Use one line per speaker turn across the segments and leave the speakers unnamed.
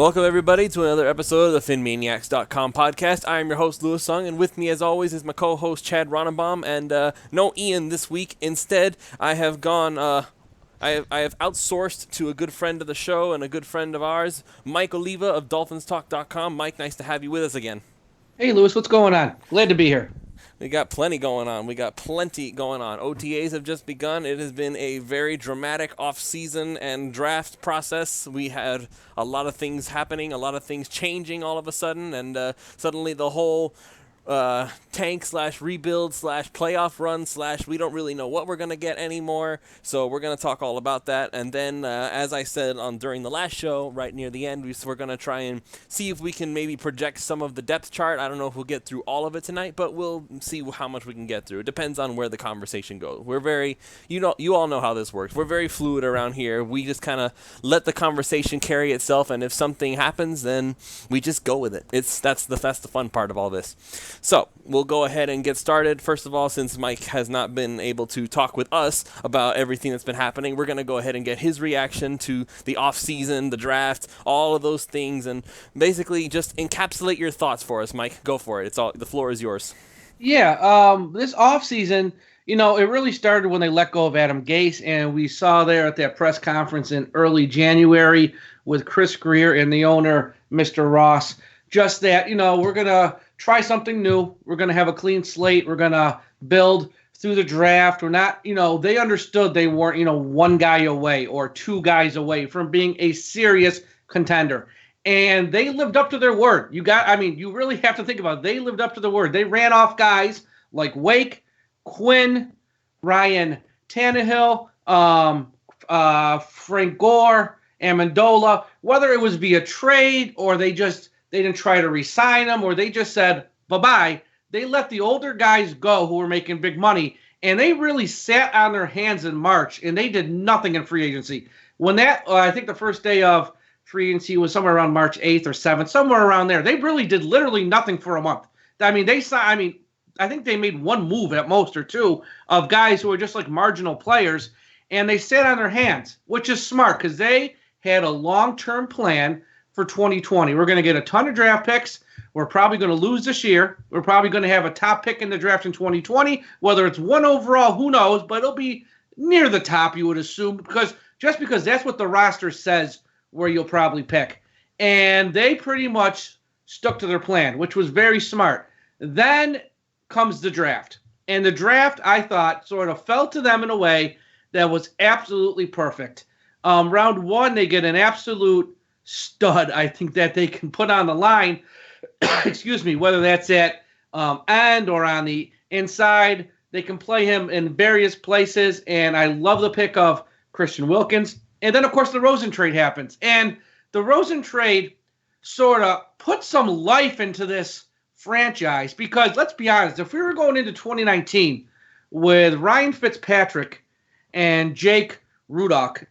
Welcome, everybody, to another episode of the PhinManiacs.com podcast. I am your host, Louis Sung, and with me, as always, is my co-host, Chad Ronenbaum, and no Ian this week. Instead, I have gone, I have outsourced to a good friend of the show and a good friend of ours, Mike Oliva of DolphinsTalk.com. Mike, nice to have you with us again.
Hey, Louis, what's going on? Glad to be here.
We got plenty going on. OTAs have just begun. It has been a very dramatic offseason and draft process. We had a lot of things happening, a lot of things changing all of a sudden, and suddenly the whole tank/rebuild/playoff run/ we don't really know what we're going to get anymore. So we're going to talk all about that. And then, as I said during the last show, right near the end, we're going to try and see if we can maybe project some of the depth chart. I don't know if we'll get through all of it tonight, but we'll see how much we can get through. It depends on where the conversation goes. We're very, you all know how this works. We're very fluid around here. We just kind of let the conversation carry itself, and if something happens, then we just go with it. That's the fun part of all this. So, we'll go ahead and get started. First of all, since Mike has not been able to talk with us about everything that's been happening, we're going to go ahead and get his reaction to the offseason, the draft, all of those things, and basically just encapsulate your thoughts for us, Mike. Go for it. The floor is yours.
Yeah, this offseason, it really started when they let go of Adam Gase, and we saw there at that press conference in early January with Chris Greer and the owner, Mr. Ross, just that, we're going to try something new. We're going to have a clean slate. We're going to build through the draft. We're not, they understood they weren't, one guy away or two guys away from being a serious contender. And they lived up to their word. You really have to think about it. They lived up to the word. They ran off guys like Wake, Quinn, Ryan Tannehill, Frank Gore, Amendola, whether it was via trade or they didn't try to re-sign them, or they just said bye-bye. They let the older guys go who were making big money, and they really sat on their hands in March, and they did nothing in free agency. When I think the first day of free agency was somewhere around March 8th or 7th, somewhere around there. They really did literally nothing for a month. I think they made one move at most or two of guys who were just like marginal players, and they sat on their hands, which is smart because they had a long-term plan for 2020. We're going to get a ton of draft picks. We're probably going to lose this year. We're probably going to have a top pick in the draft in 2020. Whether it's one overall, who knows, but it'll be near the top, you would assume, because that's what the roster says where you'll probably pick. And they pretty much stuck to their plan, which was very smart. Then comes the draft. And the draft, I thought, sort of fell to them in a way that was absolutely perfect. Round one, they get an absolute stud, I think, that they can put on the line, excuse me, whether that's at end or on the inside. They can play him in various places, and I love the pick of Christian Wilkins. And then, of course, the Rosen trade happens. And the Rosen trade sort of put some life into this franchise because, let's be honest, if we were going into 2019 with Ryan Fitzpatrick and Jake Rudock,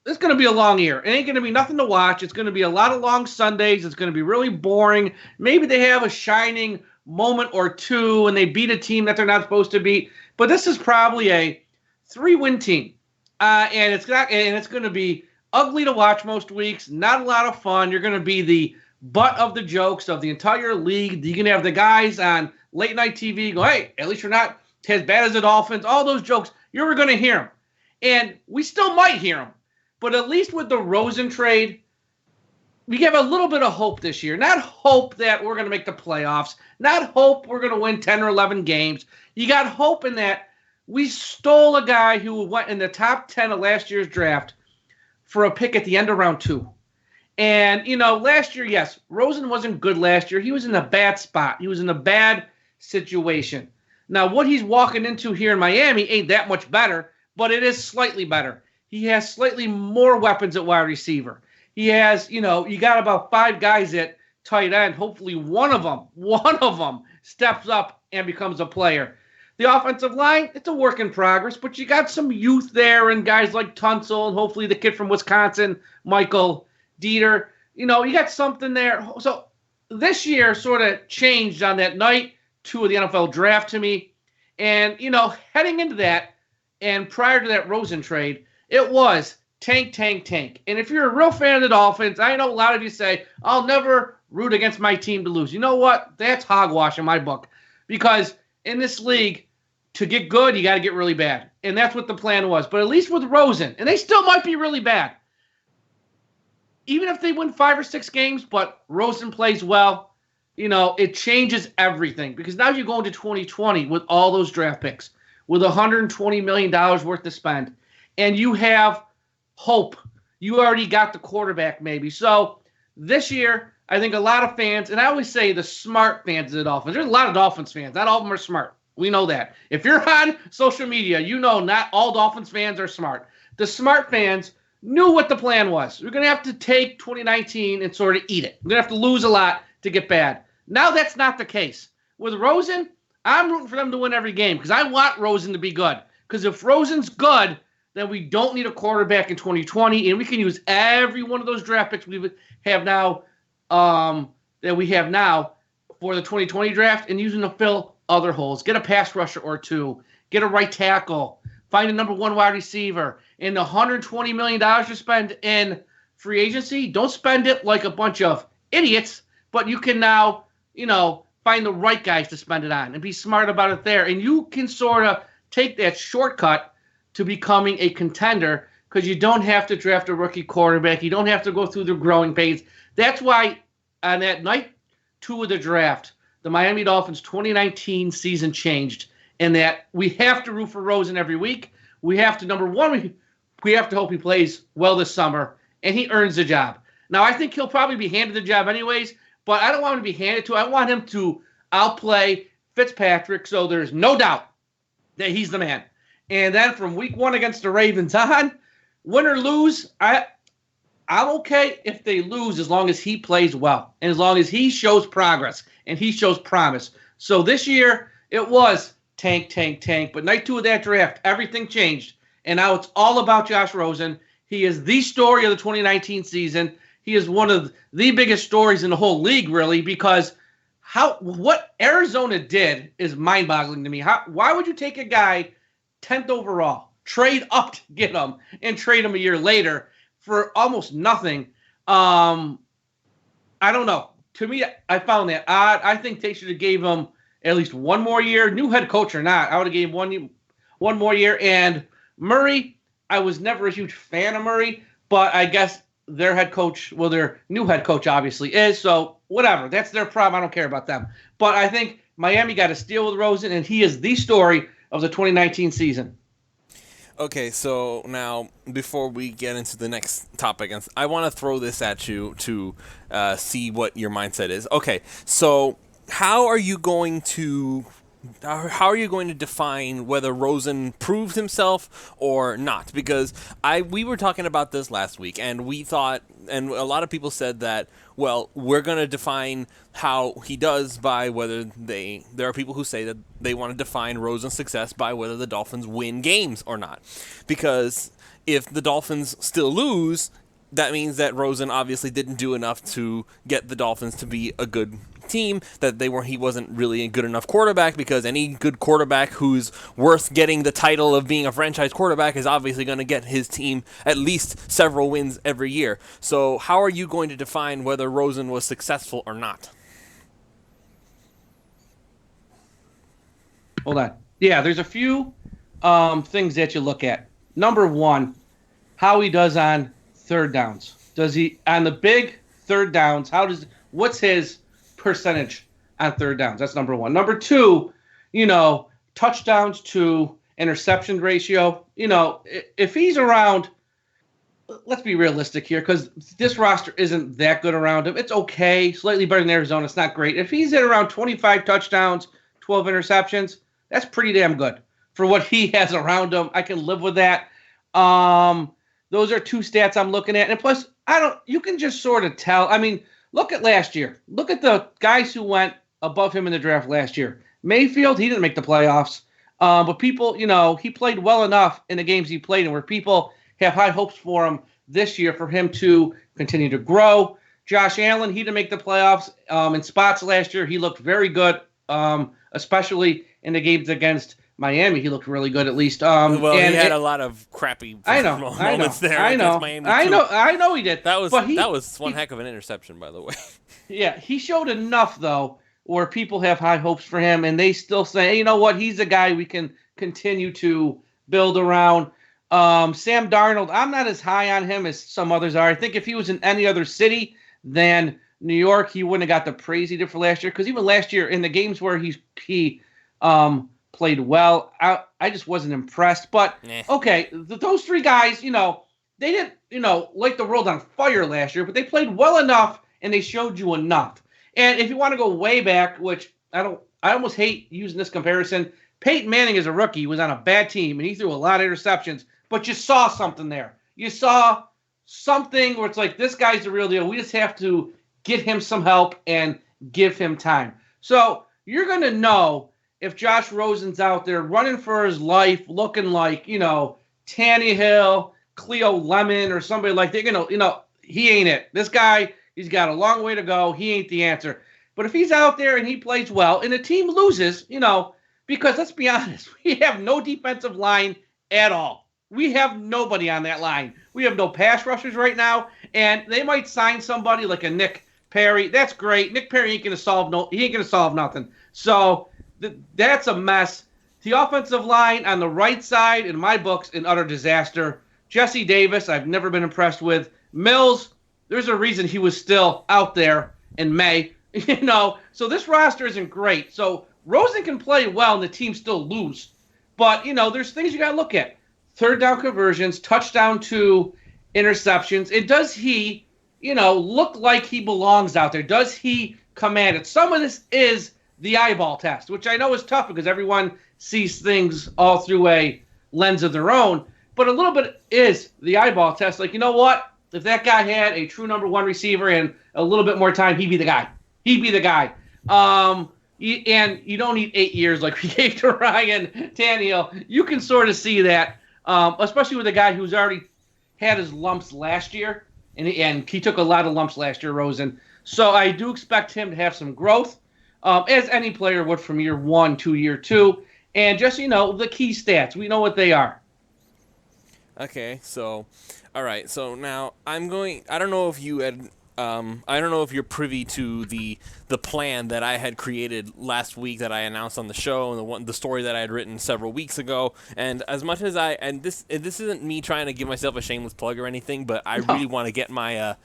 it's going to be a long year. It ain't going to be nothing to watch. It's going to be a lot of long Sundays. It's going to be really boring. Maybe they have a shining moment or two and they beat a team that they're not supposed to beat. But this is probably a 3-win team. And it's going to be ugly to watch most weeks. Not a lot of fun. You're going to be the butt of the jokes of the entire league. You're going to have the guys on late night TV go, hey, at least you're not as bad as the Dolphins. All those jokes, you're going to hear them. And we still might hear them. But at least with the Rosen trade, we have a little bit of hope this year. Not hope that we're going to make the playoffs. Not hope we're going to win 10 or 11 games. You got hope in that we stole a guy who went in the top 10 of last year's draft for a pick at the end of round 2. And, last year, yes, Rosen wasn't good last year. He was in a bad spot. He was in a bad situation. Now, what he's walking into here in Miami ain't that much better, but it is slightly better. He has slightly more weapons at wide receiver. He has, you got about 5 guys at tight end. Hopefully one of them steps up and becomes a player. The offensive line, it's a work in progress, but you got some youth there and guys like Tunsil and hopefully the kid from Wisconsin, Michael Dieter. You got something there. So this year sort of changed on that night 2 of the NFL draft to me. And, heading into that and prior to that Rosen trade, it was tank, tank, tank. And if you're a real fan of the Dolphins, I know a lot of you say, I'll never root against my team to lose. You know what? That's hogwash in my book. Because in this league, to get good, you got to get really bad. And that's what the plan was. But at least with Rosen, and they still might be really bad. Even if they win 5 or 6 games, but Rosen plays well, it changes everything. Because now you go into 2020 with all those draft picks, with $120 million worth to spend. And you have hope. You already got the quarterback maybe. So this year, I think a lot of fans, and I always say the smart fans of the Dolphins. There's a lot of Dolphins fans. Not all of them are smart. We know that. If you're on social media, not all Dolphins fans are smart. The smart fans knew what the plan was. We're going to have to take 2019 and sort of eat it. We're going to have to lose a lot to get bad. Now that's not the case. With Rosen, I'm rooting for them to win every game because I want Rosen to be good. Because if Rosen's good, then we don't need a quarterback in 2020, and we can use every one of those draft picks we have now for the 2020 draft and use them to fill other holes. Get a pass rusher or two. Get a right tackle. Find a number 1 wide receiver. And the $120 million you spend in free agency, don't spend it like a bunch of idiots, but you can now, find the right guys to spend it on and be smart about it there. And you can sort of take that shortcut to becoming a contender because you don't have to draft a rookie quarterback. You don't have to go through the growing pains. That's why on that night 2 of the draft, the Miami Dolphins 2019 season changed in that we have to root for Rosen every week. We have to, number one, we have to hope he plays well this summer, and he earns the job. Now, I think he'll probably be handed the job anyways, but I don't want him to be handed to. I want him to outplay Fitzpatrick so there's no doubt that he's the man. And then from week 1 against the Ravens on, win or lose, I'm okay if they lose as long as he plays well and as long as he shows progress and he shows promise. So this year, it was tank, tank, tank. But night 2 of that draft, everything changed. And now it's all about Josh Rosen. He is the story of the 2019 season. He is one of the biggest stories in the whole league, really, because what Arizona did is mind-boggling to me. Why would you take a guy 10th overall, trade up to get him, and trade him a year later for almost nothing? I don't know. To me, I found that odd. I think they should have gave him at least 1 more year. New head coach or not, I would have gave him one more year. And Murray, I was never a huge fan of Murray, but I guess their head coach, their new head coach obviously is. So whatever. That's their problem. I don't care about them. But I think Miami got a steal with Rosen, and he is the story of the 2019 season.
Okay, so now before we get into the next topic, I want to throw this at you to see what your mindset is. Okay, so how are you going to define whether Rosen proved himself or not? Because we were talking about this last week, and we thought, and a lot of people said that, well, we're going to define how he does by whether there are people who say that they want to define Rosen's success by whether the Dolphins win games or not. Because if the Dolphins still lose, that means that Rosen obviously didn't do enough to get the Dolphins to be a good team, that he wasn't really a good enough quarterback, because any good quarterback who's worth getting the title of being a franchise quarterback is obviously going to get his team at least several wins every year. So how are you going to define whether Rosen was successful or not?
Hold on. Yeah, there's a few things that you look at. Number 1, how he does on third downs. Does he, on the big third downs, what's his percentage on third downs? That's number 1. Number 2, touchdowns to interception ratio. If he's around, let's be realistic here, because this roster isn't that good around him. It's okay, slightly better than Arizona. It's not great. If he's at around 25 touchdowns, 12 interceptions, that's pretty damn good for what he has around him. I can live with that. Those are 2 stats I'm looking at. And plus, you can just sort of tell. I mean, look at last year. Look at the guys who went above him in the draft last year. Mayfield, he didn't make the playoffs. But people, he played well enough in the games he played in where people have high hopes for him this year for him to continue to grow. Josh Allen, he didn't make the playoffs in spots last year. He looked very good, especially in the games against Miami, he looked really good at least.
Well, he had a lot of crappy moments there.
I know he did.
That was one heck of an interception, by the way.
Yeah, he showed enough though, where people have high hopes for him, and they still say, hey, you know what, he's a guy we can continue to build around. Sam Darnold, I'm not as high on him as some others are. I think if he was in any other city than New York, he wouldn't have got the praise he did for last year. Because even last year, in the games where he played well, I just wasn't impressed. But, okay, those three guys, they didn't, light the world on fire last year, but they played well enough, and they showed you enough. And if you want to go way back, which I almost hate using this comparison, Peyton Manning as a rookie was on a bad team, and he threw a lot of interceptions, but you saw something there. You saw something where it's like, this guy's the real deal. We just have to get him some help and give him time. So you're going to know if Josh Rosen's out there running for his life, looking like, Tannehill, Cleo Lemon, or somebody like that. He ain't it. This guy, he's got a long way to go. He ain't the answer. But if he's out there and he plays well and the team loses, because let's be honest, we have no defensive line at all. We have nobody on that line. We have no pass rushers right now, and they might sign somebody like a Nick Perry. That's great. Nick Perry ain't gonna solve nothing. So that's a mess. The offensive line on the right side, in my books, an utter disaster. Jesse Davis, I've never been impressed with. Mills, there's a reason he was still out there in May. So this roster isn't great. So Rosen can play well and the team still lose. But, there's things you got to look at. Third down conversions, touchdown to interceptions. And does he, look like he belongs out there? Does he command it? Some of this is the eyeball test, which I know is tough because everyone sees things all through a lens of their own. But a little bit is the eyeball test. Like, you know what? If that guy had a true number one receiver and a little bit more time, he'd be the guy. And you don't need 8 years like we gave to Ryan Tannehill. You can sort of see that, especially with a guy who's already had his lumps last year, and he took a lot of lumps last year, Rosen. So I do expect him to have some growth, as any player would from year one to year two. And just, the key stats, we know what they are.
Okay, so, all right. So now I don't know if you had. I don't know if you're privy to the plan that I had created last week that I announced on the show, and the story that I had written several weeks ago. And as much as this isn't me trying to give myself a shameless plug or anything, but I really want to get my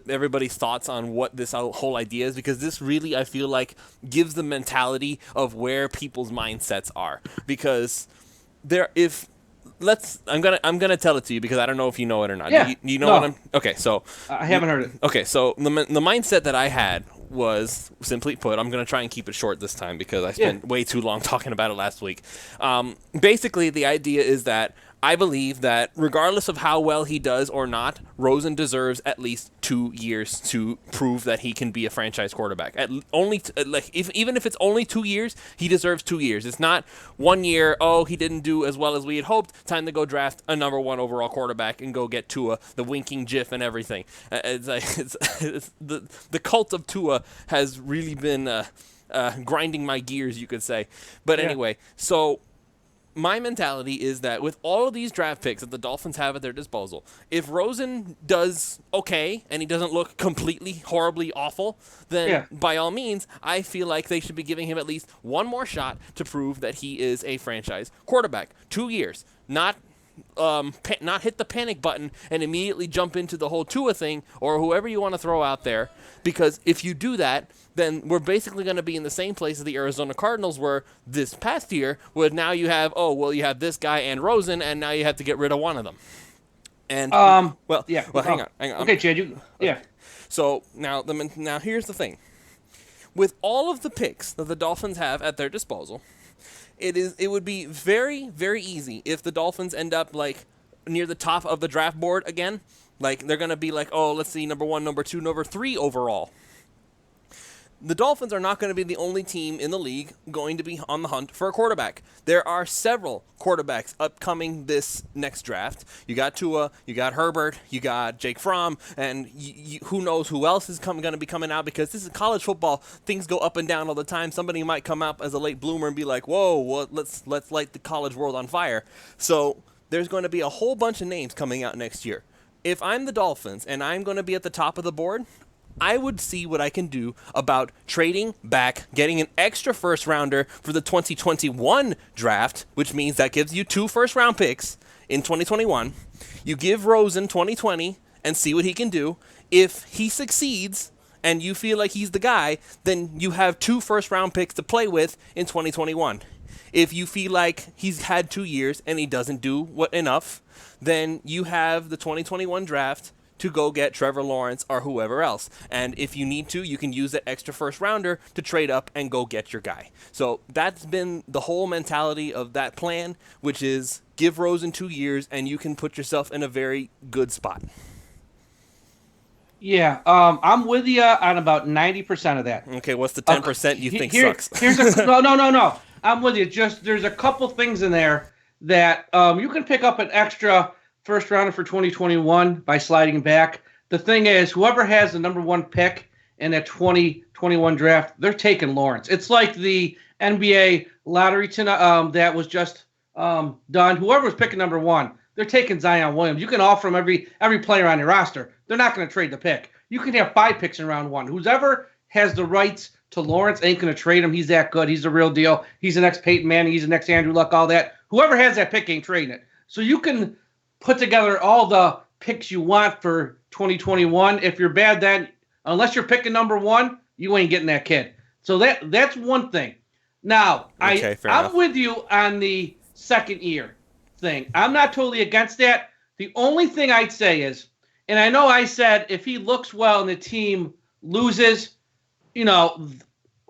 everybody's thoughts on what this whole idea is, because this really, I feel like, gives the mentality of where people's mindsets are. Because I'm gonna tell it to you because I don't know if you know it or not.
Yeah.
You know what I'm. Okay, so
I haven't heard it.
Okay, so the mindset that I had was, simply put, I'm gonna try and keep it short this time because I spent way too long talking about it last week. Basically, the idea is that I believe that regardless of how well he does or not, Rosen deserves at least 2 years to prove that he can be a franchise quarterback. Even if it's only 2 years, he deserves 2 years. It's not 1 year, he didn't do as well as we had hoped, time to go draft a number one overall quarterback and go get Tua, the winking GIF and everything. The cult of Tua has really been grinding my gears, you could say. But anyway, so my mentality is that with all of these draft picks that the Dolphins have at their disposal, if Rosen does okay and he doesn't look completely, horribly awful, then by all means, I feel like they should be giving him at least one more shot to prove that he is a franchise quarterback. 2 years, not hit the panic button and immediately jump into the whole Tua thing or whoever you want to throw out there, because if you do that, then we're basically going to be in the same place as the Arizona Cardinals were this past year, where now you have, you have this guy and Rosen, and now you have to get rid of one of them. And hang on.
Okay, Chad,
So now here's the thing. With all of the picks that the Dolphins have at their disposal, it would be very, very easy if the Dolphins end up like near the top of the draft board again. Like they're going to be like, let's see, number 1, number 2, number 3 overall. the Dolphins are not going to be the only team in the league going to be on the hunt for a quarterback. There are several quarterbacks upcoming this next draft. You got Tua, you got Herbert, you got Jake Fromm, and who knows who else is going to be coming out, because this is college football. Things go up and down all the time. Somebody might come out as a late bloomer and be like, whoa, well, let's light the college world on fire. So there's going to be a whole bunch of names coming out next year. If I'm the Dolphins and I'm going to be at the top of the board, I would see what I can do about trading back, getting an extra first rounder for the 2021 draft, which means that gives you 2 first round picks in 2021. You give Rosen 2020 and see what he can do. If he succeeds and you feel like he's the guy, then you have 2 first round picks to play with in 2021. If you feel like he's had 2 years and he doesn't do enough, then you have the 2021 draft to go get Trevor Lawrence or whoever else. And if you need to, you can use that extra first rounder to trade up and go get your guy. So that's been the whole mentality of that plan, which is give Rosen 2 years and you can put yourself in a very good spot.
Yeah, I'm with you on about 90% of that.
Okay, what's the 10% you think sucks?
No. I'm with you. Just there's a couple things in there that you can pick up an extra first rounder for 2021 by sliding back. The thing is, whoever has the number 1 pick in that 2021 draft, they're taking Lawrence. It's like the NBA lottery that was just done. Whoever was picking number 1, they're taking Zion Williams. You can offer them every player on your roster. They're not going to trade the pick. You can have 5 picks in round 1. Whoever has the rights to Lawrence ain't going to trade him. He's that good. He's the real deal. He's the next Peyton Manning. He's the next Andrew Luck, all that. Whoever has that pick ain't trading it. So you can put together all the picks you want for 2021. If you're bad, then unless you're picking number 1, you ain't getting that kid. So that's one thing. Now,
okay,
I'm with you on the second year thing. I'm not totally against that. The only thing I'd say is, and I know I said if he looks well and the team loses,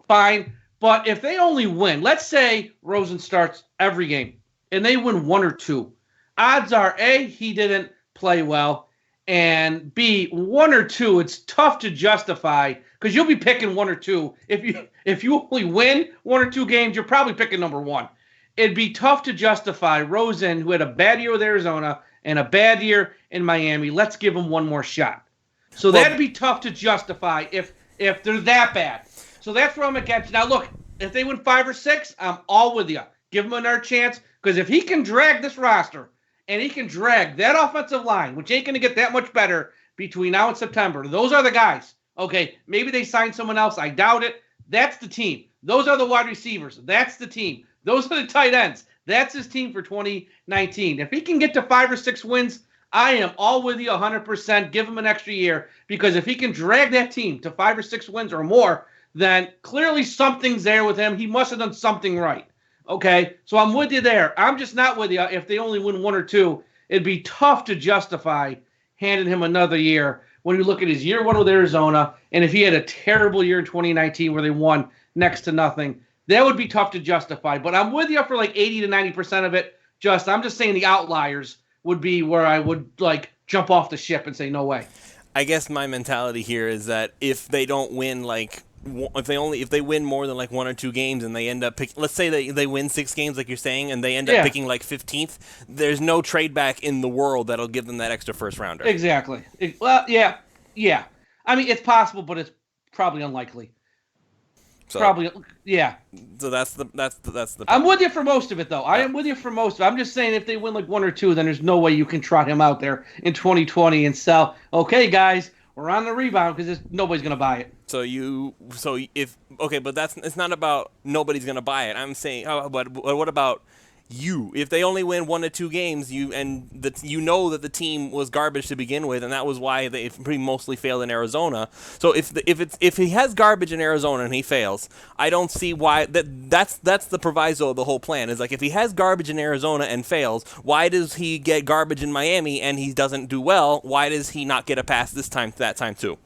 fine. But if they only win, let's say Rosen starts every game and they win 1 or 2, odds are A, he didn't play well, and B, 1 or 2, it's tough to justify because you'll be picking 1 or 2. If you only win 1 or 2 games, you're probably picking number 1. It'd be tough to justify Rosen, who had a bad year with Arizona and a bad year in Miami. Let's give him one more shot. So that'd be tough to justify if they're that bad. So that's where I'm against. Now, look, if they win 5 or 6, I'm all with you. Give him another chance, because if he can drag this roster and he can drag that offensive line, which ain't going to get that much better between now and September, those are the guys. Okay, maybe they sign someone else. I doubt it. That's the team. Those are the wide receivers. That's the team. Those are the tight ends. That's his team for 2019. If he can get to 5 or 6 wins, I am all with you 100%. Give him an extra year, because if he can drag that team to 5 or 6 wins or more, then clearly something's there with him. He must have done something right. Okay, so I'm with you there. I'm just not with you if they only win 1 or 2. It'd be tough to justify handing him another year when you look at his year 1 with Arizona, and if he had a terrible year in 2019 where they won next to nothing, that would be tough to justify. But I'm with you for like 80 to 90% of it. I'm just saying the outliers would be where I would jump off the ship and say no way.
I guess my mentality here is that if they don't win if they win more than 1 or 2 games and they end up let's say they win 6 games like you're saying and they end up picking 15th, there's no trade back in the world that'll give them that extra first rounder.
Exactly. Well, yeah. I mean, it's possible, but it's probably unlikely. Probably, yeah.
So that's the.
I'm with you for most of it, though. I am with you for most of it. I'm just saying if they win 1 or 2, then there's no way you can trot him out there in 2020 and sell. Okay, guys, we're on the rebound, because nobody's gonna buy it.
But it's not about nobody's gonna buy it. I'm saying, but what about you? If they only win 1 to 2 games, that the team was garbage to begin with, and that was why they mostly failed in Arizona. So if he has garbage in Arizona and he fails, I don't see why that's the proviso of the whole plan. Is if he has garbage in Arizona and fails, why does he get garbage in Miami and he doesn't do well? Why does he not get a pass that time too?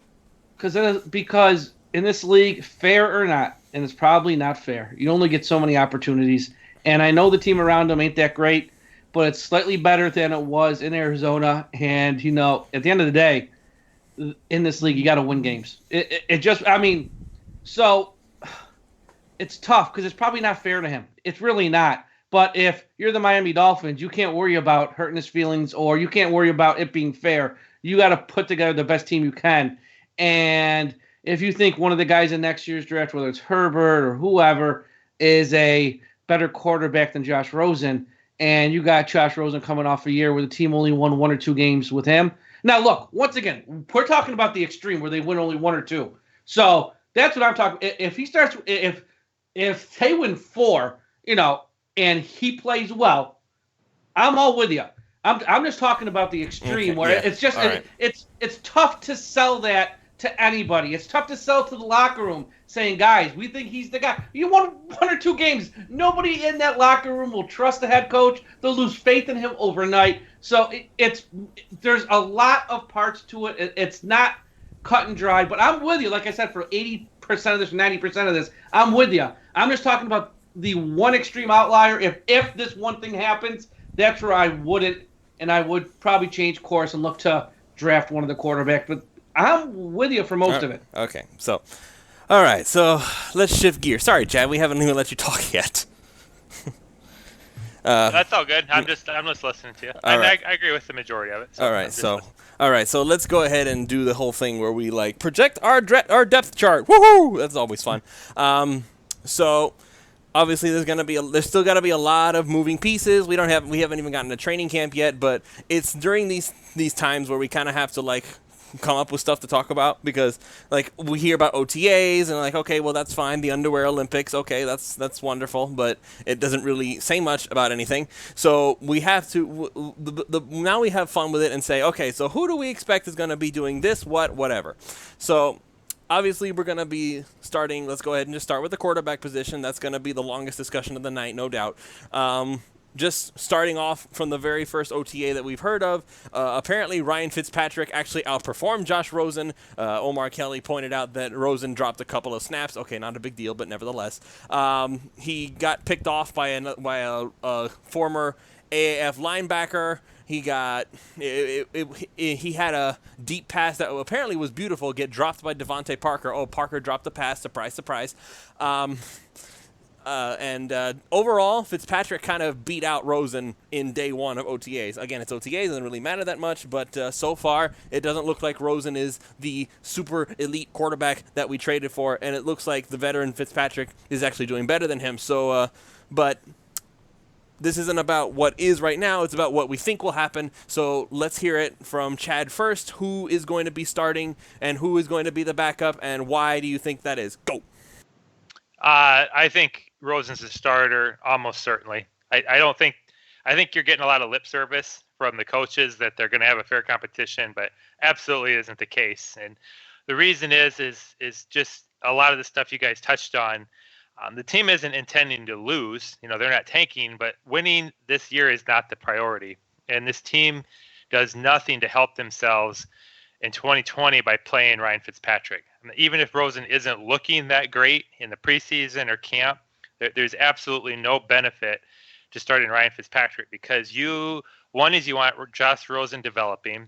Because in this league, fair or not, and it's probably not fair, you only get so many opportunities. And I know the team around him ain't that great, but it's slightly better than it was in Arizona. And, at the end of the day, in this league, you got to win games. So it's tough because it's probably not fair to him. It's really not. But if you're the Miami Dolphins, you can't worry about hurting his feelings or you can't worry about it being fair. You got to put together the best team you can. And if you think one of the guys in next year's draft, whether it's Herbert or whoever, is a better quarterback than Josh Rosen, and you got Josh Rosen coming off a year where the team only won 1 or 2 games with him. Now, look, once again, we're talking about the extreme where they win only 1 or 2. So that's what I'm talking. If he starts, if they win 4, and he plays well, I'm all with you. I'm just talking about the extreme where it's just
right.
it's tough to sell that to anybody. It's tough to sell to the locker room saying, guys, we think he's the guy. You won 1 or 2 games. Nobody in that locker room will trust the head coach. They'll lose faith in him overnight. So there's a lot of parts to it. It's not cut and dry. But I'm with you. Like I said, for 80% of this, 90% of this, I'm with you. I'm just talking about the one extreme outlier. If this one thing happens, that's where I wouldn't, and I would probably change course and look to draft one of the quarterbacks. But I'm with you for most of it.
Okay, so, all right, so let's shift gears. Sorry, Chad, we haven't even let you talk yet.
That's all good. I'm just listening to you.
Right.
I agree with the majority of it. So
all right, so let's go ahead and do the whole thing where we project our depth chart. Woohoo! That's always fun. So obviously there's still got to be a lot of moving pieces. We haven't even gotten to training camp yet, but it's during these times where we kind of have to come up with stuff to talk about, because we hear about OTAs and okay, well, that's fine, the underwear Olympics, okay, that's wonderful, but it doesn't really say much about anything. So we have to now we have fun with it and say, okay, so who do we expect is going to be doing this, whatever. So obviously we're going to be starting. Let's go ahead and just start with the quarterback position. That's going to be the longest discussion of the night, no doubt. Just starting off from the very first OTA that we've heard of, apparently Ryan Fitzpatrick actually outperformed Josh Rosen. Omar Kelly pointed out that Rosen dropped a couple of snaps. Okay, not a big deal, but nevertheless. He got picked off by a former AAF linebacker. He had a deep pass that apparently was beautiful get dropped by Devontae Parker. Oh, Parker dropped the pass. Surprise, surprise. And overall, Fitzpatrick kind of beat out Rosen in day 1 of OTAs. Again, it's OTAs, doesn't really matter that much, but so far, it doesn't look like Rosen is the super elite quarterback that we traded for, and it looks like the veteran Fitzpatrick is actually doing better than him. So, but this isn't about what is right now, it's about what we think will happen. So let's hear it from Chad first. Who is going to be starting, and who is going to be the backup, and why do you think that is? Go!
I think Rosen's the starter, almost certainly. I think you're getting a lot of lip service from the coaches that they're going to have a fair competition, but absolutely isn't the case. And the reason is just a lot of the stuff you guys touched on. The team isn't intending to lose. They're not tanking, but winning this year is not the priority. And this team does nothing to help themselves in 2020 by playing Ryan Fitzpatrick. Even if Rosen isn't looking that great in the preseason or camp, there's absolutely no benefit to starting Ryan Fitzpatrick, because one is you want Josh Rosen developing.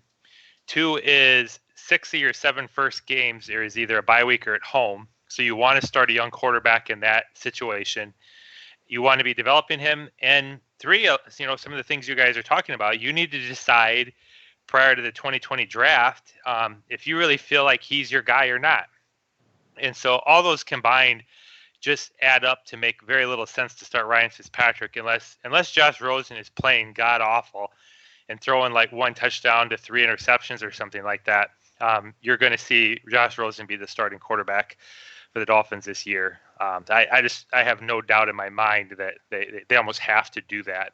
2 is 6 of your 7 first games there is either a bye week or at home. So you want to start a young quarterback in that situation. You want to be developing him. And 3, some of the things you guys are talking about, you need to decide prior to the 2020 draft if you really feel like he's your guy or not. And so all those combined just add up to make very little sense to start Ryan Fitzpatrick unless Josh Rosen is playing god awful and throwing 1 touchdown to 3 interceptions or something like that. You're going to see Josh Rosen be the starting quarterback for the Dolphins this year. I have no doubt in my mind that they almost have to do that.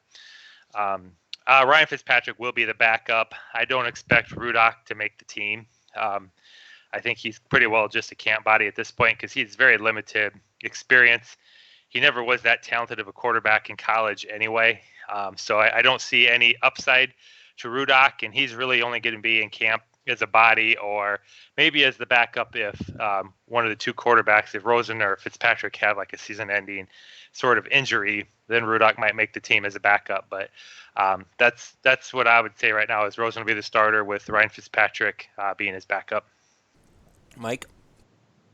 Ryan Fitzpatrick will be the backup. I don't expect Rudock to make the team. I think he's pretty well just a camp body at this point because he's very limited experience. He never was that talented of a quarterback in college anyway. So I don't see any upside to Rudock, and he's really only going to be in camp as a body or maybe as the backup if one of the 2 quarterbacks, if Rosen or Fitzpatrick have a season-ending sort of injury, then Rudock might make the team as a backup. But that's what I would say right now is Rosen will be the starter with Ryan Fitzpatrick being his backup.
Mike?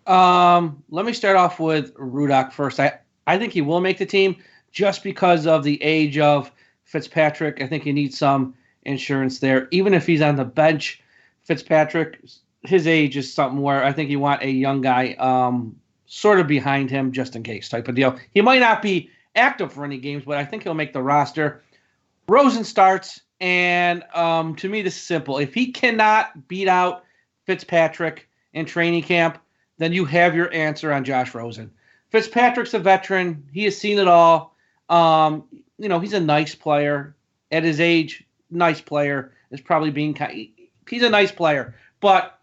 Let me start off with Rudock first. I think he will make the team just because of the age of Fitzpatrick. I think he needs some insurance there. Even if he's on the bench, Fitzpatrick, his age is something where I think you want a young guy sort of behind him just in case type of deal. He might not be active for any games, but I think he'll make the roster. Rosen starts, and to me, this is simple. If he cannot beat out Fitzpatrick in training camp, then you have your answer on Josh Rosen. Fitzpatrick's a veteran. He has seen it all. He's a nice player. At his age, nice player is probably being he's a nice player. But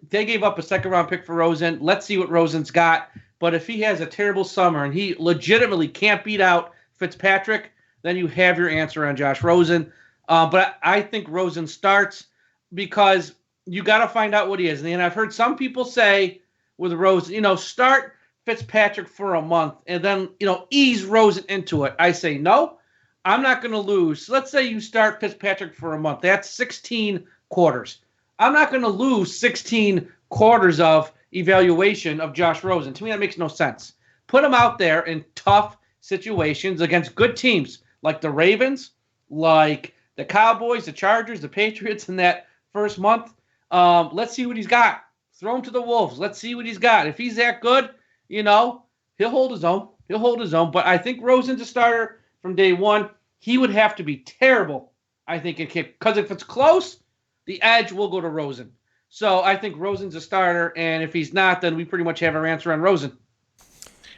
they gave up a second-round pick for Rosen. Let's see what Rosen's got. But if he has a terrible summer and he legitimately can't beat out Fitzpatrick, then you have your answer on Josh Rosen. But I think Rosen starts because you got to find out what he is. And I've heard some people say with Rosen, start Fitzpatrick for a month and then, ease Rosen into it. I say, no, I'm not going to lose. Let's say you start Fitzpatrick for a month. That's 16 quarters. I'm not going to lose 16 quarters of evaluation of Josh Rosen. To me, that makes no sense. Put him out there in tough situations against good teams like the Ravens, like the Cowboys, the Chargers, the Patriots in that first month. Let's see what he's got. Throw him to the Wolves. Let's see what he's got. If he's that good, he'll hold his own. He'll hold his own. But I think Rosen's a starter from day one. He would have to be terrible, I think, in kick. Because if it's close, the edge will go to Rosen. So I think Rosen's a starter. And if he's not, then we pretty much have our answer on Rosen.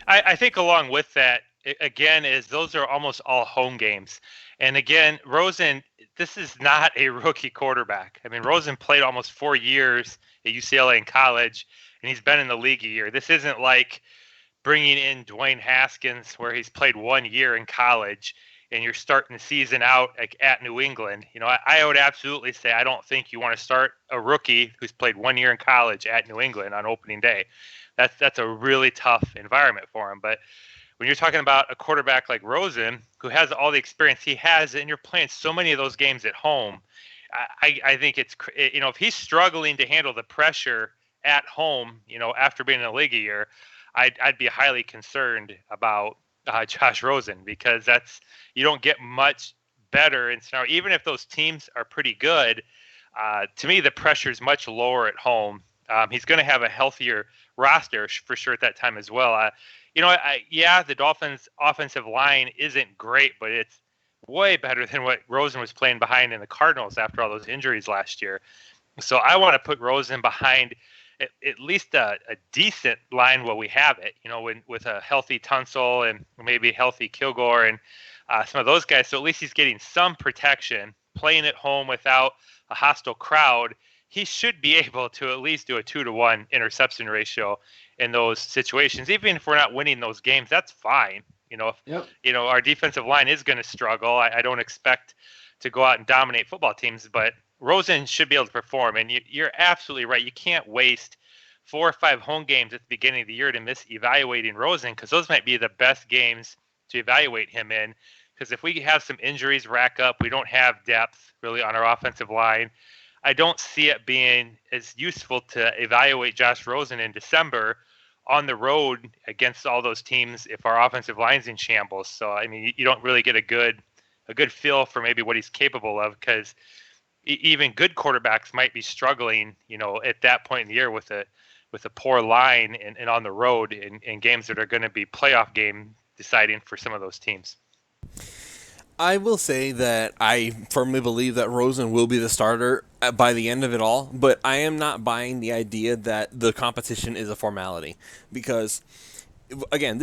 I think along with that, again, is those are almost all home games. And again, Rosen, this is not a rookie quarterback. I mean, Rosen played almost 4 years at UCLA in college, and he's been in the league a year. This isn't like bringing in Dwayne Haskins where he's played 1 year in college and you're starting the season out at New England. I would absolutely say I don't think you want to start a rookie who's played 1 year in college at New England on opening day. That's a really tough environment for him. But when you're talking about a quarterback like Rosen, who has all the experience he has, and you're playing so many of those games at home, I think it's, if he's struggling to handle the pressure at home, after being in the league a year, I'd be highly concerned about Josh Rosen, because you don't get much better in scenario. Even if those teams are pretty good, to me, the pressure is much lower at home. He's going to have a healthier roster for sure at that time as well. The Dolphins' offensive line isn't great, but it's way better than what Rosen was playing behind in the Cardinals after all those injuries last year. So I want to put Rosen behind at least a decent line while we have it, with a healthy Tunsil and maybe healthy Kilgore and some of those guys. So at least he's getting some protection, playing at home without a hostile crowd. He should be able to at least do a 2-to-1 interception ratio in those situations. Even if we're not winning those games, that's fine. Our defensive line is going to struggle. I don't expect to go out and dominate football teams, but Rosen should be able to perform. And you're absolutely right. You can't waste 4 or 5 home games at the beginning of the year to miss evaluating Rosen, because those might be the best games to evaluate him in. Because if we have some injuries rack up, we don't have depth really on our offensive line. I don't see it being as useful to evaluate Josh Rosen in December on the road against all those teams if our offensive line's in shambles. So, I mean, you don't really get a good feel for maybe what he's capable of, because even good quarterbacks might be struggling, at that point in the year with a poor line and on the road in games that are going to be playoff game deciding for some of those teams.
I will say that I firmly believe that Rosen will be the starter by the end of it all, but I am not buying the idea that the competition is a formality, because, again,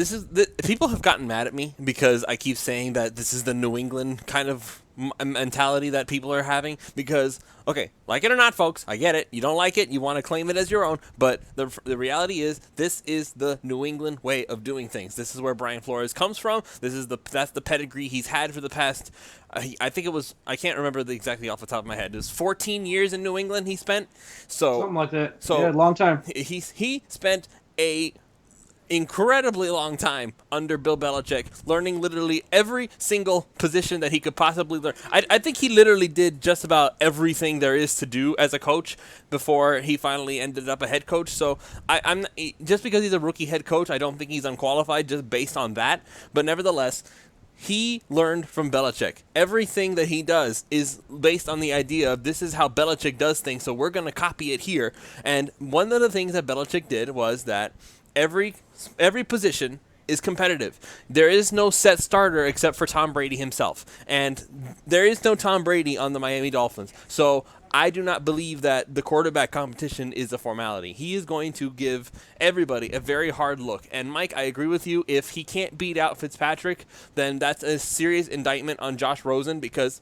people have gotten mad at me because I keep saying that this is the New England kind of mentality that people are having, because, okay, like it or not, folks, I get it. You don't like it, you want to claim it as your own, but the reality is this is the New England way of doing things. This is where Brian Flores comes from. That's the pedigree he's had for the past, I think it was, I can't remember exactly off the top of my head. It was 14 years in New England he spent. So
something like that.
So
yeah, long time.
He spent a incredibly long time under Bill Belichick, learning literally every single position that he could possibly learn. I think he literally did just about everything there is to do as a coach before he finally ended up a head coach. So I'm just because he's a rookie head coach, I don't think he's unqualified just based on that. But nevertheless, he learned from Belichick. Everything that he does is based on the idea of this is how Belichick does things, so we're going to copy it here. And one of the things that Belichick did was that every position is competitive. There is no set starter except for Tom Brady himself. And there is no Tom Brady on the Miami Dolphins. So I do not believe that the quarterback competition is a formality. He is going to give everybody a very hard look. And Mike, I agree with you. If he can't beat out Fitzpatrick, then that's a serious indictment on Josh Rosen, because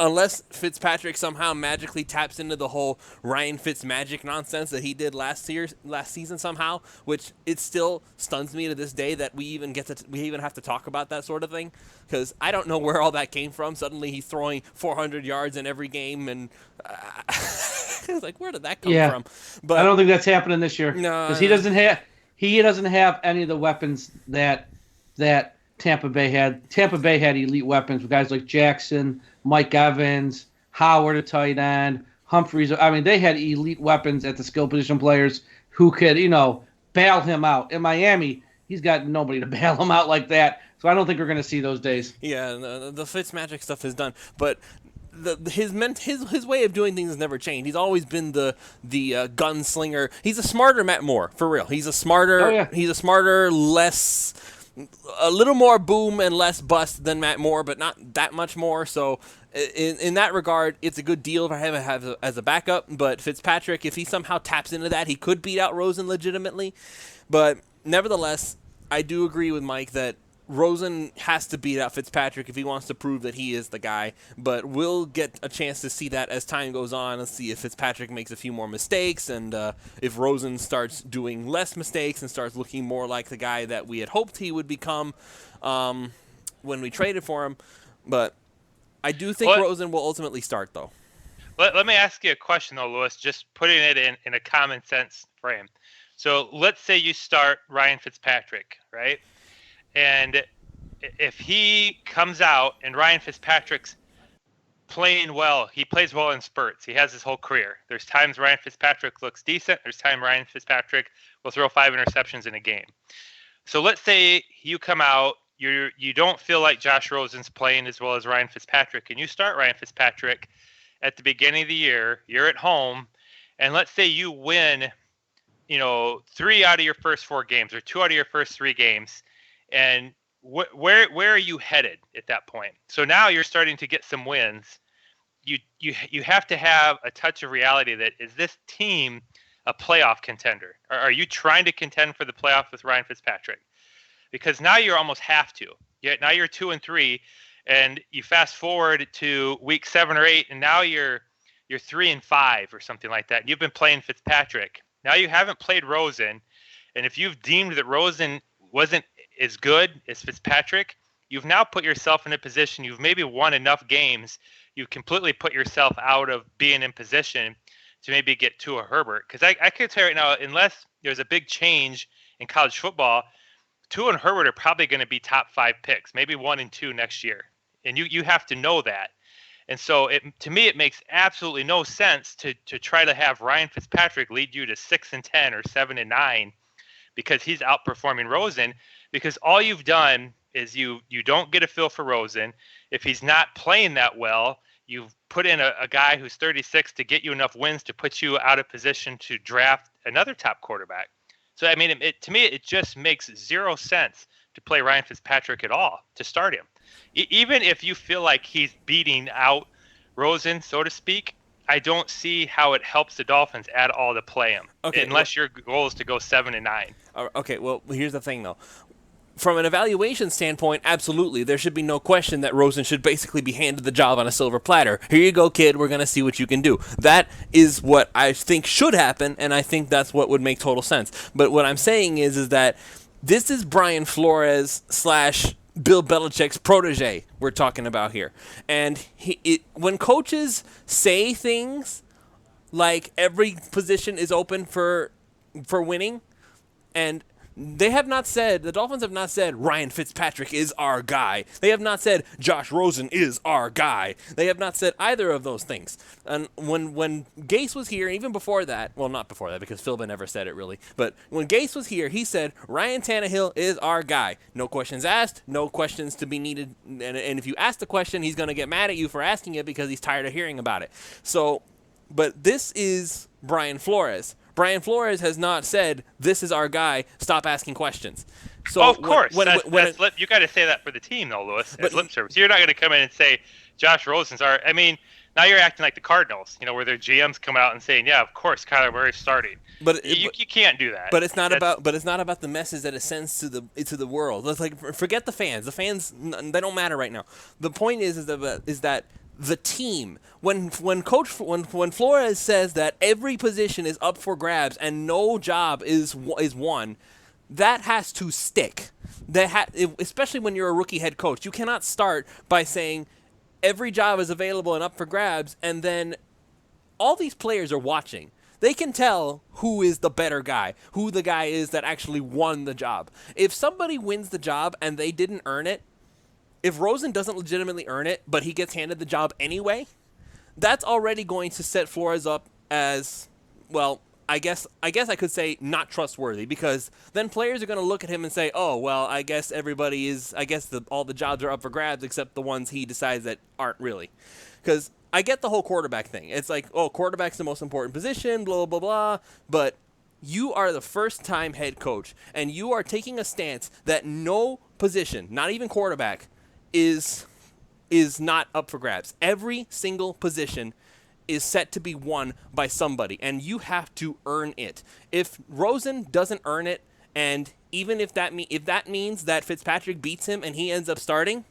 unless Fitzpatrick somehow magically taps into the whole Ryan Fitzmagic nonsense that he did last season somehow, which it still stuns me to this day that we even have to talk about that sort of thing, because I don't know where all that came from. Suddenly he's throwing 400 yards in every game, and it's like, where did that come from? But
I don't think that's happening this year.
No,
because he doesn't have any of the weapons that Tampa Bay had. Tampa Bay had elite weapons with guys like Jackson, Mike Evans, Howard, a tight end, Humphreys. I mean, they had elite weapons at the skill position players who could, bail him out. In Miami, he's got nobody to bail him out like that. So I don't think we're going to see those days.
Yeah, the Fitzmagic stuff is done, but his way of doing things has never changed. He's always been the gunslinger. He's a smarter Matt Moore, for real. He's a smarter, less, a little more boom and less bust than Matt Moore, but not that much more. So in that regard, it's a good deal for him to have as a backup. But Fitzpatrick, if he somehow taps into that, he could beat out Rosen legitimately. But nevertheless, I do agree with Mike that Rosen has to beat out Fitzpatrick if he wants to prove that he is the guy, but we'll get a chance to see that as time goes on and see if Fitzpatrick makes a few more mistakes and if Rosen starts doing less mistakes and starts looking more like the guy that we had hoped he would become when we traded for him. But I do think Rosen will ultimately start, though.
Let me ask you a question, though, Louis, just putting it in a common sense frame. So let's say you start Ryan Fitzpatrick, right? And if he comes out and Ryan Fitzpatrick's playing well, he plays well in spurts. He has his whole career. There's times Ryan Fitzpatrick looks decent. There's times Ryan Fitzpatrick will throw 5 interceptions in a game. So let's say you come out, you don't feel like Josh Rosen's playing as well as Ryan Fitzpatrick, and you start Ryan Fitzpatrick at the beginning of the year. You're at home, and let's say you win, 3 out of your first 4 games or 2 out of your first 3 games. And where are you headed at that point? So now you're starting to get some wins. You have to have a touch of reality that is this team a playoff contender? Or are you trying to contend for the playoff with Ryan Fitzpatrick? Because now you're almost have to. Now you're 2-3, and you fast forward to week 7 or 8, and now you're 3-5 or something like that. You've been playing Fitzpatrick. Now you haven't played Rosen, and if you've deemed that Rosen wasn't as good as Fitzpatrick, you've now put yourself in a position, you've maybe won enough games, you've completely put yourself out of being in position to maybe get Tua Herbert. Because I can tell you right now, unless there's a big change in college football, Tua and Herbert are probably going to be top 5 picks, maybe 1 and 2 next year. And you have to know that. And so to me, it makes absolutely no sense to try to have Ryan Fitzpatrick lead you to 6-10 or 7-9 because he's outperforming Rosen. Because all you've done is you don't get a feel for Rosen. If he's not playing that well, you've put in a guy who's 36 to get you enough wins to put you out of position to draft another top quarterback. So, I mean, to me, it just makes 0 sense to play Ryan Fitzpatrick at all, to start him. Even if you feel like he's beating out Rosen, so to speak, I don't see how it helps the Dolphins at all to play him, unless your goal is to go 7-9.
Okay, well, here's the thing, though. From an evaluation standpoint, absolutely. There should be no question that Rosen should basically be handed the job on a silver platter. Here you go, kid. We're going to see what you can do. That is what I think should happen, and I think that's what would make total sense. But what I'm saying is that this is Brian Flores / Bill Belichick's protege we're talking about here. And when coaches say things like every position is open for winning, and The Dolphins have not said Ryan Fitzpatrick is our guy. They have not said Josh Rosen is our guy. They have not said either of those things. And when Gase was here, even before that, well, not before that because Philbin never said it really, but when Gase was here, he said Ryan Tannehill is our guy. No questions asked, no questions to be needed. And if you ask the question, he's going to get mad at you for asking it because he's tired of hearing about it. So, but this is Brian Flores. Brian Flores has not said, this is our guy, stop asking questions. So
of course. You got to say that for the team, though, Lewis, as lip service. You're not going to come in and say, Josh Rosen's our – I mean, now you're acting like the Cardinals, where their GMs come out and saying, yeah, of course, Kyler Murray's starting. But you can't do that.
But it's not about the message that it sends to the world. It's like, forget the fans. The fans, they don't matter right now. The point is that the team, when Flores says that every position is up for grabs and no job is won, that has to stick. Especially when you're a rookie head coach, you cannot start by saying every job is available and up for grabs, and then all these players are watching. They can tell who is the better guy, who the guy is that actually won the job. If somebody wins the job and they didn't earn it, if Rosen doesn't legitimately earn it, but he gets handed the job anyway, that's already going to set Flores up as, well, I guess I could say not trustworthy, because then players are going to look at him and say, oh, well, I guess all the jobs are up for grabs except the ones he decides that aren't really. Because I get the whole quarterback thing. It's like, oh, quarterback's the most important position, blah, blah, blah, but you are the first-time head coach, and you are taking a stance that no position, not even quarterback, is not up for grabs. Every single position is set to be won by somebody, and you have to earn it. If Rosen doesn't earn it, and even if that means that Fitzpatrick beats him and he ends up starting,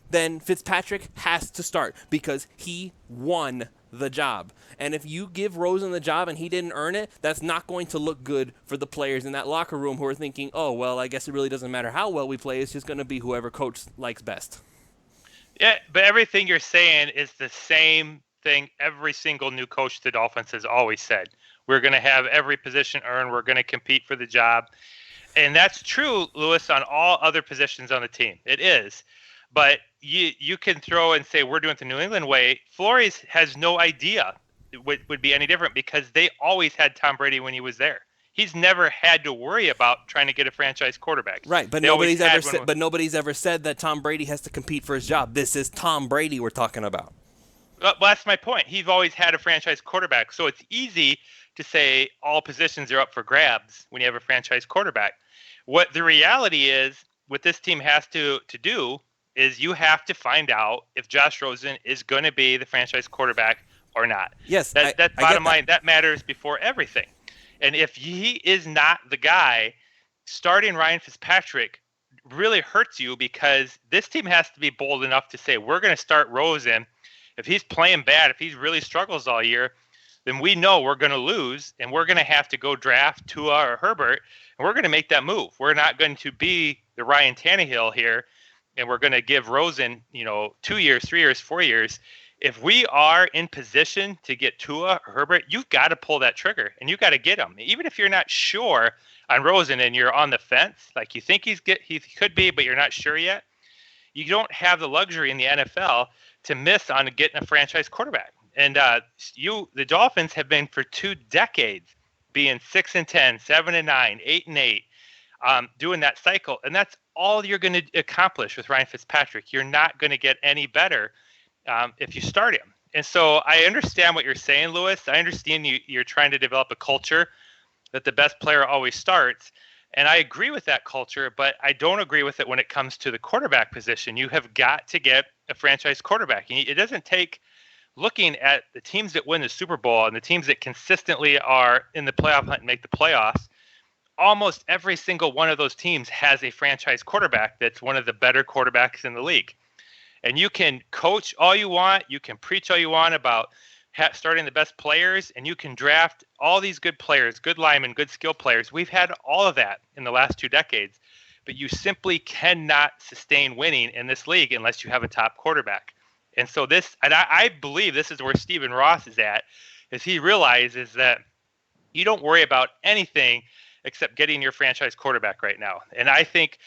then Fitzpatrick has to start because he won the job. And if you give Rosen the job and he didn't earn it, that's not going to look good for the players in that locker room who are thinking, oh, well, I guess it really doesn't matter how well we play. It's just going to be whoever coach likes best.
Yeah, but everything you're saying is the same thing every single new coach the Dolphins has always said. We're going to have every position earned. We're going to compete for the job. And that's true, Lewis, on all other positions on the team. It is. But you can throw and say, we're doing it the New England way. Flores has no idea it would be any different because they always had Tom Brady when he was there. He's never had to worry about trying to get a franchise quarterback.
Right, but nobody's ever said that Tom Brady has to compete for his job. This is Tom Brady we're talking about.
Well, that's my point. He's always had a franchise quarterback, so it's easy to say all positions are up for grabs when you have a franchise quarterback. What the reality is, what this team has to do is you have to find out if Josh Rosen is going to be the franchise quarterback or not.
Yes,
that's bottom line. That matters before everything. And if he is not the guy, starting Ryan Fitzpatrick really hurts you because this team has to be bold enough to say, we're going to start Rosen. If he's playing bad, if he really struggles all year, then we know we're going to lose, and we're going to have to go draft Tua or Herbert, and we're going to make that move. We're not going to be the Ryan Tannehill here, and we're going to give Rosen, 2 years, 3 years, 4 years. If we are in position to get Tua or Herbert, you've got to pull that trigger, and you've got to get him. Even if you're not sure on Rosen and you're on the fence, like you think he could be, but you're not sure yet, you don't have the luxury in the NFL to miss on getting a franchise quarterback. And the Dolphins have been for 2 decades being 6-10, 7-9, 8-8, doing that cycle, and that's all you're going to accomplish with Ryan Fitzpatrick. You're not going to get any better if you start him. And so I understand what you're saying, Lewis. I understand you're trying to develop a culture that the best player always starts. And I agree with that culture, but I don't agree with it when it comes to the quarterback position. You have got to get a franchise quarterback. And it doesn't take looking at the teams that win the Super Bowl and the teams that consistently are in the playoff hunt and make the playoffs. Almost every single one of those teams has a franchise quarterback that's one of the better quarterbacks in the league. And you can coach all you want. You can preach all you want about starting the best players, and you can draft all these good players, good linemen, good skill players. We've had all of that in the last 2 decades, but you simply cannot sustain winning in this league unless you have a top quarterback. And so I believe this is where Stephen Ross is at, is he realizes that you don't worry about anything except getting your franchise quarterback right now. And I think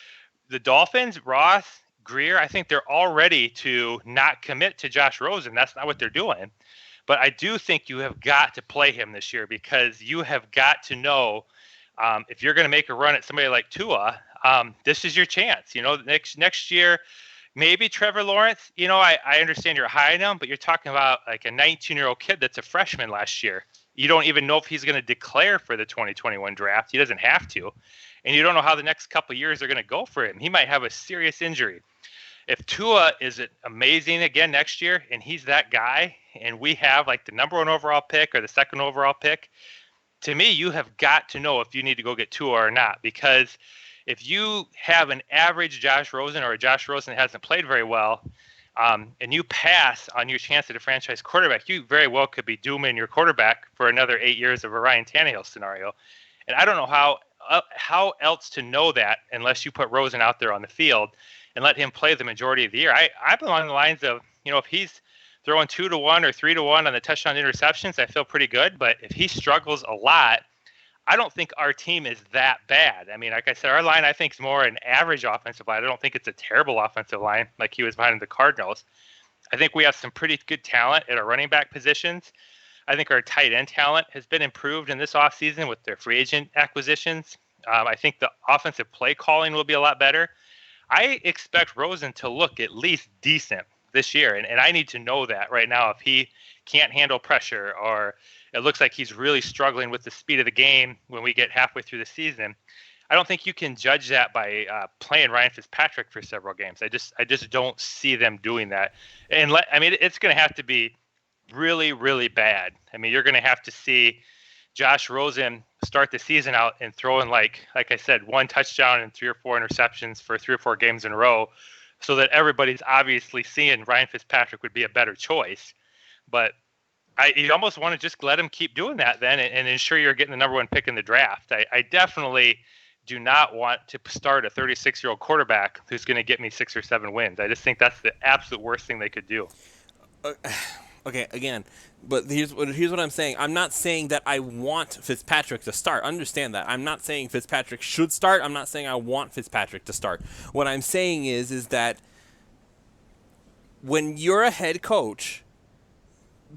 the Dolphins, Ross, Greer, I think they're all ready to not commit to Josh Rosen. That's not what they're doing. But I do think you have got to play him this year, because you have got to know if you're going to make a run at somebody like Tua, this is your chance. Next year, maybe Trevor Lawrence. I understand you're high on him, but you're talking about like a 19-year-old kid that's a freshman last year. You don't even know if he's going to declare for the 2021 draft. He doesn't have to. And you don't know how the next couple of years are going to go for him. He might have a serious injury. If Tua is amazing again next year, and he's that guy, and we have like the number 1 overall pick or the 2nd overall pick, to me, you have got to know if you need to go get Tua or not. Because if you have an average Josh Rosen, or a Josh Rosen that hasn't played very well, and you pass on your chance at a franchise quarterback, you very well could be dooming your quarterback for another 8 years of a Ryan Tannehill scenario. And I don't know how else to know that unless you put Rosen out there on the field and let him play the majority of the year. I'm along the lines of, if he's throwing 2-1 or 3-1 on the touchdown interceptions, I feel pretty good. But if he struggles a lot, I don't think our team is that bad. I mean, like I said, our line, I think, is more an average offensive line. I don't think it's a terrible offensive line like he was behind the Cardinals. I think we have some pretty good talent at our running back positions. I think our tight end talent has been improved in this offseason with their free agent acquisitions. I think the offensive play calling will be a lot better. I expect Rosen to look at least decent this year, and I need to know that right now. If he can't handle pressure, or it looks like he's really struggling with the speed of the game when we get halfway through the season, I don't think you can judge that by playing Ryan Fitzpatrick for several games. I just don't see them doing that. And it's going to have to be really, really bad. I mean, you're going to have to see Josh Rosen start the season out and throwing like I said, 1 touchdown and 3 or 4 interceptions for 3 or 4 games in a row, so that everybody's obviously seeing Ryan Fitzpatrick would be a better choice. But you almost want to just let him keep doing that then, and ensure you're getting the number 1 pick in the draft. I definitely do not want to start a 36-year-old quarterback who's going to get me 6 or 7 wins. I just think that's the absolute worst thing they could do.
Okay, again, but here's what I'm saying. I'm not saying that I want Fitzpatrick to start. Understand that. I'm not saying Fitzpatrick should start. I'm not saying I want Fitzpatrick to start. What I'm saying is that when you're a head coach,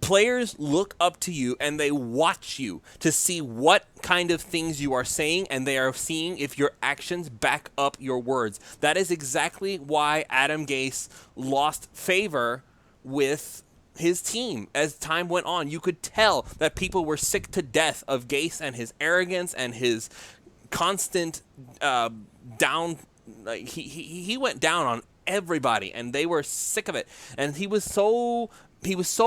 players look up to you and they watch you to see what kind of things you are saying, and they are seeing if your actions back up your words. That is exactly why Adam Gase lost favor with his team as time went on. You could tell that people were sick to death of Gase and his arrogance and his constant down. He went down on everybody, and they were sick of it. And he was so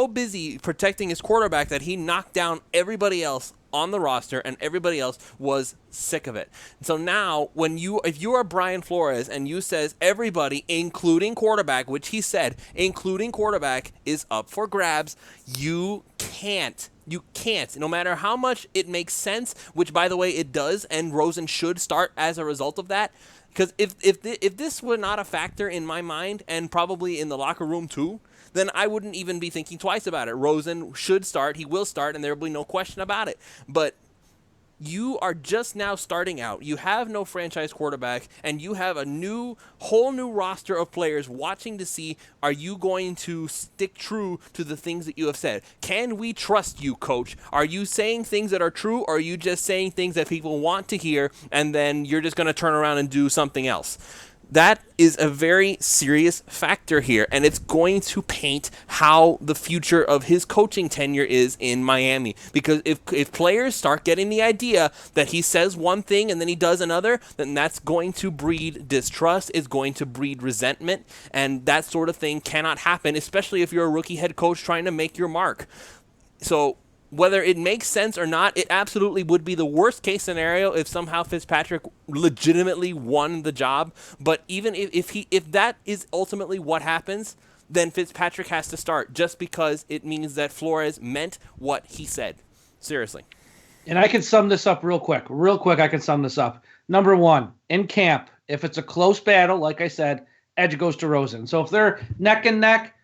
busy protecting his quarterback that he knocked down everybody else on the roster, and everybody else was sick of it. So now, if you are Brian Flores and you says everybody, including quarterback, which he said, including quarterback, is up for grabs, you can't. No matter how much it makes sense, which, by the way, it does, and Rosen should start as a result of that. Because if this were not a factor in my mind, and probably in the locker room too, then I wouldn't even be thinking twice about it. Rosen should start. He will start, and there will be no question about it. But you are just now starting out. You have no franchise quarterback, and you have a whole new roster of players watching to see, are you going to stick true to the things that you have said? Can we trust you, coach? Are you saying things that are true, or are you just saying things that people want to hear, and then you're just going to turn around and do something else? That is a very serious factor here, and it's going to paint how the future of his coaching tenure is in Miami. Because if players start getting the idea that he says one thing and then he does another, then that's going to breed distrust, it's going to breed resentment, and that sort of thing cannot happen, especially if you're a rookie head coach trying to make your mark. So whether it makes sense or not, it absolutely would be the worst case scenario if somehow Fitzpatrick legitimately won the job. But even if that is ultimately what happens, then Fitzpatrick has to start, just because it means that Flores meant what he said. Seriously.
And I can sum this up real quick. I can sum this up. Number 1, in camp, if it's a close battle, like I said, edge goes to Rosen. So if they're neck and neck,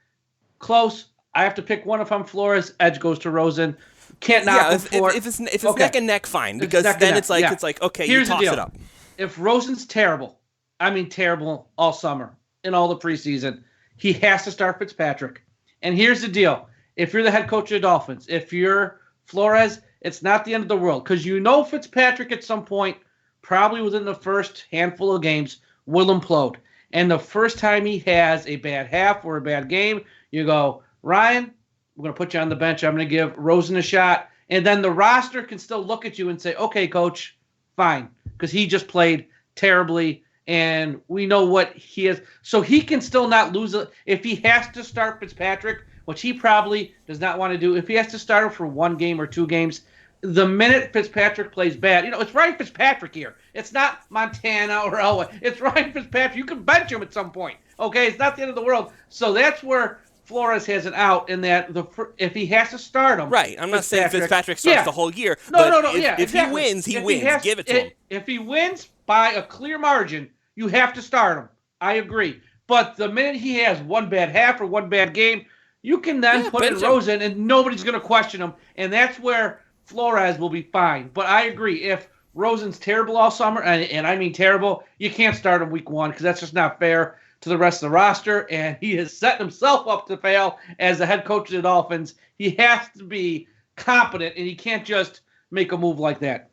close, I have to pick one if I'm Flores, edge goes to Rosen. can't knock him for
if it's neck and neck, fine, because then it's like okay,
here's
you toss it up.
If Rosen's terrible, I mean terrible all summer in all the preseason, he has to start Fitzpatrick. And here's the deal: if you're the head coach of the Dolphins, if you're Flores, it's not the end of the world, because Fitzpatrick at some point, probably within the first handful of games, will implode. And the first time he has a bad half or a bad game, you go, Ryan, we're going to put you on the bench. I'm going to give Rosen a shot. And then the roster can still look at you and say, okay, coach, fine, because he just played terribly, and we know what he is. So he can still not lose it. If he has to start Fitzpatrick, which he probably does not want to do, if he has to start him for one game or 2 games, the minute Fitzpatrick plays bad, it's Ryan Fitzpatrick here. It's not Montana or Elway. It's Ryan Fitzpatrick. You can bench him at some point. Okay, it's not the end of the world. So that's where Flores has an out in that if he has to start him.
Right. I'm not saying Fitzpatrick starts the whole year.
No.
If he wins, he wins. Give it to him.
If he wins by a clear margin, you have to start him. I agree. But the minute he has one bad half or one bad game, you can then put in Rosen, and nobody's going to question him. And that's where Flores will be fine. But I agree. If Rosen's terrible all summer, and I mean terrible, you can't start him week 1, because that's just not fair to the rest of the roster. And he has set himself up to fail as the head coach of the Dolphins. He has to be competent, and he can't just make a move like that.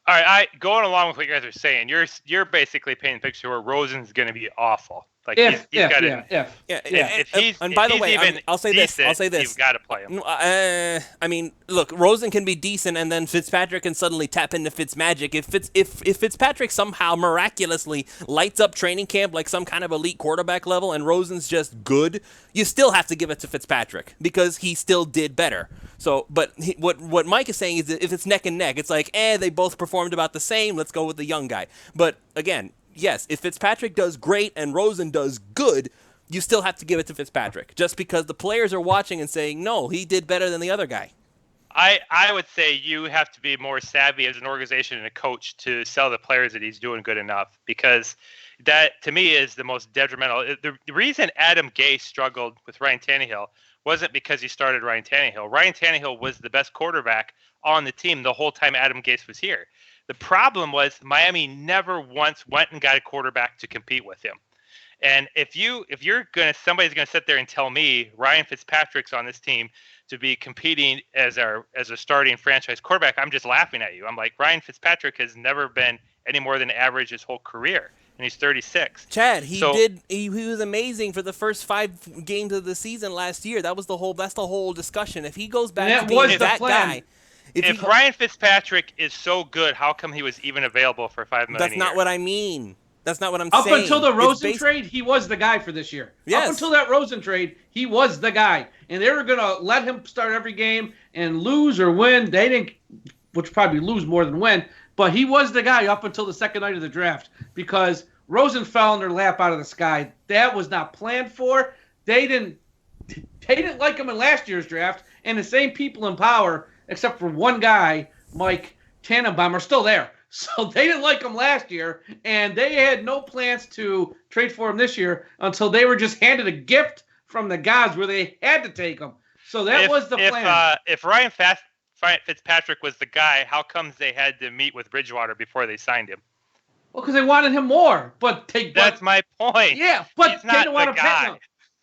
All right, going along with what you guys are saying, you're basically painting a picture where Rosen's going to be awful. Like
if
he's
and by the way, I'll say this.
You've got to play him.
I mean, look, Rosen can be decent, and then Fitzpatrick can suddenly tap into Fitzmagic. If Fitzpatrick somehow miraculously lights up training camp like some kind of elite quarterback level, and Rosen's just good, you still have to give it to Fitzpatrick because he still did better. So, but what Mike is saying is that if it's neck and neck, it's like, they both performed about the same. Let's go with the young guy. But again, yes, if Fitzpatrick does great and Rosen does good, you still have to give it to Fitzpatrick, just because the players are watching and saying, no, he did better than the other guy.
I would say you have to be more savvy as an organization and a coach to sell the players that he's doing good enough, because that, to me, is the most detrimental. The reason Adam Gase struggled with Ryan Tannehill wasn't because he started Ryan Tannehill. Ryan Tannehill was the best quarterback on the team the whole time Adam Gase was here. The problem was Miami never once went and got a quarterback to compete with him. And if somebody's gonna sit there and tell me Ryan Fitzpatrick's on this team to be competing as a starting franchise quarterback, I'm just laughing at you. I'm like, Ryan Fitzpatrick has never been any more than average his whole career, and he's 36.
Chad, he was amazing for the first 5 games of the season last year. That's the whole discussion. If he goes back to being that guy.
If Ryan Fitzpatrick is so good, how come he was even available for $5 million?
That's not what I mean. That's not what I'm saying.
Up until the Rosen trade, he was the guy for this year. Yes. Up until that Rosen trade, he was the guy. And they were going to let him start every game and lose or win. They didn't, which probably lose more than win. But he was the guy up until the second night of the draft, because Rosen fell in their lap out of the sky. That was not planned for. They didn't like him in last year's draft. And the same people in power, except for one guy, Mike Tannenbaum, are still there. So they didn't like him last year, and they had no plans to trade for him this year until they were just handed a gift from the gods where they had to take him. So that was the plan.
If Ryan Fitzpatrick was the guy, how comes they had to meet with Bridgewater before they signed him?
Well, because they wanted him more.
That's my point.
Yeah, but
he's not the guy.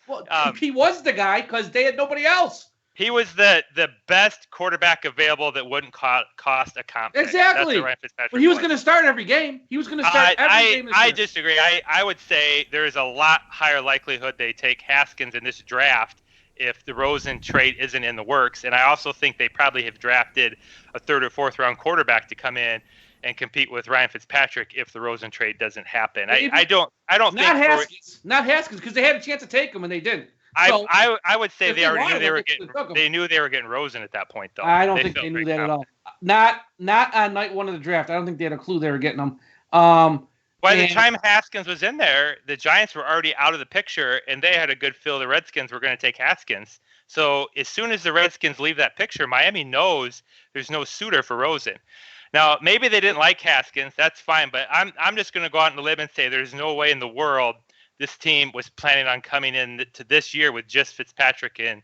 Well, he was the guy because they had nobody else.
He was the best quarterback available that wouldn't cost a comp.
Exactly. But he was going to start every game. He was going to start every game.
I disagree. I would say there is a lot higher likelihood they take Haskins in this draft if the Rosen trade isn't in the works. And I also think they probably have drafted a 3rd or 4th round quarterback to come in and compete with Ryan Fitzpatrick if the Rosen trade doesn't happen. I don't think
not Haskins, because they had a chance to take him and they didn't.
So, I would say they already knew they were getting Rosen at that point, though.
I don't think they knew that at all. Not on night 1 of the draft. I don't think they had a clue they were getting him.
By the time Haskins was in there, the Giants were already out of the picture, and they had a good feel the Redskins were going to take Haskins. So as soon as the Redskins leave that picture, Miami knows there's no suitor for Rosen. Now, maybe they didn't like Haskins. That's fine, but I'm just going to go out on the limb and say there's no way in the world this team was planning on coming in to this year with just Fitzpatrick and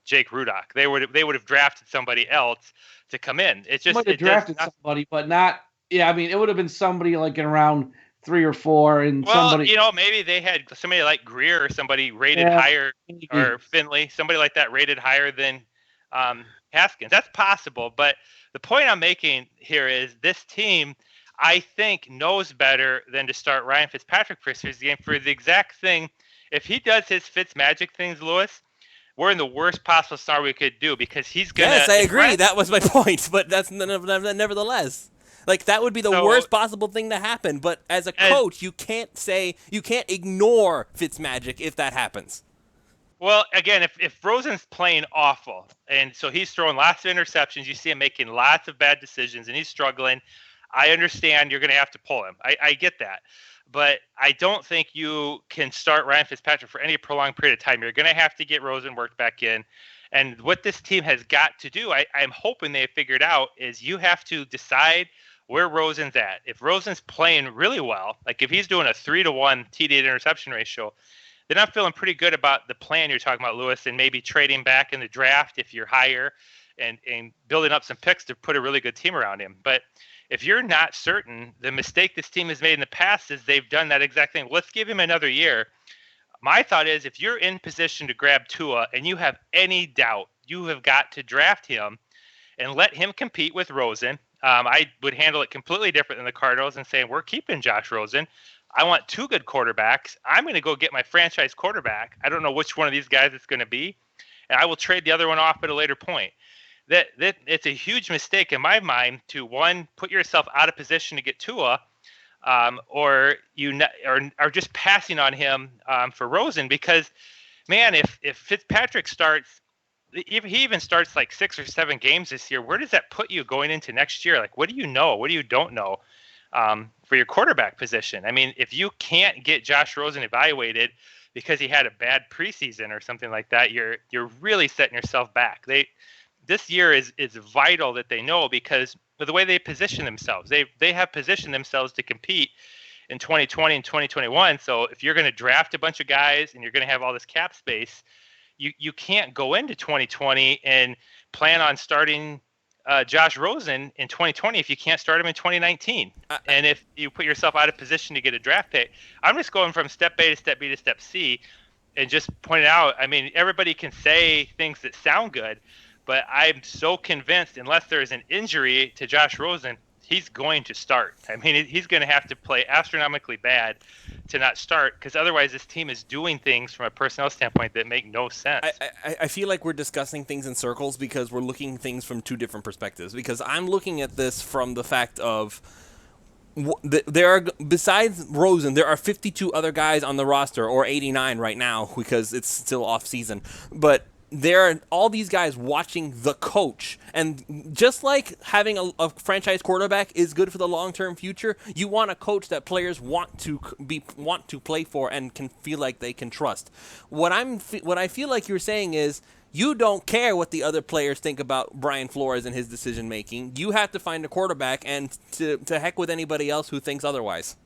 Jake Rudock. They would have drafted somebody else to come in. It's just
might have drafted somebody, but not. Yeah, I mean, it would have been somebody like in round 3 or 4, and somebody.
Maybe they had somebody like Greer or somebody rated higher, or Finley, somebody like that rated higher than Haskins. That's possible, but the point I'm making here is this team, I think, knows better than to start Ryan Fitzpatrick for his game for the exact thing. If he does his Fitzmagic things, Lewis, we're in the worst possible scenario we could do because he's going to...
Yes, I agree. That was my point, but that's nevertheless. Like, that would be the worst possible thing to happen, but as a coach, you can't ignore Fitzmagic if that happens.
Well, again, if Rosen's playing awful, and so he's throwing lots of interceptions, you see him making lots of bad decisions, and he's struggling, I understand you're going to have to pull him. I get that. But I don't think you can start Ryan Fitzpatrick for any prolonged period of time. You're going to have to get Rosen worked back in. And what this team has got to do, I'm hoping they have figured out, is you have to decide where Rosen's at. If Rosen's playing really well, like if he's doing a 3-to-1 TD to interception ratio, then I'm feeling pretty good about the plan you're talking about, Lewis, and maybe trading back in the draft if you're higher and building up some picks to put a really good team around him. But if you're not certain, the mistake this team has made in the past is they've done that exact thing. Let's give him another year. My thought is if you're in position to grab Tua and you have any doubt, you have got to draft him and let him compete with Rosen. I would handle it completely different than the Cardinals and saying, we're keeping Josh Rosen. I want 2 good quarterbacks. I'm going to go get my franchise quarterback. I don't know which one of these guys it's going to be, and I will trade the other one off at a later point. That it's a huge mistake in my mind to, one, put yourself out of position to get Tua, or just passing on him for Rosen, because, man, if Fitzpatrick starts, if he even starts like 6 or 7 games this year, where does that put you going into next year? Like, what do you know? What do you don't know for your quarterback position? I mean, if you can't get Josh Rosen evaluated because he had a bad preseason or something like that, you're really setting yourself back. This year is vital that they know, because of the way they position themselves. They have positioned themselves to compete in 2020 and 2021. So if you're going to draft a bunch of guys and you're going to have all this cap space, you can't go into 2020 and plan on starting Josh Rosen in 2020 if you can't start him in 2019. And if you put yourself out of position to get a draft pick, I'm just going from step A to step B to step C and just pointing out, I mean, everybody can say things that sound good, but I'm so convinced unless there's an injury to Josh Rosen, he's going to start. I mean, he's going to have to play astronomically bad to not start, because otherwise this team is doing things from a personnel standpoint that make no sense.
I feel like we're discussing things in circles because we're looking at things from 2 different perspectives. Because I'm looking at this from the fact of there are, besides Rosen, there are 52 other guys on the roster, or 89 right now because it's still off season. But there are all these guys watching the coach, and just like having a franchise quarterback is good for the long-term future, you want a coach that players want to play for and can feel like they can trust. What I feel like you're saying is you don't care what the other players think about Brian Flores and his decision making. You have to find a quarterback, and to heck with anybody else who thinks otherwise.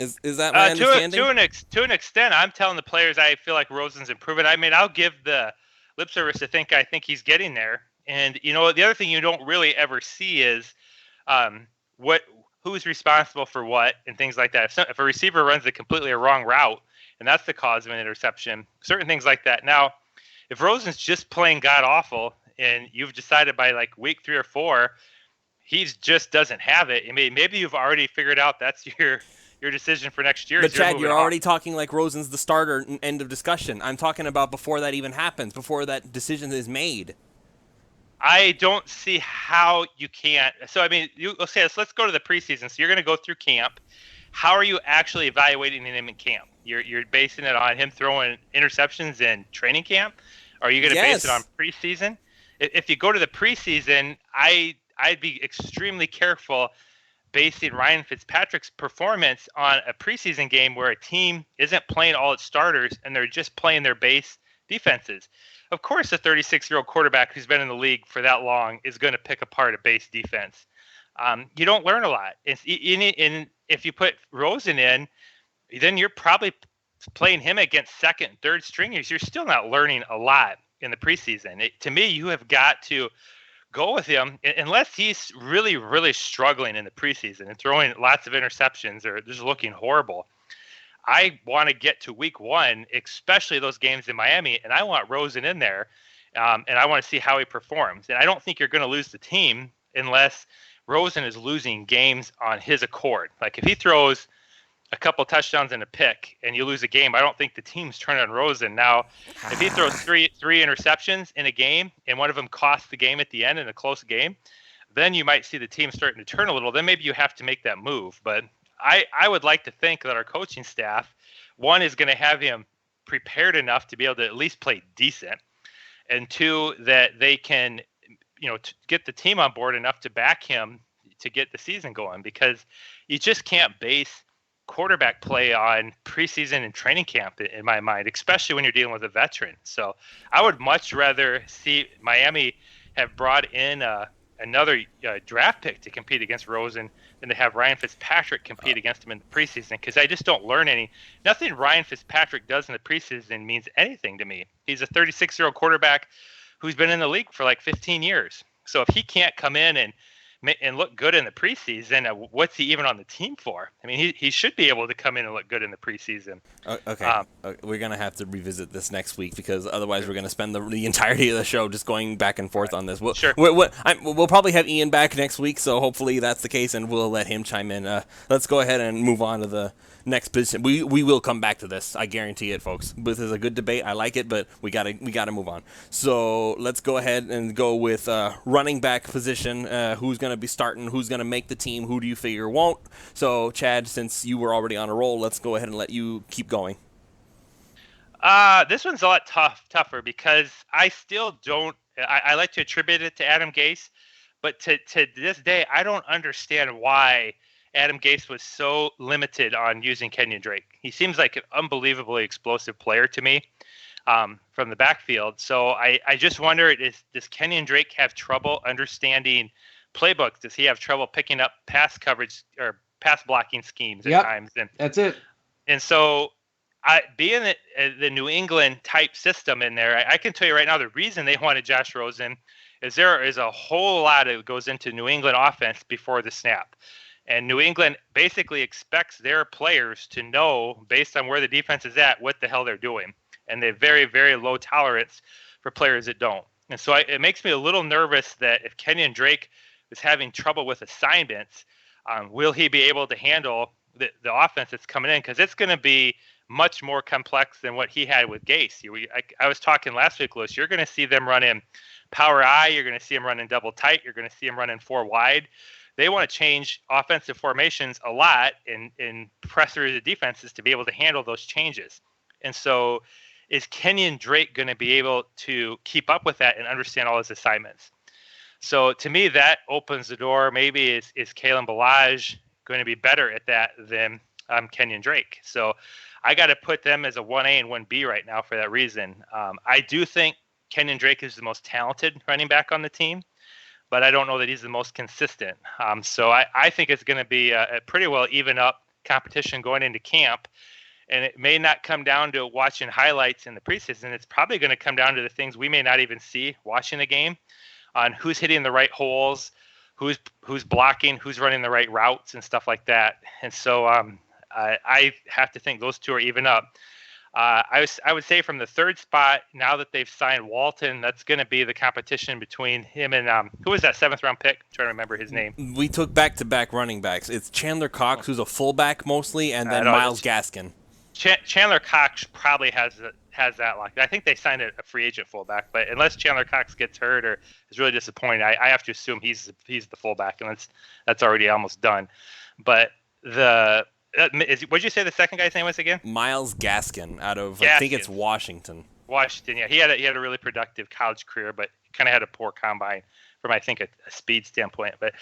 Is that my understanding?
To an extent, I'm telling the players I feel like Rosen's improving. I mean, I'll give the lip service to think I think he's getting there. And, you know, the other thing you don't really ever see is who's responsible for what and things like that. If a receiver runs a completely wrong route, and that's the cause of an interception, certain things like that. Now, if Rosen's just playing god-awful and you've decided by like week 3 or 4, he just doesn't have it. I mean, maybe you've already figured out that's your decision for next year.
But Chad, you're already talking like Rosen's the starter, end of discussion. I'm talking about before that even happens, before that decision is made.
I don't see how you can't. So, I mean, let's go to the preseason. So you're going to go through camp. How are you actually evaluating him in camp? You're basing it on him throwing interceptions in training camp? Or are you going to base it on preseason? If you go to the preseason, I'd be extremely careful basing Ryan Fitzpatrick's performance on a preseason game where a team isn't playing all its starters and they're just playing their base defenses. Of course, a 36-year-old quarterback who's been in the league for that long is going to pick apart a base defense. You don't learn a lot. And if you put Rosen in, then you're probably playing him against second, third stringers, you're still not learning a lot in the preseason. To me, you have got to go with him unless he's really, really struggling in the preseason and throwing lots of interceptions or just looking horrible. I want to get to week 1, especially those games in Miami, and I want Rosen in there, and I want to see how he performs. And I don't think you're going to lose the team unless Rosen is losing games on his accord. Like if he throws a couple touchdowns and a pick and you lose a game, I don't think the team's turning on Rosen. Now, if he throws three interceptions in a game and one of them costs the game at the end in a close game, then you might see the team starting to turn a little. Then maybe you have to make that move. But I would like to think that our coaching staff, one, is going to have him prepared enough to be able to at least play decent, and two, that they can, get the team on board enough to back him to get the season going, because you just can't base quarterback play on preseason and training camp in my mind, especially when you're dealing with a veteran. So I would much rather see Miami have brought in another draft pick to compete against Rosen than to have Ryan Fitzpatrick compete against him in the preseason, because I just don't learn nothing Ryan Fitzpatrick does in the preseason means anything to me. He's a 36-year-old quarterback who's been in the league for like 15 years. So if he can't come in and look good in the preseason, what's he even on the team for? I mean, he should be able to come in and look good in the preseason.
Okay. We're going to have to revisit this next week, because otherwise we're going to spend the entirety of the show just going back and forth on this.
Sure.
We'll probably have Ian back next week, so hopefully that's the case, and we'll let him chime in. Let's go ahead and move on to the next position. We will come back to this. I guarantee it, folks. This is a good debate. I like it, but we gotta move on. So let's go ahead and go with running back position. Who's going to be starting? Who's going to make the team? Who do you figure won't? So, Chad, since you were already on a roll, let's go ahead and let you keep going.
This one's a lot tougher, because I still don't. I like to attribute it to Adam Gase, but to this day, I don't understand why Adam Gase was so limited on using Kenyon Drake. He seems like an unbelievably explosive player to me from the backfield. So I just wonder, does Kenyon Drake have trouble understanding playbooks? Does he have trouble picking up pass coverage or pass blocking schemes at times? And
that's it.
And so, being the New England type system in there, I can tell you right now, the reason they wanted Josh Rosen is there is a whole lot that goes into New England offense before the snap. And New England basically expects their players to know, based on where the defense is at, what the hell they're doing. And they have very, very low tolerance for players that don't. And so it makes me a little nervous that if Kenyon Drake is having trouble with assignments, will he be able to handle the offense that's coming in? Because it's going to be much more complex than what he had with Gase. I was talking last week, Lewis, you're going to see them run in power I, you're going to see them run in double tight, you're going to see them run in 4 wide. They want to change offensive formations a lot in pressure the defenses to be able to handle those changes. And so is Kenyon Drake going to be able to keep up with that and understand all his assignments? So to me, that opens the door. Maybe is Kalen Ballage going to be better at that than Kenyon Drake? So I got to put them as a 1A and 1B right now for that reason. I do think Kenyon Drake is the most talented running back on the team, but I don't know that he's the most consistent. So I think it's going to be a pretty well even up competition going into camp. And it may not come down to watching highlights in the preseason. It's probably going to come down to the things we may not even see watching the game, on who's hitting the right holes, who's blocking, who's running the right routes and stuff like that. And so I have to think those two are even up. I would say from the third spot, now that they've signed Walton, that's going to be the competition between him and who was that 7th round pick? I'm trying to remember his name.
We took back-to-back running backs. It's Chandler Cox, who's a fullback mostly, and then Myles Gaskin.
Chandler Cox probably has that locked. I think they signed a free agent fullback, but unless Chandler Cox gets hurt or is really disappointed, I have to assume he's the fullback, and that's already almost done. But what'd you say the second guy's name was again?
Myles Gaskin out of I think it's Washington.
Washington, yeah. He had a really productive college career, but kind of had a poor combine from, I think, a speed standpoint. But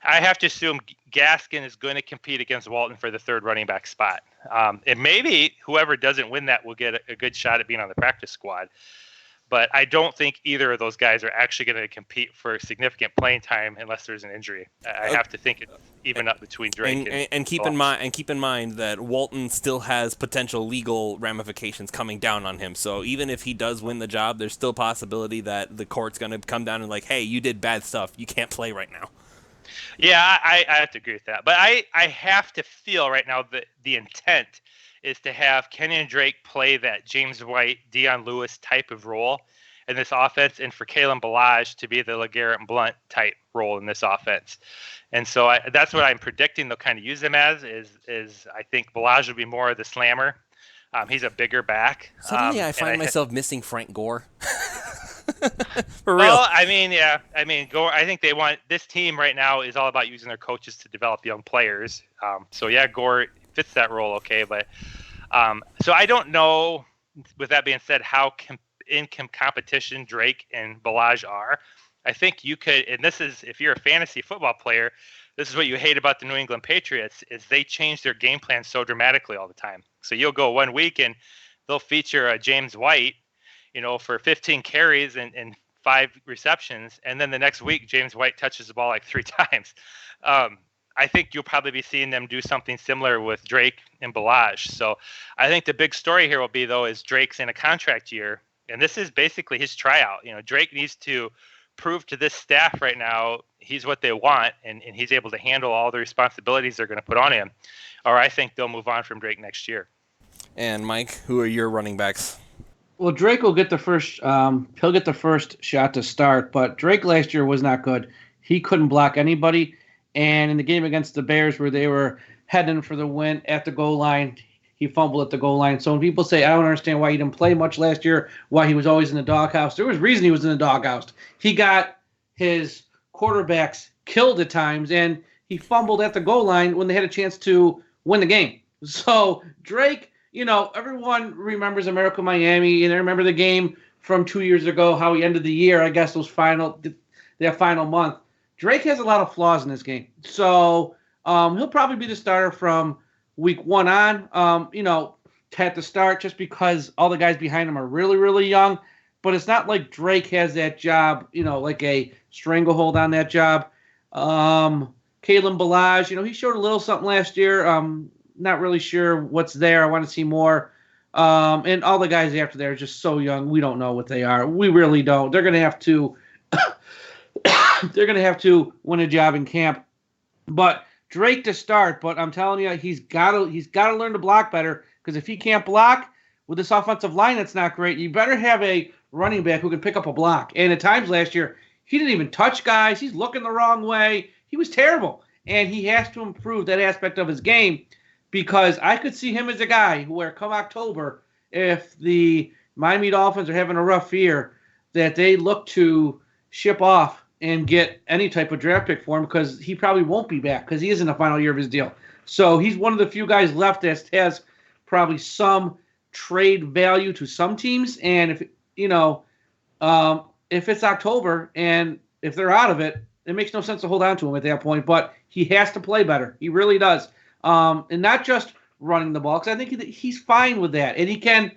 I have to assume Gaskin is going to compete against Walton for the third running back spot. And maybe whoever doesn't win that will get a good shot at being on the practice squad. But I don't think either of those guys are actually going to compete for significant playing time unless there's an injury. I have to think it's even up between Drake
and keep in mind that Walton still has potential legal ramifications coming down on him. So even if he does win the job, there's still possibility that the court's going to come down and like, hey, you did bad stuff. You can't play right now.
Yeah, I have to agree with that. But I have to feel right now that the intent is to have Kenyon Drake play that James White, Deion Lewis type of role in this offense, and for Kalen Ballage to be the LeGarrette Blount type role in this offense. And so that's what I'm predicting they'll kind of use him as, is I think Ballage will be more of the slammer. He's a bigger back.
Suddenly I find myself missing Frank Gore. For real.
Well, I mean, Gore, I think this team right now is all about using their coaches to develop young players. So yeah, Gore fits that role okay, but so I don't know, with that being said, how in competition Drake and Ballage are. I think you could, and this is, if you're a fantasy football player, this is what you hate about the New England Patriots, is they change their game plan so dramatically all the time. So you'll go 1 week and they'll feature a James White, for 15 carries and 5 receptions, and then the next week James White touches the ball like 3 times. I think you'll probably be seeing them do something similar with Drake and Ballage. So I think the big story here will be, though, is Drake's in a contract year, and this is basically his tryout. Drake needs to prove to this staff right now he's what they want, and he's able to handle all the responsibilities they're going to put on him, or I think they'll move on from Drake next year.
And Mike, who are your running backs?
Well, Drake will get the first. He'll get the first shot to start. But Drake last year was not good. He couldn't block anybody. And in the game against the Bears, where they were heading for the win at the goal line, he fumbled at the goal line. So when people say, I don't understand why he didn't play much last year, why he was always in the doghouse, there was reason he was in the doghouse. He got his quarterbacks killed at times, and he fumbled at the goal line when they had a chance to win the game. So Drake, everyone remembers America Miami, and I remember the game from 2 years ago, how he ended the year, I guess, that final month. Drake has a lot of flaws in this game. So he'll probably be the starter from week 1 on. At the start, just because all the guys behind him are really, really young. But it's not like Drake has that job, like a stranglehold on that job. Kalen Ballage, he showed a little something last year. Not really sure what's there. I want to see more. And all the guys after there are just so young. We don't know what they are. We really don't. They're going to have to win a job in camp. But Drake to start, but I'm telling you, he's got to learn to block better, because if he can't block with this offensive line that's not great, you better have a running back who can pick up a block. And at times last year, he didn't even touch guys. He's looking the wrong way. He was terrible. And he has to improve that aspect of his game, because I could see him as a guy where come October, if the Miami Dolphins are having a rough year, that they look to ship off and get any type of draft pick for him, because he probably won't be back, because he is in the final year of his deal. So he's one of the few guys left that has probably some trade value to some teams. And if it's October and if they're out of it, it makes no sense to hold on to him at that point. But he has to play better. He really does. And not just running the ball, because I think he's fine with that. And he can,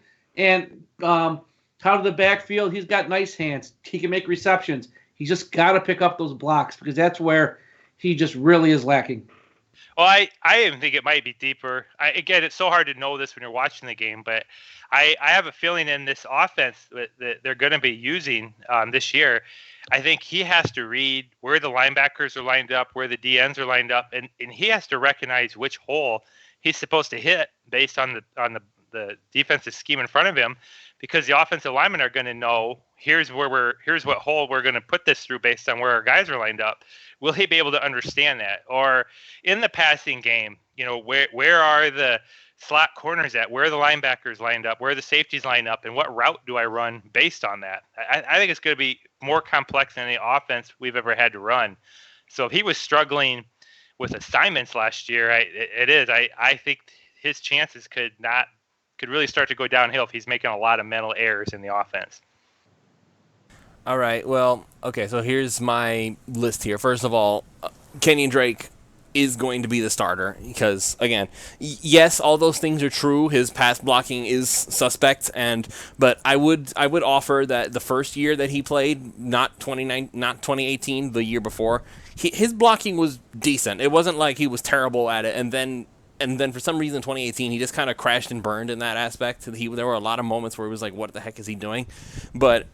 out of the backfield, he's got nice hands. He can make receptions. He's just got to pick up those blocks, because that's where he just really is lacking.
Well, I even think it might be deeper. Again, it's so hard to know this when you're watching the game, but I have a feeling in this offense that they're going to be using this year, I think he has to read where the linebackers are lined up, where the DNs are lined up, and he has to recognize which hole he's supposed to hit based on the defensive scheme in front of him, because the offensive linemen are going to know here's what hole we're going to put this through based on where our guys are lined up. Will he be able to understand that? Or in the passing game, where are the slot corners at? Where are the linebackers lined up? Where are the safeties lined up? And what route do I run based on that? I think it's going to be more complex than any offense we've ever had to run. So if he was struggling with assignments last year, it is. I think his chances could really start to go downhill if he's making a lot of mental errors in the offense.
All right, well, okay, so here's my list here. First of all, Kenyon Drake, is going to be the starter because, again, yes, all those things are true. His pass blocking is suspect, but I would offer that the first year that he played, not 2018, the year before, his blocking was decent. It wasn't like he was terrible at it, and then for some reason 2018 he just kind of crashed and burned in that aspect. There were a lot of moments where it was like, what the heck is he doing? But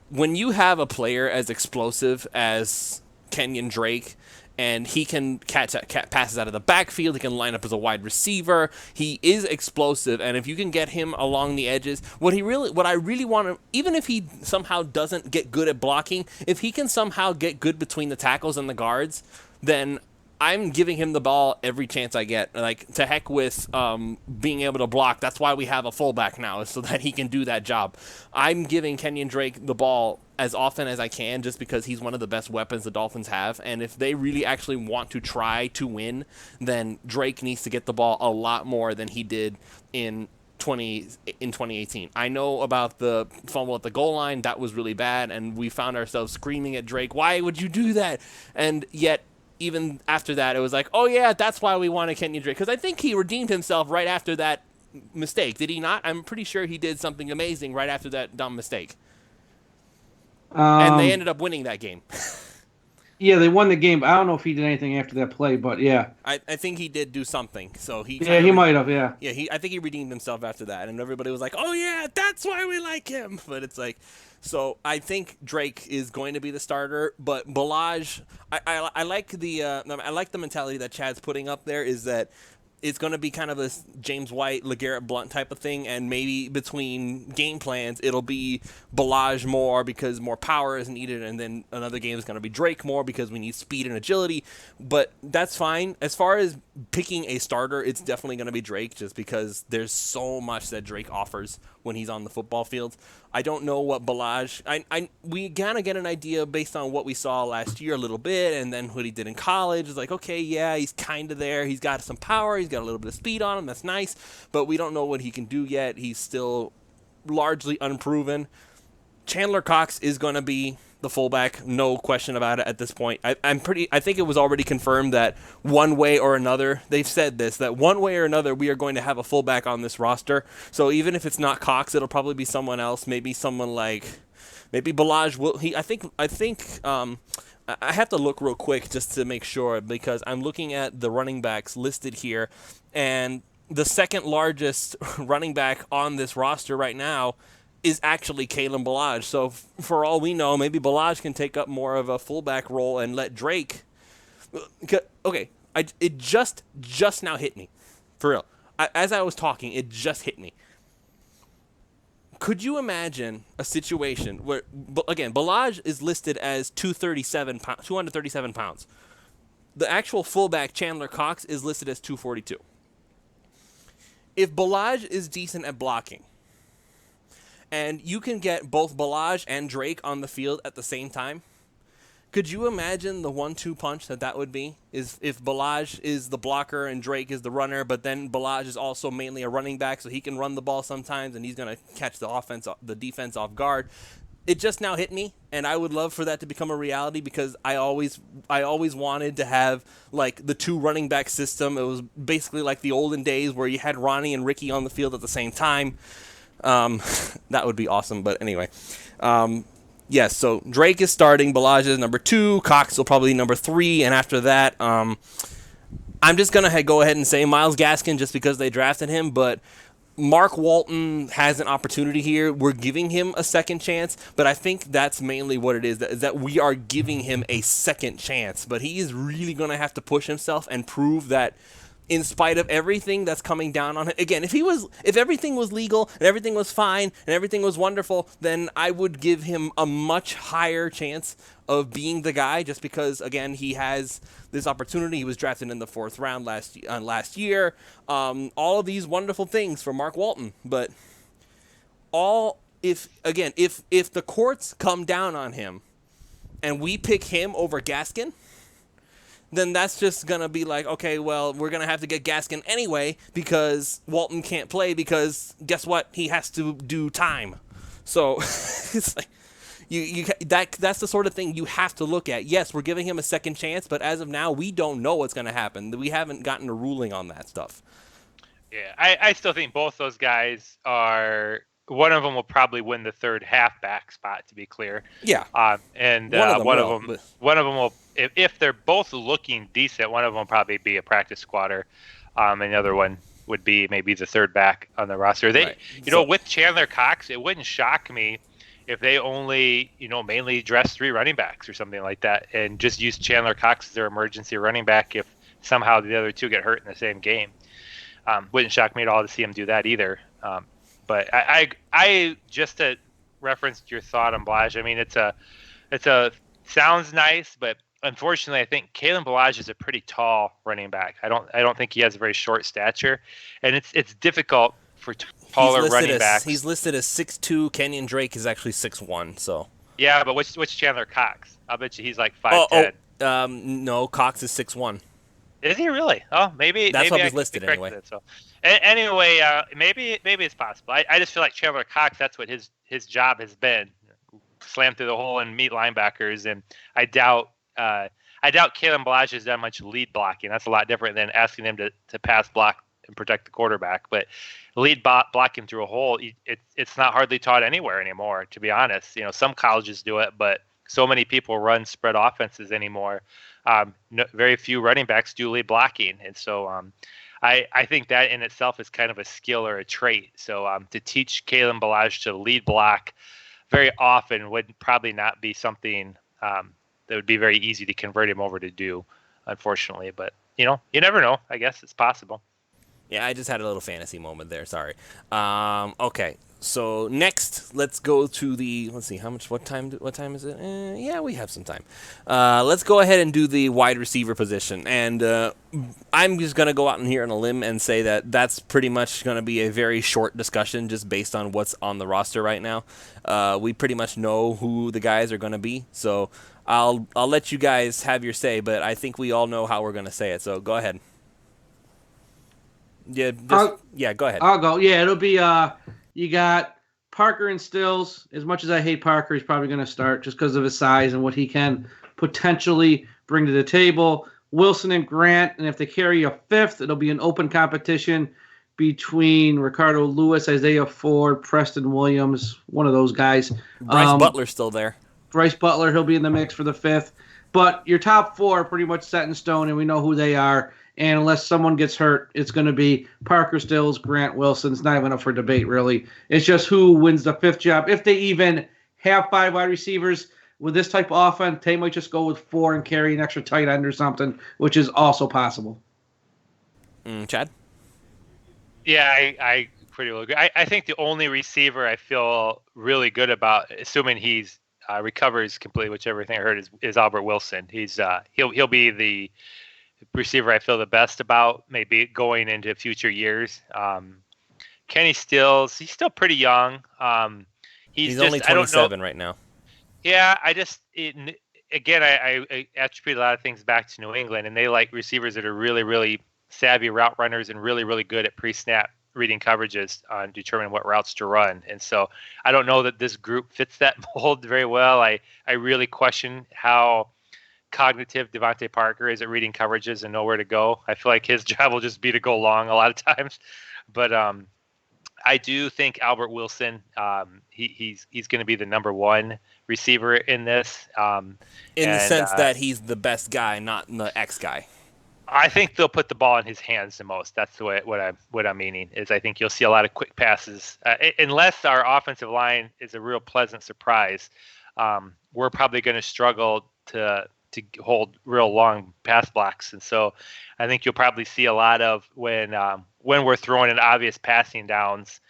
when you have a player as explosive as Kenyon Drake, and he can catch passes out of the backfield, he can line up as a wide receiver, he is explosive, and if you can get him along the edges, what I really want to, even if he somehow doesn't get good at blocking, if he can somehow get good between the tackles and the guards, then I'm giving him the ball every chance I get. Like, to heck with being able to block. That's why we have a fullback now, so that he can do that job. I'm giving Kenyon Drake the ball as often as I can just because he's one of the best weapons the Dolphins have. And if they really actually want to try to win, then Drake needs to get the ball a lot more than he did in 2018. I know about the fumble at the goal line. That was really bad, and we found ourselves screaming at Drake, why would you do that? And yet, even after that, it was like, oh yeah, that's why we wanted Kenyon Drake. Because I think he redeemed himself right after that mistake. Did he not? I'm pretty sure he did something amazing right after that dumb mistake. And they ended up winning that game.
Yeah, they won the game. I don't know if he did anything after that play, but yeah.
I think he did do something. So he
might have, yeah.
Yeah, I think he redeemed himself after that. And everybody was like, oh yeah, that's why we like him. But it's like, so I think Drake is going to be the starter, but Balaj, I like the mentality that Chad's putting up there, is that it's going to be kind of a James White, LeGarrette Blount type of thing, and maybe between game plans, it'll be Balaj more because more power is needed, and then another game is going to be Drake more because we need speed and agility, but that's fine. As far as picking a starter, it's definitely going to be Drake just because there's so much that Drake offers when he's on the football field. I don't know what Balaj... we kind of get an idea based on what we saw last year a little bit, and then what he did in college. It's like, okay, yeah, he's kind of there. He's got some power. He's got a little bit of speed on him. That's nice. But we don't know what he can do yet. He's still largely unproven. Chandler Cox is going to be the fullback, no question about it at this point. I think it was already confirmed that one way or another, they've said this, that one way or another we are going to have a fullback on this roster. So even if it's not Cox, it'll probably be someone else, maybe someone like, maybe Balaj will. I have to look real quick just to make sure, because I'm looking at the running backs listed here, and the second largest running back on this roster right now is actually Kalen Balaj. So for all we know, maybe Balaj can take up more of a fullback role and let Drake. Okay, it just now hit me, for real. As I was talking, it just hit me. Could you imagine a situation where, again, Balaj is listed as 237 pounds. The actual fullback, Chandler Cox, is listed as 242. If Balaj is decent at blocking, and you can get both Balaj and Drake on the field at the same time, could you imagine the 1-2 punch that would be? Is if Balaj is the blocker and Drake is the runner, but then Balaj is also mainly a running back, so he can run the ball sometimes, and he's going to catch the defense off guard. It just now hit me, and I would love for that to become a reality, because I always wanted to have like the two running back system. It was basically like the olden days where you had Ronnie and Ricky on the field at the same time. That would be awesome, but anyway. Yes, so Drake is starting, Balaj is number 2, Cox will probably be number 3, and after that, I'm just going to go ahead and say Myles Gaskin just because they drafted him, but Mark Walton has an opportunity here. We're giving him a second chance, but I think that's mainly what it is that we are giving him a second chance, but he is really going to have to push himself and prove that in spite of everything that's coming down on him. Again, if everything was legal and everything was fine and everything was wonderful, then I would give him a much higher chance of being the guy, just because, again, he has this opportunity. He was drafted in the 4th round last year. All of these wonderful things for Mark Walton, but if the courts come down on him and we pick him over Gaskin, then that's just going to be like, okay, well, we're going to have to get Gaskin anyway because Walton can't play, because guess what? He has to do time. So it's like, that's the sort of thing you have to look at. Yes, we're giving him a second chance, but as of now, we don't know what's going to happen. We haven't gotten a ruling on that stuff.
Yeah, I still think both those guys are. One of them will probably win the third halfback spot, to be clear.
Yeah.
And one of them will, if they're both looking decent, one of them will probably be a practice squatter, and the other one would be maybe the third back on the roster. With Chandler Cox, it wouldn't shock me if they only, mainly dress 3 running backs or something like that, and just use Chandler Cox as their emergency running back if somehow the other 2 get hurt in the same game. Wouldn't shock me at all to see him do that either. But I just to reference your thought on Ballage. I mean, it's a sounds nice, but unfortunately, I think Kalen Ballage is a pretty tall running back. I don't think he has a very short stature, and it's difficult for taller running backs.
He's listed as 6'2". Kenyon Drake is actually 6'1". So
yeah, but what's Chandler Cox? I'll bet you he's like 5'10".
No, Cox is 6'1".
Is he really? Oh, maybe
that's what
I
was listed anyway.
So anyway, maybe it's possible. I just feel like Chandler Cox. That's what his job has been: slam through the hole and meet linebackers. And I doubt Kalen Ballage has done much lead blocking. That's a lot different than asking him to pass block and protect the quarterback. But lead blocking through a hole, it's not hardly taught anywhere anymore. To be honest, some colleges do it, but so many people run spread offenses anymore. Very few running backs do lead blocking, and so I think that in itself is kind of a skill or a trait. So to teach Kalen Ballage to lead block very often would probably not be something that would be very easy to convert him over to do, unfortunately. But you never know. I guess it's possible.
Yeah, I just had a little fantasy moment there. Sorry. Okay. So next, let's go to let's see, what time is it? Yeah, we have some time. Let's go ahead and do the wide receiver position. And I'm just going to go out here on a limb and say that that's pretty much going to be a very short discussion just based on what's on the roster right now. We pretty much know who the guys are going to be. So I'll let you guys have your say, but I think we all know how we're going to say it. So go ahead. Yeah, go ahead.
I'll go. Yeah, it'll be you got Parker and Stills. As much as I hate Parker, he's probably going to start just because of his size and what he can potentially bring to the table. Wilson and Grant, and if they carry a fifth, it'll be an open competition between Ricardo Lewis, Isaiah Ford, Preston Williams, one of those guys.
Bryce Butler's still there.
Bryce Butler, he'll be in the mix for the fifth. But your top 4 are pretty much set in stone, and we know who they are. And unless someone gets hurt, it's going to be Parker Stills, Grant Wilson. It's not even up for debate, really. It's just who wins the 5th job. If they even have 5 wide receivers with this type of offense, they might just go with 4 and carry an extra tight end or something, which is also possible.
Chad?
Yeah, I pretty well agree. I think the only receiver I feel really good about, assuming he's recovers completely, which everything I heard is Albert Wilson. He'll be the receiver I feel the best about, maybe going into future years. Kenny Stills, he's still pretty young. He's just,
only 27 right now.
Yeah, I attribute a lot of things back to New England, and they like receivers that are really, really savvy route runners and really, really good at pre-snap reading coverages on determining what routes to run. And so I don't know that this group fits that mold very well. I really question how cognitive Devontae Parker is at reading coverages and know where to go. I feel like his job will just be to go long a lot of times. But I do think Albert Wilson, he's going to be the number 1 receiver in this.
In the sense that he's the best guy, not the X guy.
I think they'll put the ball in his hands the most. That's the way what I'm meaning is I think you'll see a lot of quick passes. Unless our offensive line is a real pleasant surprise, we're probably going to struggle to hold real long pass blocks. And so I think you'll probably see a lot of when we're throwing in obvious passing downs,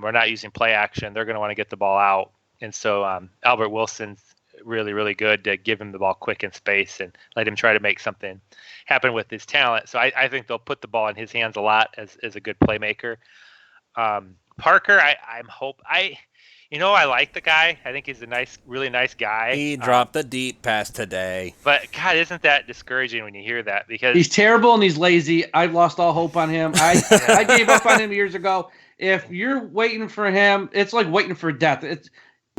we're not using play action. They're going to want to get the ball out. And so Albert Wilson's really, really good to give him the ball quick in space and let him try to make something happen with his talent. So I think they'll put the ball in his hands a lot as a good playmaker. Parker, I like the guy. I think he's a really nice guy.
He dropped the deep pass today.
But God, isn't that discouraging when you hear that? Because
he's terrible and he's lazy. I've lost all hope on him. I gave up on him years ago. If you're waiting for him, it's like waiting for death.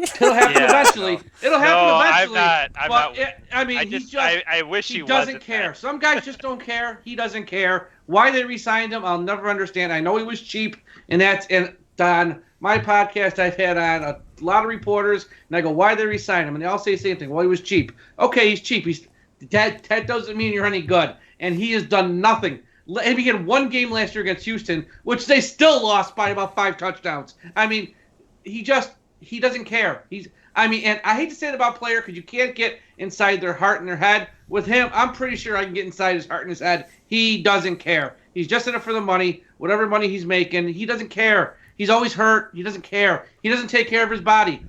It'll happen eventually. It'll happen eventually.
I'm not. I wish
he doesn't care. Some guys just don't care. He doesn't care. Why they re-signed him, I'll never understand. I know he was cheap, and on my podcast I've had on a lot of reporters, and I go, why they re-signed him? And they all say the same thing. Well, he was cheap. Okay, he's cheap. That doesn't mean you're any good. And he has done nothing. He had one game last year against Houston, which they still lost by about 5 touchdowns. I mean, he doesn't care. And I hate to say it about player because you can't get inside their heart and their head. With him, I'm pretty sure I can get inside his heart and his head. He doesn't care. He's just in it for the money. Whatever money he's making, he doesn't care. He's always hurt. He doesn't care. He doesn't take care of his body.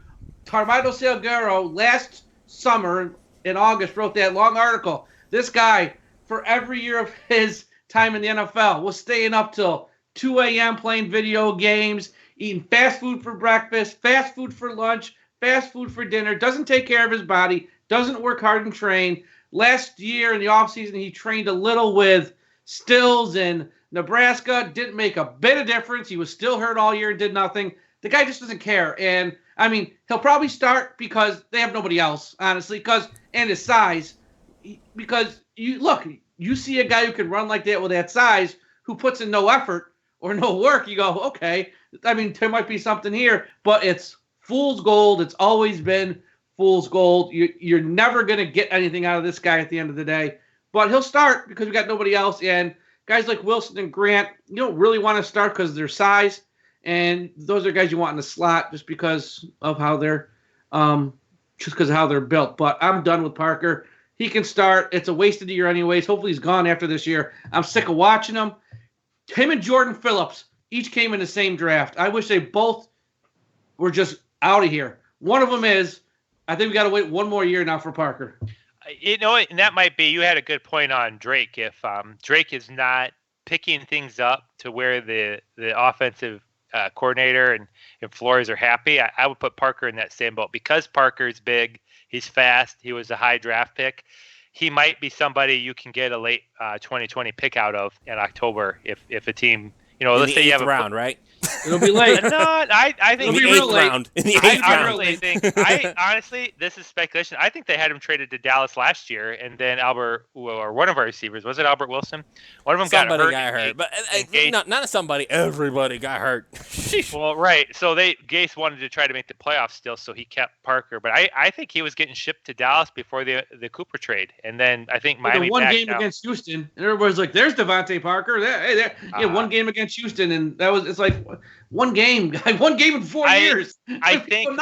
Armando Salguero last summer in August wrote that long article. This guy, for every year of his time in the NFL, was staying up till 2 a.m. playing video games, eating fast food for breakfast, fast food for lunch, fast food for dinner, doesn't take care of his body, doesn't work hard and train. Last year in the offseason, he trained a little with Stills in Nebraska, didn't make a bit of difference. He was still hurt all year and did nothing. The guy just doesn't care. And, I mean, he'll probably start because they have nobody else, honestly, and his size. Because, you see a guy who can run like that with that size who puts in no effort or no work, you go, okay, I mean, there might be something here, but it's fool's gold. It's always been fool's gold. You're never going to get anything out of this guy at the end of the day. But he'll start because we got nobody else. And guys like Wilson and Grant, you don't really want to start because of their size. And those are guys you want in the slot just because of how they're built. But I'm done with Parker. He can start. It's a wasted year anyways. Hopefully he's gone after this year. I'm sick of watching him. Him and Jordan Phillips each came in the same draft. I wish they both were just out of here. One of them is, I think we got to wait one more year now for Parker.
And that might be, you had a good point on Drake. If Drake is not picking things up to where the offensive coordinator and Flores are happy, I would put Parker in that same boat. Because Parker is big, he's fast, he was a high draft pick, he might be somebody you can get a late 2020 pick out of in October if a team, let's say you have a
round, right?
It'll be late.
No, I think
it'll be real round. In the eighth round.
Honestly, this is speculation. I think they had him traded to Dallas last year, and then one of our receivers, was it Albert Wilson? One of them got hurt.
But not somebody. Everybody got hurt.
Well, right. So Gase wanted to try to make the playoffs still, so he kept Parker. But I think he was getting shipped to Dallas before the Cooper trade, and then I think Miami.
The one game against Houston, and everybody's like, "There's Devontae Parker." One game against Houston, and it's like. One game in 4 years.
I think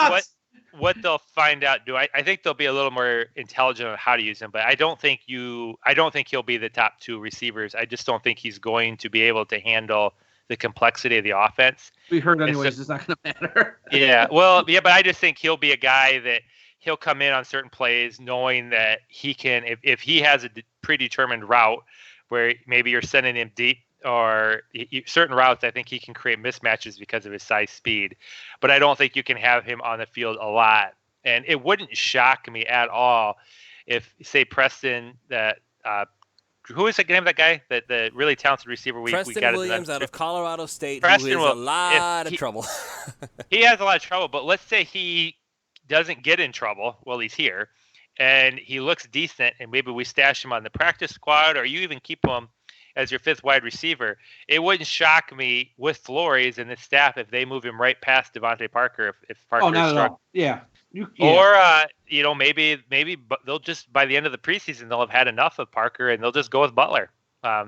what they'll find out. I think they'll be a little more intelligent on how to use him, but I don't think he'll be the top 2 receivers. I just don't think he's going to be able to handle the complexity of the offense.
We heard anyways. It's not going to matter.
But I just think he'll be a guy that he'll come in on certain plays knowing that he can. If he has a predetermined route where maybe you're sending him deep. Or certain routes, I think he can create mismatches because of his size, speed. But I don't think you can have him on the field a lot. And it wouldn't shock me at all if, say, Preston, who is the name of that guy? The really talented receiver we got.
Preston Williams out of Colorado State, who has a lot of trouble.
He has a lot of trouble, but let's say he doesn't get in trouble while he's here, and he looks decent, and maybe we stash him on the practice squad, or you even keep him as your 5th wide receiver. It wouldn't shock me with Flores and the staff if they move him right past Devontae Parker if Parker is
not
struck.
at all. Yeah.
Or maybe they'll just by the end of the preseason they'll have had enough of Parker and they'll just go with Butler.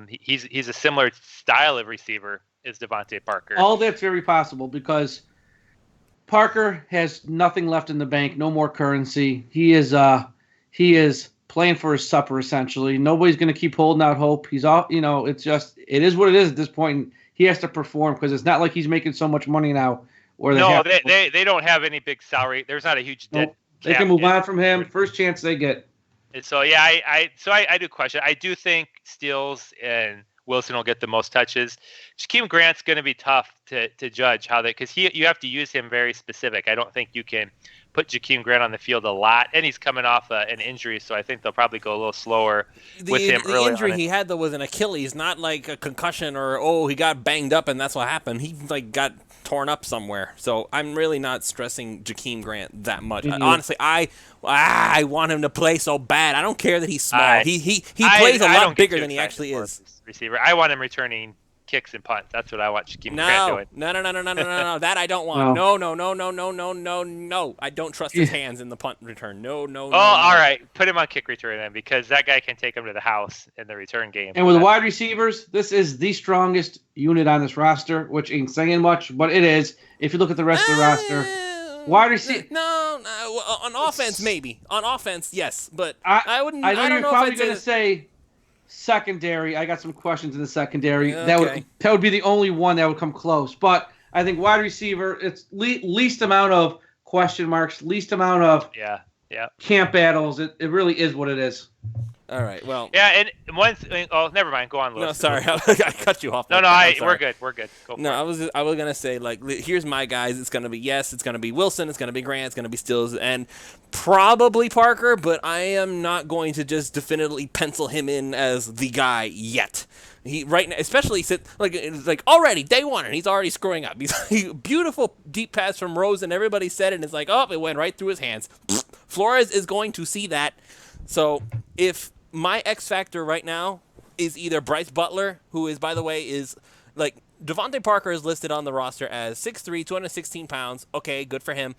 He's a similar style of receiver as Devontae Parker.
All that's very possible because Parker has nothing left in the bank, no more currency. He is playing for his supper, essentially. Nobody's going to keep holding out hope. He's all, it is what it is at this point. He has to perform because it's not like he's making so much money now.
They don't have any big salary. There's not a huge debt.
They can move on from him. First chance they get.
And so, I do question. I do think Stills and Wilson will get the most touches. Shaquem Grant's going to be tough to judge how because you have to use him very specific. I don't think you can put Jakeem Grant on the field a lot, and he's coming off an injury, so I think they'll probably go a little slower with him early on.
The injury he had, though, was an Achilles, not like a concussion or, he got banged up and that's what happened. He, got torn up somewhere. So I'm really not stressing Jakeem Grant that much.
Mm-hmm.
Honestly, I want him to play so bad. I don't care that he's small. He plays a lot bigger than he actually is.
Receiver. I want him returning kicks and punts. That's what I want Jakeem Grant doing.
No. That I don't want. No. I don't trust his hands in the punt return. No.
All right. Put him on kick return then, because that guy can take him to the house in the return game.
And with the wide receivers, this is the strongest unit on this roster, which ain't saying much, but it is. If you look at the rest of the roster, wide receiver.
No, on offense maybe. On offense, yes, but I wouldn't.
I know you're probably going to
to
say secondary. I got some questions in the secondary.
Okay.
That would be the only one that would come close. But I think wide receiver, it's least amount of question marks, least amount of camp battles. It really is what it is.
All right. Well.
Yeah, and one thing. Oh, never mind. Go on, Lewis.
No, sorry, I cut you off.
No, we're good. We're good. Go for it.
I was gonna say, here's my guys. It's gonna be Wilson. It's gonna be Grant. It's gonna be Stills, and probably Parker. But I am not going to just definitively pencil him in as the guy yet. He right now, especially already day one, and he's already screwing up. He's beautiful deep pass from Rosen. Everybody said it, and it's it went right through his hands. Flores is going to see that. So if my X factor right now is either Bryce Butler, who is, by the way, Devontae Parker is listed on the roster as 6'3", 216 pounds. Okay, good for him.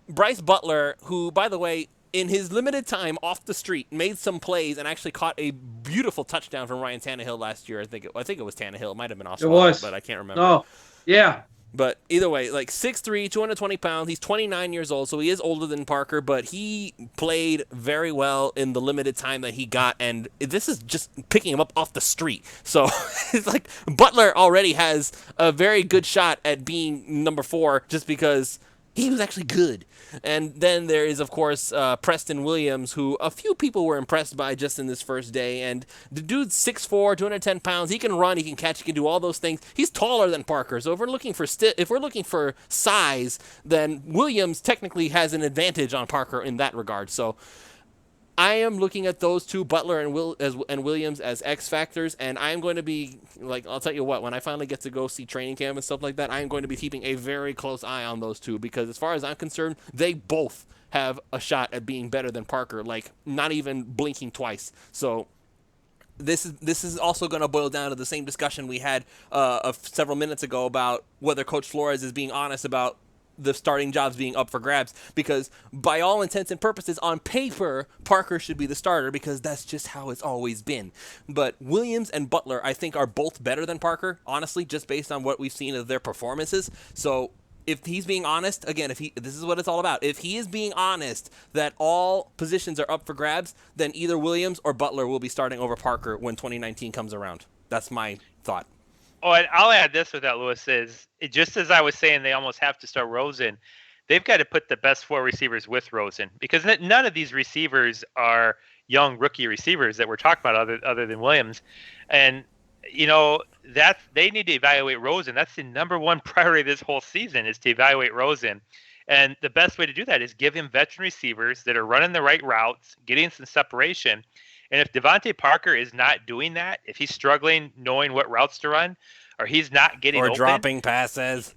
Bryce Butler, who, by the way, in his limited time off the street, made some plays and actually caught a beautiful touchdown from Ryan Tannehill last year. I think it was Tannehill. It might have been Osweiler, but I can't remember.
Oh, yeah.
But either way, 6'3", 220 pounds. He's 29 years old, so he is older than Parker, but he played very well in the limited time that he got, and this is just picking him up off the street. So it's Butler already has a very good shot at being number 4 just because he was actually good. And then there is, of course, Preston Williams, who a few people were impressed by just in this first day. And the dude's 6'4", 210 pounds. He can run, he can catch, he can do all those things. He's taller than Parker. So if we're looking for size, then Williams technically has an advantage on Parker in that regard. So I am looking at those two, Butler and Williams, as X factors, and I'm going to be I'll tell you what, when I finally get to go see training camp and stuff like that, I'm going to be keeping a very close eye on those two, because as far as I'm concerned, they both have a shot at being better than Parker, not even blinking twice. So this is also going to boil down to the same discussion we had several minutes ago about whether Coach Flores is being honest about the starting jobs being up for grabs, because by all intents and purposes, on paper, Parker should be the starter because that's just how it's always been. But Williams and Butler, I think, are both better than Parker, honestly, just based on what we've seen of their performances. So if he's being honest, again, this is what it's all about. If he is being honest that all positions are up for grabs, then either Williams or Butler will be starting over Parker when 2019 comes around. That's my thought.
Oh, and I'll add this with that, Lewis, just as I was saying, they almost have to start Rosen. They've got to put the best 4 receivers with Rosen, because none of these receivers are young rookie receivers that we're talking about other than Williams. And, they need to evaluate Rosen. That's the number one priority this whole season, is to evaluate Rosen. And the best way to do that is give him veteran receivers that are running the right routes, getting some separation. And if Devontae Parker is not doing that, if he's struggling knowing what routes to run, or he's not getting open,
dropping passes,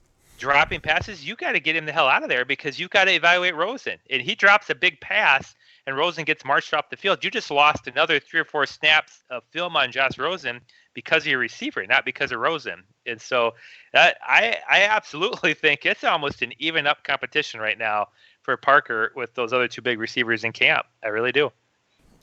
you got to get him the hell out of there, because you got to evaluate Rosen. And he drops a big pass, and Rosen gets marched off the field. You just lost another 3 or 4 snaps of film on Josh Rosen because of your receiver, not because of Rosen. And so I absolutely think it's almost an even up competition right now for Parker with those other 2 big receivers in camp. I really do.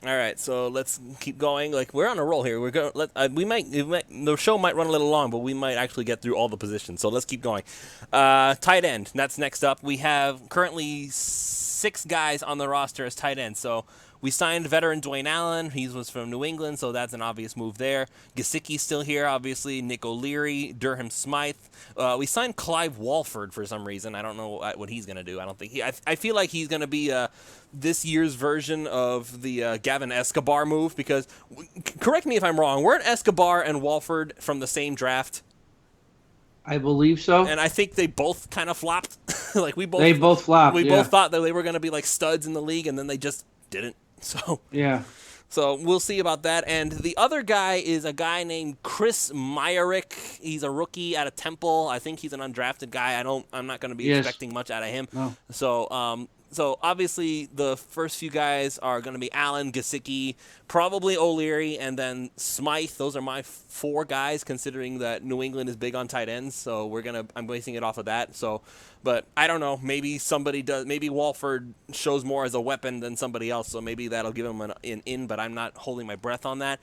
All right, so let's keep going. We're on a roll here. We're going. The show might run a little long, but we might actually get through all the positions. So let's keep going. Tight end. That's next up. We have currently 6 guys on the roster as tight ends. So we signed veteran Dwayne Allen. He was from New England, so that's an obvious move there. Gesicki's still here, obviously. Nick O'Leary, Durham Smythe. We signed Clive Walford for some reason. I don't know what he's going to do. I don't think I feel like he's going to be this year's version of the Gavin Escobar move, because, correct me if I'm wrong, weren't Escobar and Walford from the same draft?
I believe so.
And I think they both kind of flopped.
They both flopped.
We both thought that they were going to be like studs in the league, and then they just didn't. So
yeah.
So we'll see about that. And the other guy is a guy named Chris Myarick. He's a rookie out of Temple. I think he's an undrafted guy. I'm not going to be expecting much out of him.
No.
So obviously the first few guys are going to be Allen, Gesicki, probably O'Leary, and then Smythe. Those are my 4 guys, considering that New England is big on tight ends. So I'm basing it off of that. So, but I don't know. Maybe somebody does. Maybe Walford shows more as a weapon than somebody else. So maybe that'll give him an in. But I'm not holding my breath on that.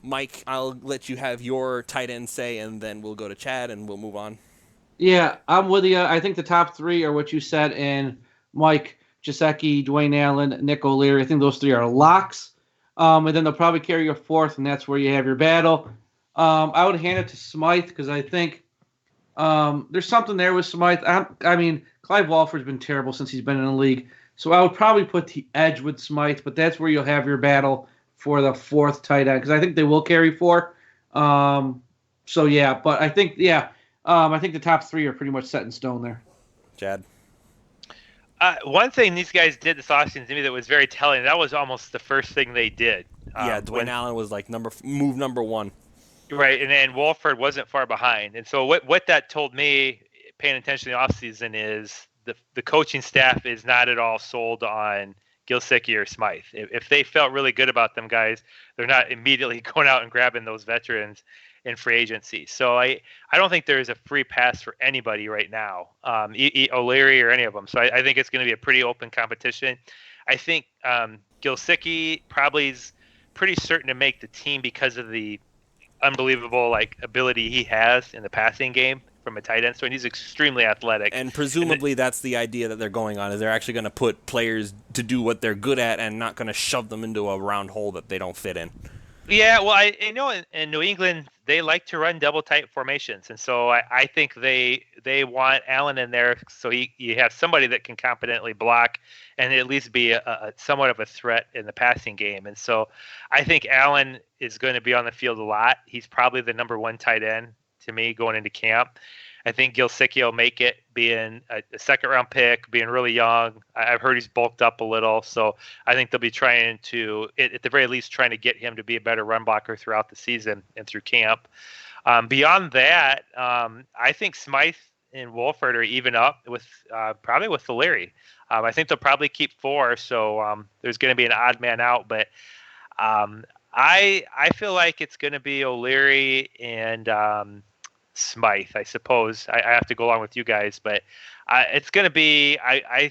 Mike, I'll let you have your tight end say, and then we'll go to Chad and we'll move on.
Yeah, I'm with you. I think the top 3 are what you said, and Mike Gesicki, Dwayne Allen, Nick O'Leary. I think those 3 are locks. And then they'll probably carry a 4th, and that's where you have your battle. I would hand it to Smythe because I think there's something there with Smythe. I mean, Clive Walford's been terrible since he's been in the league. So I would probably put the edge with Smythe, but that's where you'll have your battle for the 4th tight end because I think they will carry 4. So, yeah, but I think, I think the top 3 are pretty much set in stone there.
Chad?
One thing these guys did this offseason to me that was very telling, that was almost the first thing they did.
Dwayne Allen was like move number 1.
Right, and then Walford wasn't far behind. And so what that told me, paying attention to the offseason, is the coaching staff is not at all sold on Gesicki or Smythe. If they felt really good about them guys, they're not immediately going out and grabbing those veterans in free agency. So I don't think there's a free pass for anybody right now, O'Leary or any of them. So I think it's going to be a pretty open competition. I think Gesicki probably is pretty certain to make the team because of the unbelievable ability he has in the passing game from a tight end. So he's extremely athletic.
And presumably that's the idea that they're going on, is they're actually going to put players to do what they're good at and not going to shove them into a round hole that they don't fit in.
Yeah, well, I know in New England they like to run double tight formations, and so I think they want Allen in there so you have somebody that can competently block and at least be a somewhat of a threat in the passing game. And so I think Allen is going to be on the field a lot. He's probably the number 1 tight end to me going into camp. I think Gesicki will make it, being a second-round pick, being really young. I've heard he's bulked up a little, so I think they'll be trying to, at the very least, trying to get him to be a better run blocker throughout the season and through camp. Beyond that, I think Smythe and Walford are even up with probably with O'Leary. I think they'll probably keep 4, so there's going to be an odd man out, but I feel like it's going to be O'Leary and Smythe, I suppose. I have to go along with you guys, but it's going to be. I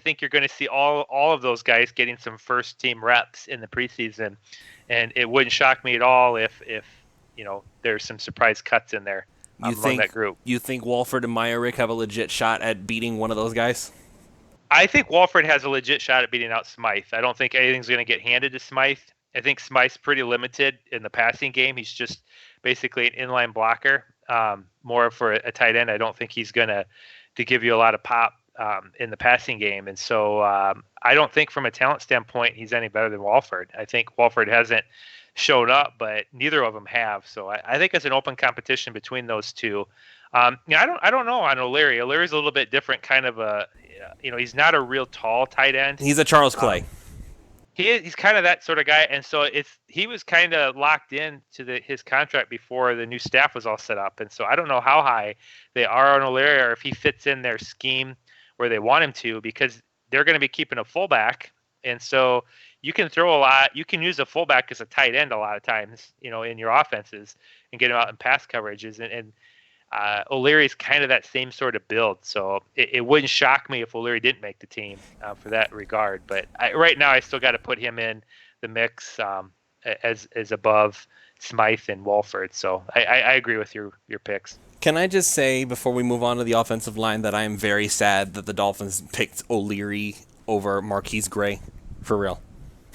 think you're going to see all of those guys getting some first team reps in the preseason, and it wouldn't shock me at all if there's some surprise cuts in there among that group.
You think Walford and Myarick have a legit shot at beating one of those guys?
I think Walford has a legit shot at beating out Smythe. I don't think anything's going to get handed to Smythe. I think Smythe's pretty limited in the passing game. He's just basically an inline blocker. More for a tight end. I don't think he's going to give you a lot of pop in the passing game. And so I don't think from a talent standpoint he's any better than Walford. I think Walford hasn't shown up, but neither of them have. So I think it's an open competition between those two. I don't know on O'Leary. O'Leary's a little bit different kind of he's not a real tall tight end.
He's a Charles Clay.
He's kind of that sort of guy, and so he was kind of locked in to his contract before the new staff was all set up, and so I don't know how high they are on O'Leary or if he fits in their scheme where they want him to, because they're going to be keeping a fullback, and so you can throw a lot. You can use a fullback as a tight end a lot of times, in your offenses and get him out in pass coverages, and O'Leary's kind of that same sort of build, so it wouldn't shock me if O'Leary didn't make the team for that regard. But right now, I still got to put him in the mix as above Smythe and Walford. So I agree with your picks.
Can I just say before we move on to the offensive line that I am very sad that the Dolphins picked O'Leary over Marquise Gray, for real.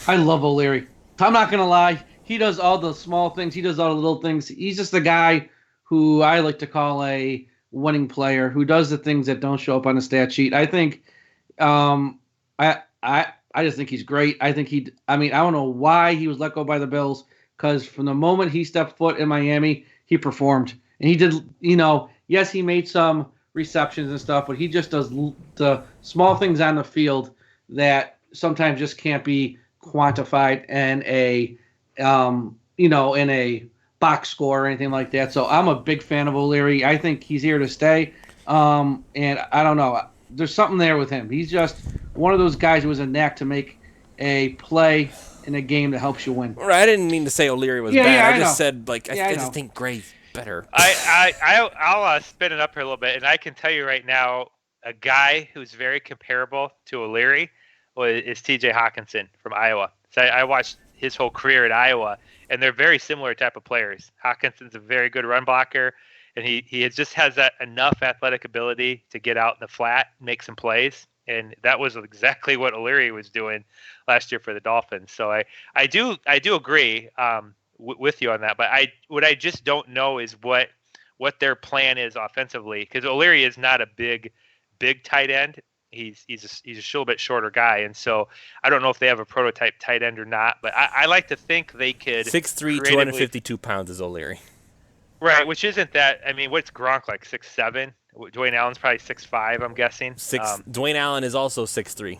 I love O'Leary. I'm not gonna lie. He does all the small things. He does all the little things. He's just the guy who I like to call a winning player, who does the things that don't show up on the stat sheet. I think, I just think he's great. I think I don't know why he was let go by the Bills, because from the moment he stepped foot in Miami, he performed. And he did, Yes, he made some receptions and stuff, but he just does the small things on the field that sometimes just can't be quantified in a in a box score or anything like that. So I'm a big fan of O'Leary. I think he's here to stay. And I don't know. There's something there with him. He's just one of those guys who has a knack to make a play in a game that helps you win.
Right, I didn't mean to say O'Leary was bad. I just said, like, I just think Gray's better.
I'll spin it up here a little bit, and I can tell you right now, a guy who's very comparable to O'Leary is T.J. Hawkinson from Iowa. So I watched his whole career at Iowa, and they're very similar type of players. Hawkinson's a very good run blocker, and he just has that enough athletic ability to get out in the flat, make some plays, and that was exactly what O'Leary was doing last year for the Dolphins. So I do agree with you on that, but what I just don't know is what their plan is offensively, because O'Leary is not a big tight end. He's a little bit shorter guy, and so I don't know if they have a prototype tight end or not. But I like to think they could.
6'3", 252 pounds is O'Leary.
Right, which isn't that. I mean, what's Gronk like? 6'7"? Dwayne Allen's probably 6'5", I'm guessing.
Dwayne Allen is also 6'3".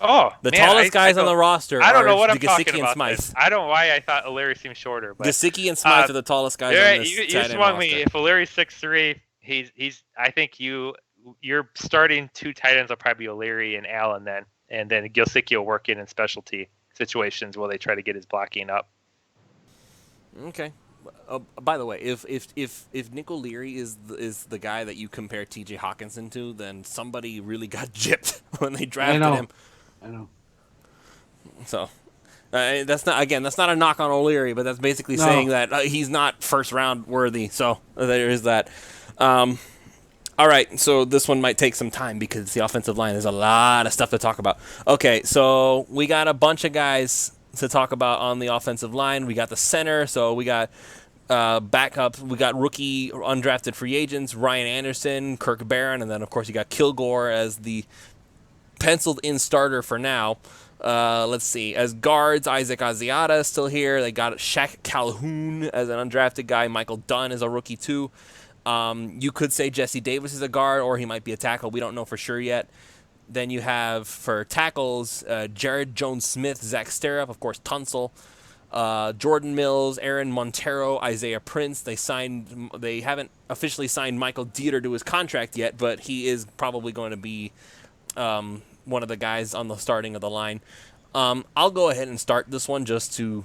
Oh,
the tallest guys on the roster.
I don't know what I'm
Gesicki
talking about.
Smythe.
I don't know why I thought O'Leary seemed shorter. But
Gesicki and Smythe are the tallest guys on this
you swung me. If O'Leary's 6'3", he's. I think you're starting two tight ends will probably be O'Leary and Allen then, and then Gesicki will work in specialty situations while they try to get his blocking up.
Okay. By the way, if Nick O'Leary is the guy that you compare T.J. Hawkinson to, then somebody really got gypped when they drafted him.
I know.
So that's not a knock on O'Leary, but that's basically saying that he's not first round worthy. So there is that. All right, so this one might take some time because it's the offensive line. There's a lot of stuff to talk about. Okay, so we got a bunch of guys to talk about on the offensive line. We got the center, so we got backups. We got rookie undrafted free agents, Ryan Anderson, Kirk Barron, and then, of course, you got Kilgore as the penciled-in starter for now. Let's see. As guards, Isaac Asiata is still here. They got Shaq Calhoun as an undrafted guy. Michael Dunn is a rookie, too. You could say Jesse Davis is a guard, or he might be a tackle. We don't know for sure yet. Then you have, for tackles, Jared Jones-Smith, Zach Sterup, of course, Tunsil, Jordan Mills, Aaron Montero, Isaiah Prince. They haven't officially signed Michael Dieter to his contract yet, but he is probably going to be one of the guys on the starting of the line. I'll go ahead and start this one just to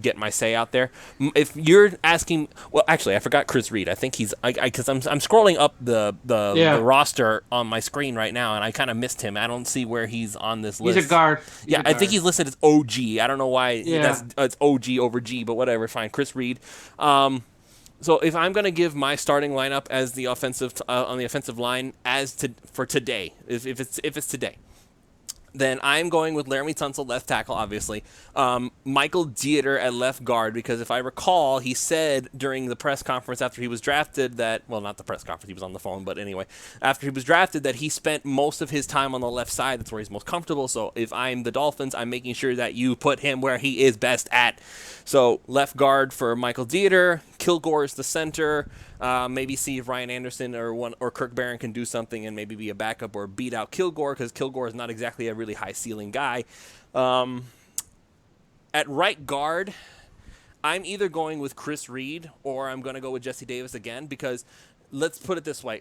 get my say out there. If you're asking, well, actually, I forgot Chris Reed. I think he's because I'm scrolling up the roster on my screen right now, and I kind of missed him. I don't see where he's on this list.
He's a guard.
I think he's listed as OG. I don't know why it's OG over G, but whatever. Fine, Chris Reed. So if I'm gonna give my starting lineup as the offensive on the offensive line for today, if it's today, then I'm going with Laramie Tunsil, left tackle, obviously. Michael Dieter at left guard, because if I recall, he said during the press conference after he was drafted that, well, not the press conference, he was on the phone, but anyway, after he was drafted, that he spent most of his time on the left side. That's where he's most comfortable. So if I'm the Dolphins, I'm making sure that you put him where he is best at. So left guard for Michael Dieter. Kilgore is the center. Maybe see if Ryan Anderson or Kirk Barron can do something and maybe be a backup or beat out Kilgore, because Kilgore is not exactly a really high ceiling guy. At right guard, I'm either going with Chris Reed or I'm going to go with Jesse Davis again, because let's put it this way.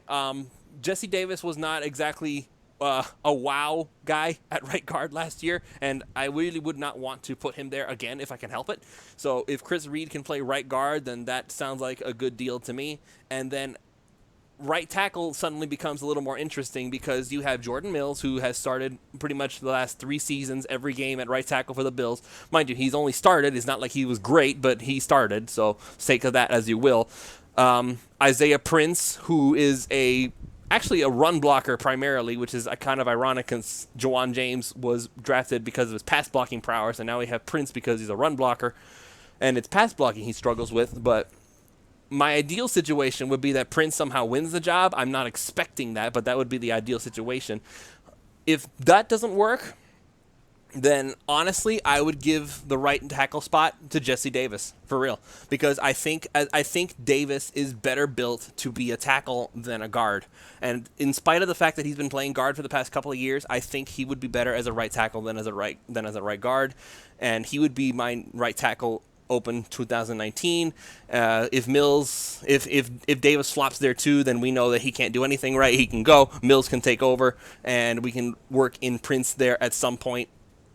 Jesse Davis was not exactly a wow guy at right guard last year, and I really would not want to put him there again if I can help it. So if Chris Reed can play right guard, then that sounds like a good deal to me. And then right tackle suddenly becomes a little more interesting, because you have Jordan Mills, who has started pretty much the last 3 seasons every game at right tackle for the Bills. Mind you, he's only started. It's not like he was great, but he started, so take of that as you will. Isaiah Prince, who is actually a run blocker primarily, which is kind of ironic, because Jawan James was drafted because of his pass blocking prowess, and now we have Prince because he's a run blocker, and it's pass blocking he struggles with. But my ideal situation would be that Prince somehow wins the job. I'm not expecting that, but that would be the ideal situation. If that doesn't work, then honestly, I would give the right tackle spot to Jesse Davis for real, because I think Davis is better built to be a tackle than a guard, and in spite of the fact that he's been playing guard for the past couple of years, I think he would be better as a right tackle than as a right guard, and he would be my right tackle open 2019. If Davis flops there too, then we know that he can't do anything right. He can go. Mills can take over, and we can work in Prince there at some point,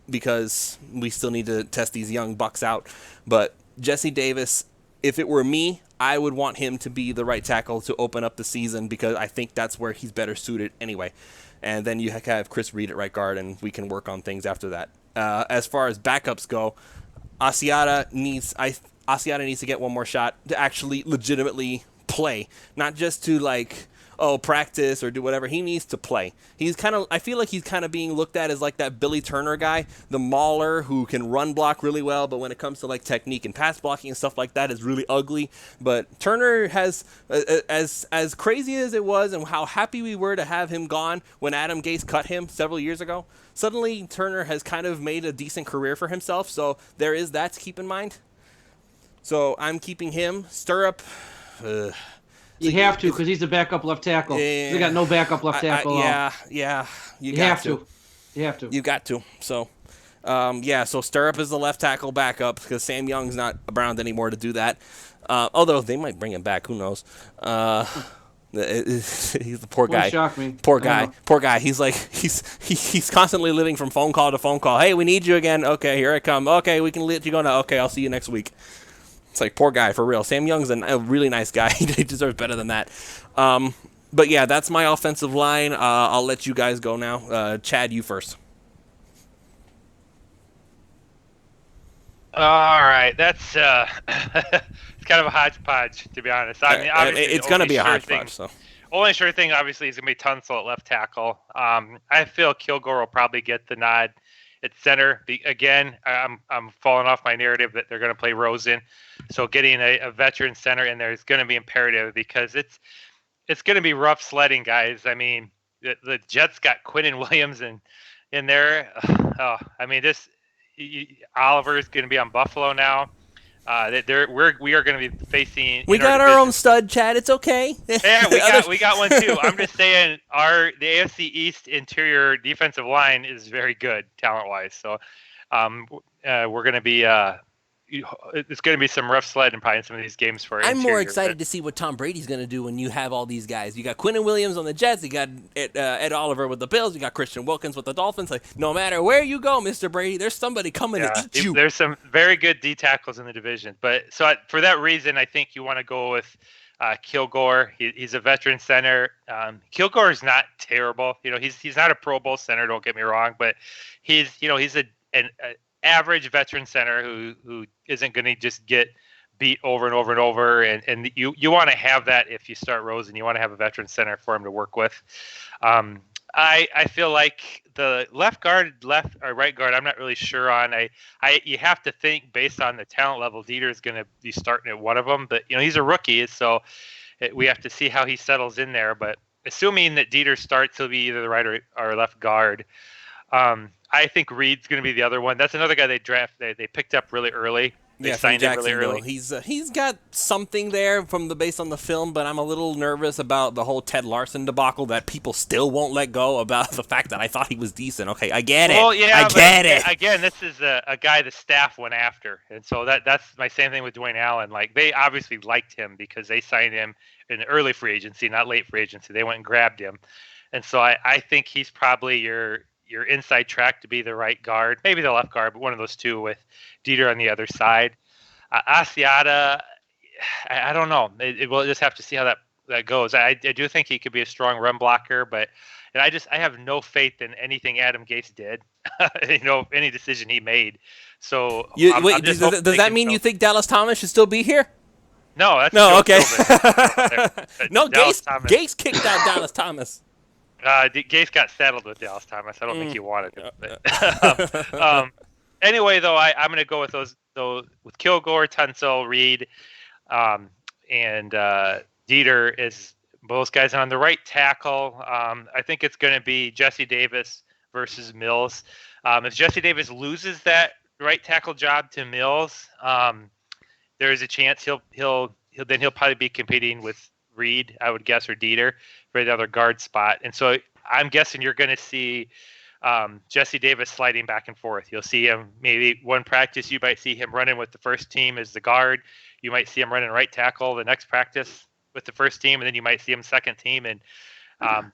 because we still need to test these young bucks out. But Jesse Davis, if it were me, I would want him to be the right tackle to open up the season, because I think that's where he's better suited anyway. And then you have Chris Reed at right guard, and we can work on things after that. As far as backups go, Asiata needs to get one more shot to actually legitimately play, not just to practice or do whatever. He needs to play. I feel like he's kind of being looked at as like that Billy Turner guy, the mauler who can run block really well, but when it comes to like technique and pass blocking and stuff like that is really ugly. But Turner has, as crazy as it was and how happy we were to have him gone when Adam Gase cut him several years ago, suddenly Turner has kind of made a decent career for himself, so there is that to keep in mind. So I'm keeping him. Stirrup,
you have to, because he's a backup left tackle.
Yeah.
They got no backup left tackle.
Yeah.
You have to.
You got to. So, so Stirrup is the left tackle backup, because Sam Young's not around anymore to do that. Although they might bring him back, who knows? He's the poor guy.
Shock me.
Poor guy. He's like he's constantly living from phone call to phone call. Hey, we need you again. Okay, here I come. Okay, we can let you go now. Okay, I'll see you next week. It's like, poor guy, for real. Sam Young's a really nice guy. He deserves better than that. But yeah, that's my offensive line. I'll let you guys go now. Chad, you first.
All right, that's it's kind of a hodgepodge, to be honest. I mean, obviously,
it's going to be a hodgepodge. So
only sure thing, obviously, is going to be Tunsil at left tackle. I feel Kilgore will probably get the nod at center. Again, I'm falling off my narrative that they're going to play Rosen, so getting a veteran center in there is going to be imperative, because it's going to be rough sledding, guys. I mean, the Jets got Quinnen Williams in there. I mean, Oliver is going to be on Buffalo now. We are going to be facing.
We got our own stud, Chad. It's okay.
Yeah, we got one too. I'm just saying the AFC East interior defensive line is very good talent wise. So, we're going to be. It's going to be some rough sledding probably in some of these games for.
I'm more excited to see what Tom Brady's going to do when you have all these guys. You got Quinnen Williams on the Jets. You got Ed Oliver with the Bills. You got Christian Wilkins with the Dolphins. Like, no matter where you go, Mr. Brady, there's somebody coming to eat you.
There's some very good D tackles in the division. But for that reason, I think you want to go with Kilgore. He's a veteran center. Kilgore is not terrible. He's not a Pro Bowl center. Don't get me wrong, but he's an average veteran center who isn't going to just get beat over and over and over. And you want to have that if you start Rosen. You want to have a veteran center for him to work with. I feel like the left guard, left or right guard, I'm not really sure on. You have to think based on the talent level. Dieter is going to be starting at one of them, but he's a rookie, so we have to see how he settles in there. But assuming that Dieter starts, he'll be either the right or left guard. I think Reed's going to be the other one. That's another guy they picked up really early. They signed him really early.
He's got something there based on the film, but I'm a little nervous about the whole Ted Larson debacle that people still won't let go about the fact that I thought he was decent. Okay, I get it.
Well, yeah,
I get it.
Again, this is a guy the staff went after, and so that's my same thing with Dwayne Allen. Like, they obviously liked him because they signed him in early free agency, not late free agency. They went and grabbed him, and so I think he's probably your inside track to be the right guard, maybe the left guard, but one of those two with Dieter on the other side. Asiata, I don't know. We'll just have to see how that goes. I do think he could be a strong run blocker, but I have no faith in anything Adam Gase did, any decision he made. So
does that mean you think Dallas Thomas should still be here?
No, that's
okay.
No,
Gase kicked out Dallas Thomas.
Gase got saddled with Dallas Thomas. I don't think he wanted it. But, anyway, though, I'm going to go with those with Kilgore, Tunsil, Reed, and Dieter is both guys. And on the right tackle, I think it's going to be Jesse Davis versus Mills. If Jesse Davis loses that right tackle job to Mills, there is a chance he'll probably be competing with Reed, I would guess, or Dieter for the other guard spot. And so I'm guessing you're going to see Jesse Davis sliding back and forth. You'll see him maybe one practice. You might see him running with the first team as the guard. You might see him running right tackle the next practice with the first team, and then you might see him second team and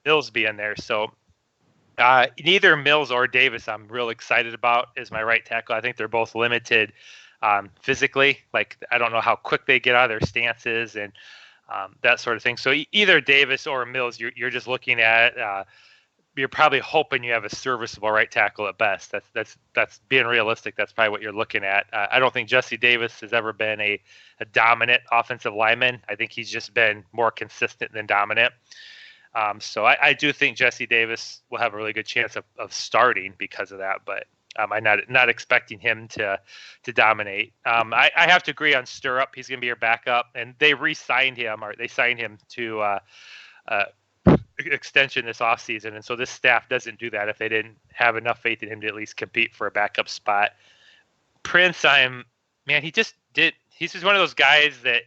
Mills be in there. So neither Mills or Davis I'm real excited about as my right tackle. I think they're both limited physically. Like, I don't know how quick they get out of their stances and that sort of thing. So either Davis or Mills, you're just looking at you're probably hoping you have a serviceable right tackle at best. That's being realistic. That's probably what you're looking at. I don't think Jesse Davis has ever been a dominant offensive lineman. I think he's just been more consistent than dominant. So I do think Jesse Davis will have a really good chance of starting because of that, but I'm not expecting him to dominate. I have to agree on Stirrup. He's going to be your backup, and they re-signed him, or they signed him to extension this offseason, and so this staff doesn't do that if they didn't have enough faith in him to at least compete for a backup spot. Prince, he's just one of those guys that,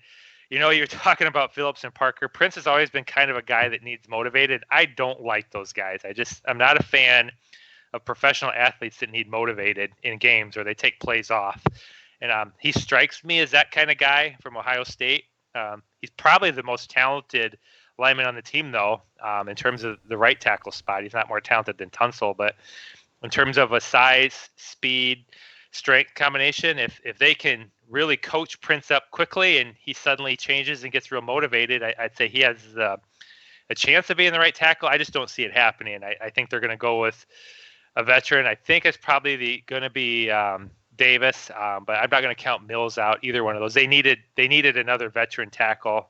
you're talking about Phillips and Parker. Prince has always been kind of a guy that needs motivated. I don't like those guys. I'm not a fan of professional athletes that need motivated in games or they take plays off. And he strikes me as that kind of guy from Ohio State. He's probably the most talented lineman on the team, though, in terms of the right tackle spot. He's not more talented than Tunsil, but in terms of a size, speed, strength combination, if they can really coach Prince up quickly and he suddenly changes and gets real motivated, I'd say he has a chance of being the right tackle. I just don't see it happening. I think they're going to go with a veteran. I think it's probably going to be Davis, but I'm not going to count Mills out, either one of those. They needed another veteran tackle,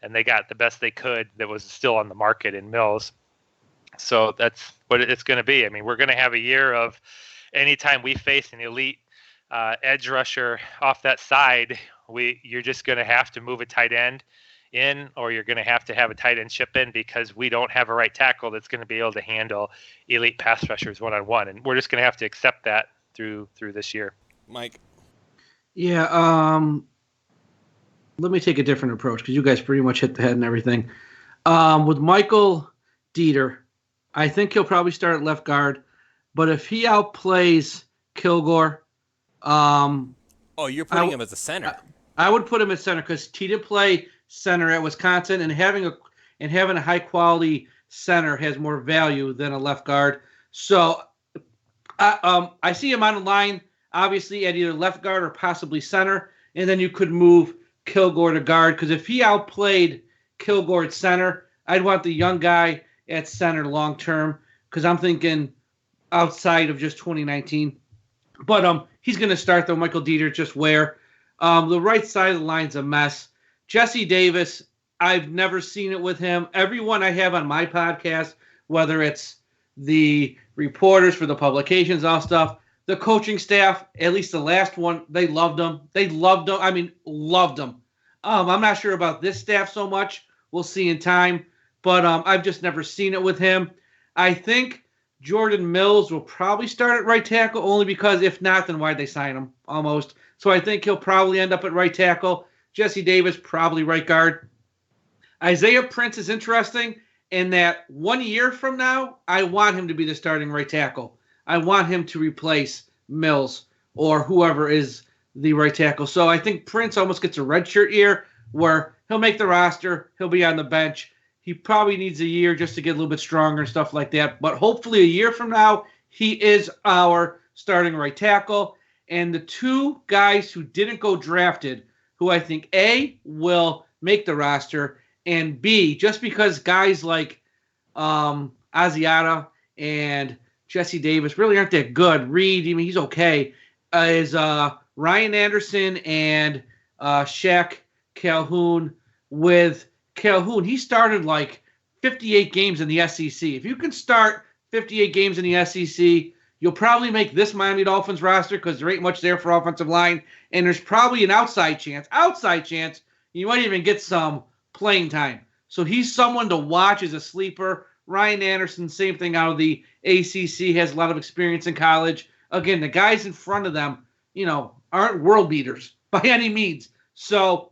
and they got the best they could that was still on the market in Mills. So that's what it's going to be. I mean, we're going to have a year of anytime we face an elite edge rusher off that side, you're just going to have to move a tight end in, or you're going to have a tight end chip in, because we don't have a right tackle that's going to be able to handle elite pass rushers one-on-one. And we're just going to have to accept that through this year.
Mike?
Yeah, let me take a different approach, because you guys pretty much hit the head and everything. With Michael Dieter, I think he'll probably start at left guard, but if he outplays Kilgore,
you're putting him as a center.
I would put him at center, because he did play center at Wisconsin, and having a high quality center has more value than a left guard. So I see him on the line, obviously at either left guard or possibly center, and then you could move Kilgore to guard, because if he outplayed Kilgore at center, I'd want the young guy at center long term, because I'm thinking outside of just 2019. But he's going to start, though. Michael Dieter, just where the right side of the line's a mess. Jesse Davis, I've never seen it with him. Everyone I have on my podcast, whether it's the reporters for the publications, all stuff, the coaching staff, at least the last one, they loved him. Loved him. I'm not sure about this staff so much. We'll see in time. But I've just never seen it with him. I think Jordan Mills will probably start at right tackle, only because if not, then why'd they sign him? Almost. So I think he'll probably end up at right tackle. Jesse Davis, probably right guard. Isaiah Prince is interesting in that 1 year from now, I want him to be the starting right tackle. I want him to replace Mills or whoever is the right tackle. So I think Prince almost gets a redshirt year where he'll make the roster, he'll be on the bench. He probably needs a year just to get a little bit stronger and stuff like that. But hopefully a year from now, he is our starting right tackle. And the two guys who didn't go drafted, who I think, A, will make the roster, and B, just because guys like Asiata and Jesse Davis really aren't that good. Reed, he's okay, is Ryan Anderson and Shaq Calhoun. With Calhoun, he started like 58 games in the SEC. If you can start 58 games in the SEC, you'll probably make this Miami Dolphins roster, because there ain't much there for offensive line, and there's probably an outside chance, you might even get some playing time. So he's someone to watch as a sleeper. Ryan Anderson, same thing out of the ACC, has a lot of experience in college. again, the guys in front of them, aren't world beaters by any means. So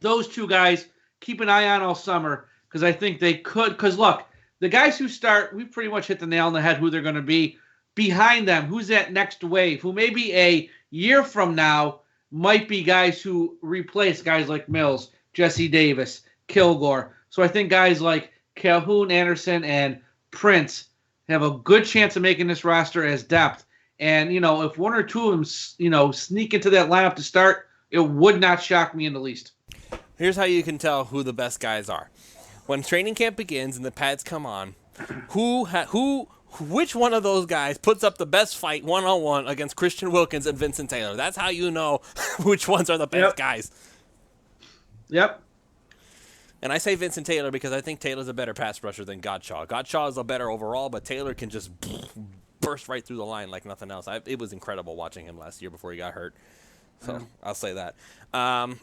those two guys, keep an eye on all summer because I think they could. Because look, the guys who start, we pretty much hit the nail on the head who they're going to be. Behind them, who's that next wave? Who maybe a year from now might be guys who replace guys like Mills, Jesse Davis, Kilgore. So I think guys like Calhoun, Anderson, and Prince have a good chance of making this roster as depth. And, if one or two of them, sneak into that lineup to start, it would not shock me in the least.
Here's how you can tell who the best guys are. When training camp begins and the pads come on, which one of those guys puts up the best fight one-on-one against Christian Wilkins and Vincent Taylor? That's how you know which ones are the best guys.
Yep.
And I say Vincent Taylor because I think Taylor's a better pass rusher than Godshaw. Godshaw is a better overall, but Taylor can just burst right through the line like nothing else. It was incredible watching him last year before he got hurt. So I'll say that.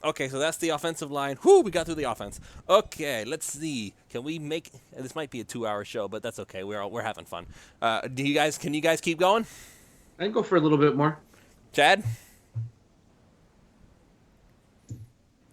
Okay, so that's the offensive line. Whoo, we got through the offense. Okay, let's see. Can we make this? Might be a 2-hour show, but that's okay. We're having fun. Can you guys keep going?
I can go for a little bit more.
Chad?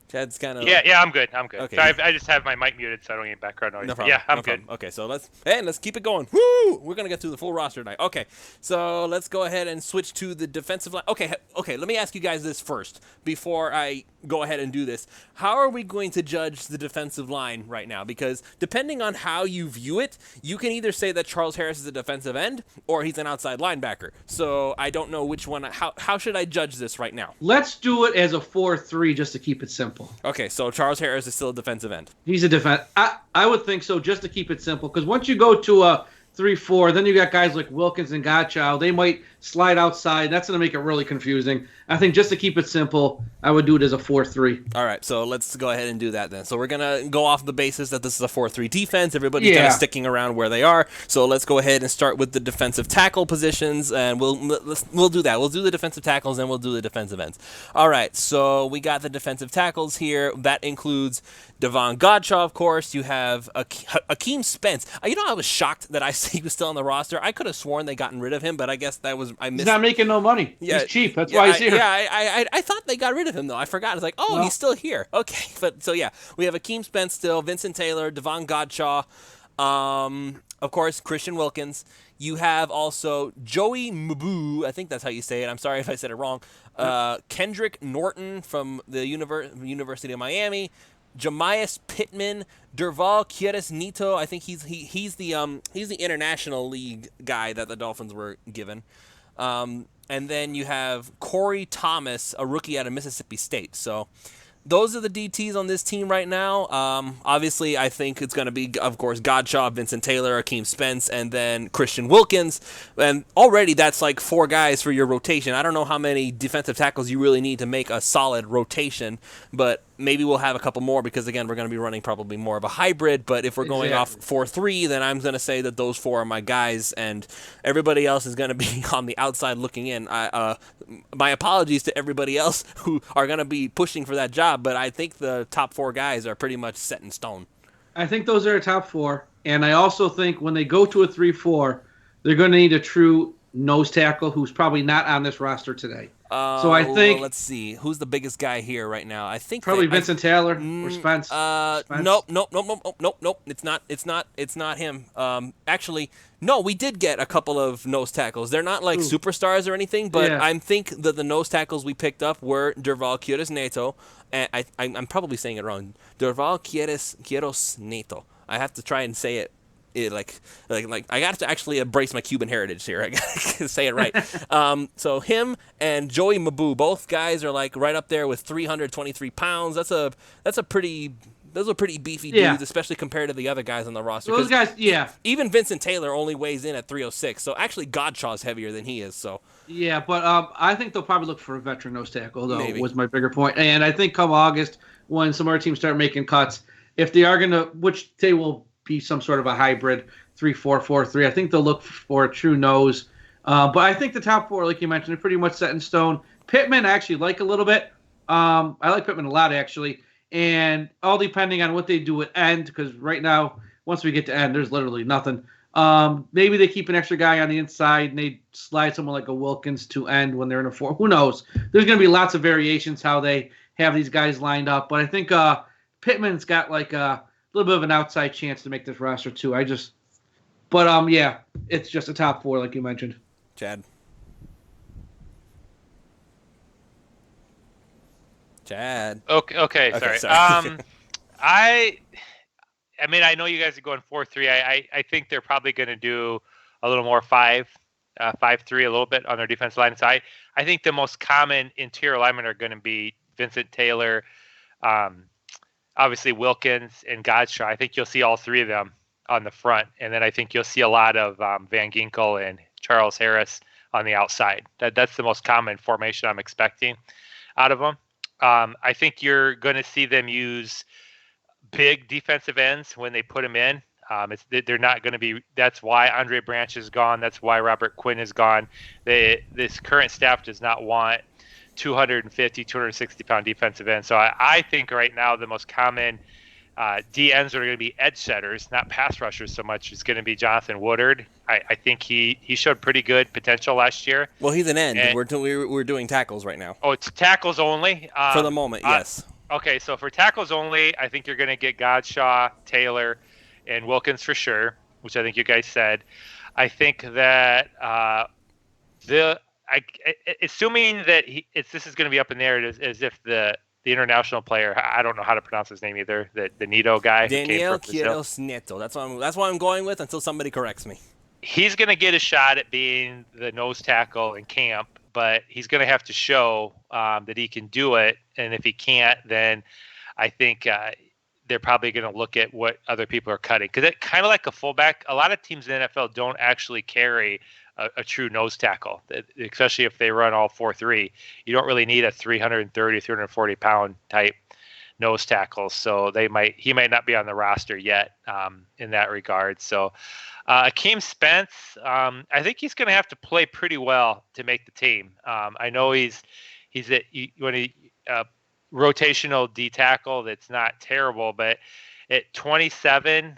Chad's kind of...
Yeah, I'm good.
Okay.
So I just have my mic muted so I don't get background noise.
No problem.
Yeah, I'm
no
good.
Problem. Okay, so let's keep it going. Woo! We're going to get through the full roster tonight. Okay, so let's go ahead and switch to the defensive line. Okay, let me ask you guys this first before I go ahead and do this. How are we going to judge the defensive line right now? Because depending on how you view it, you can either say that Charles Harris is a defensive end or he's an outside linebacker. So I don't know which one. How should I judge this right now?
Let's do it as a 4-3 just to keep it simple.
Okay, so Charles Harris is still a defensive end.
He's a defense. I would think so, just to keep it simple. Because once you go to a 3-4, then you got guys like Wilkins and Gottschall. They might slide outside. That's going to make it really confusing. I think just to keep it simple, I would do it as a 4-3.
All right, so let's go ahead and do that then. So we're going to go off the basis that this is a 4-3 defense. Everybody's kind of sticking around where they are. So let's go ahead and start with the defensive tackle positions, and we'll do that. We'll do the defensive tackles, and we'll do the defensive ends. All right, so we got the defensive tackles here. That includes Devon Godshaw, of course. You have Akeem Spence. I was shocked that he was still on the roster. I could have sworn they gotten rid of him, but I guess I missed.
He's not making no money. Yeah, he's cheap. That's why he's here.
Yeah, I thought they got rid of him, though. I forgot. It's like, he's still here. Okay. But so, yeah, we have Akeem Spence still, Vincent Taylor, Devon Godshaw, of course, Christian Wilkins. You have also Joey Maboo. I think that's how you say it. I'm sorry if I said it wrong. Kendrick Norton from the University of Miami. Jamias Pittman, Durval Quieres-Nito. I think he's the international league guy that the Dolphins were given. And then you have Corey Thomas, a rookie out of Mississippi State. So those are the DTs on this team right now. Obviously, I think it's going to be, of course, Godshaw, Vincent Taylor, Akeem Spence, and then Christian Wilkins. And already that's like 4 guys for your rotation. I don't know how many defensive tackles you really need to make a solid rotation, but maybe we'll have a couple more because, again, we're going to be running probably more of a hybrid. But if we're going off 4-3, then I'm going to say that those 4 are my guys, and everybody else is going to be on the outside looking in. My apologies to everybody else who are going to be pushing for that job, but I think the top 4 guys are pretty much set in stone.
I think those are a top 4, and I also think when they go to a 3-4, they're going to need a true nose tackle who's probably not on this roster today. So I think
let's see who's the biggest guy here right now. I think
probably Vincent Taylor or Spence.
Nope. It's not him. Actually, no. We did get a couple of nose tackles. They're not like superstars or anything, but I think that the nose tackles we picked up were Durval Quieres-Nito, and I'm probably saying it wrong. Durval Quieres-Nito. I have to try and say it. Like I got to actually embrace my Cuban heritage here. I got to say it right. So him and Joey Maboo, both guys are like right up there with 323 pounds. Those are pretty beefy dudes, especially compared to the other guys on the roster.
Those guys,
even Vincent Taylor only weighs in at 306. So actually, Godshaw's heavier than he is. So
yeah, but I think they'll probably look for a veteran nose tackle. Though was my bigger point. And I think come August, when some other teams start making cuts, if they are gonna, which they will be some sort of a hybrid 3-4-4-3. I think they'll look for a true nose. But I think the top 4, like you mentioned, are pretty much set in stone. Pittman I actually like a little bit. I like Pittman a lot, actually. And all depending on what they do at end, because right now, once we get to end, there's literally nothing. Maybe they keep an extra guy on the inside and they slide someone like a Wilkins to end when they're in a 4. Who knows? There's going to be lots of variations how they have these guys lined up. But I think Pittman's got like a little bit of an outside chance to make this roster too. Yeah, it's just a top 4 like you mentioned.
Chad.
Okay, sorry. I mean, I know you guys are going 4-3. I think they're probably going to do a little more 5-3 a little bit on their defensive line. So I think the most common interior linemen are going to be Vincent Taylor, obviously Wilkins and Godshaw. I think you'll see all 3 of them on the front. And then I think you'll see a lot of Van Ginkel and Charles Harris on the outside. That's the most common formation I'm expecting out of them. I think you're going to see them use big defensive ends when they put them in. They're not going to be. That's why Andre Branch is gone. That's why Robert Quinn is gone. This current staff does not want 250, 260-pound defensive ends. So I think right now the most common D ends are going to be edge setters, not pass rushers so much. It's going to be Jonathan Woodard. I think he showed pretty good potential last year.
Well, he's an end. We're doing tackles right now.
Oh, it's tackles only?
For the moment, yes.
Okay, so for tackles only, I think you're going to get Godshaw, Taylor, and Wilkins for sure, which I think you guys said. I think that assuming that this is going to be up in the air as if the international player, I don't know how to pronounce his name either, the Nito guy.
Daniel Quiros Neto. That's what I'm going with until somebody corrects me.
He's going to get a shot at being the nose tackle in camp, but he's going to have to show that he can do it. And if he can't, then I think they're probably going to look at what other people are cutting. Because it's kind of like a fullback. A lot of teams in the NFL don't actually carry a true nose tackle, especially if they run all 4-3. You don't really need a 330, 340-pound type nose tackle. So he might not be on the roster yet in that regard. So Akeem Spence, I think he's going to have to play pretty well to make the team. I know he's a rotational D tackle that's not terrible, but at 27,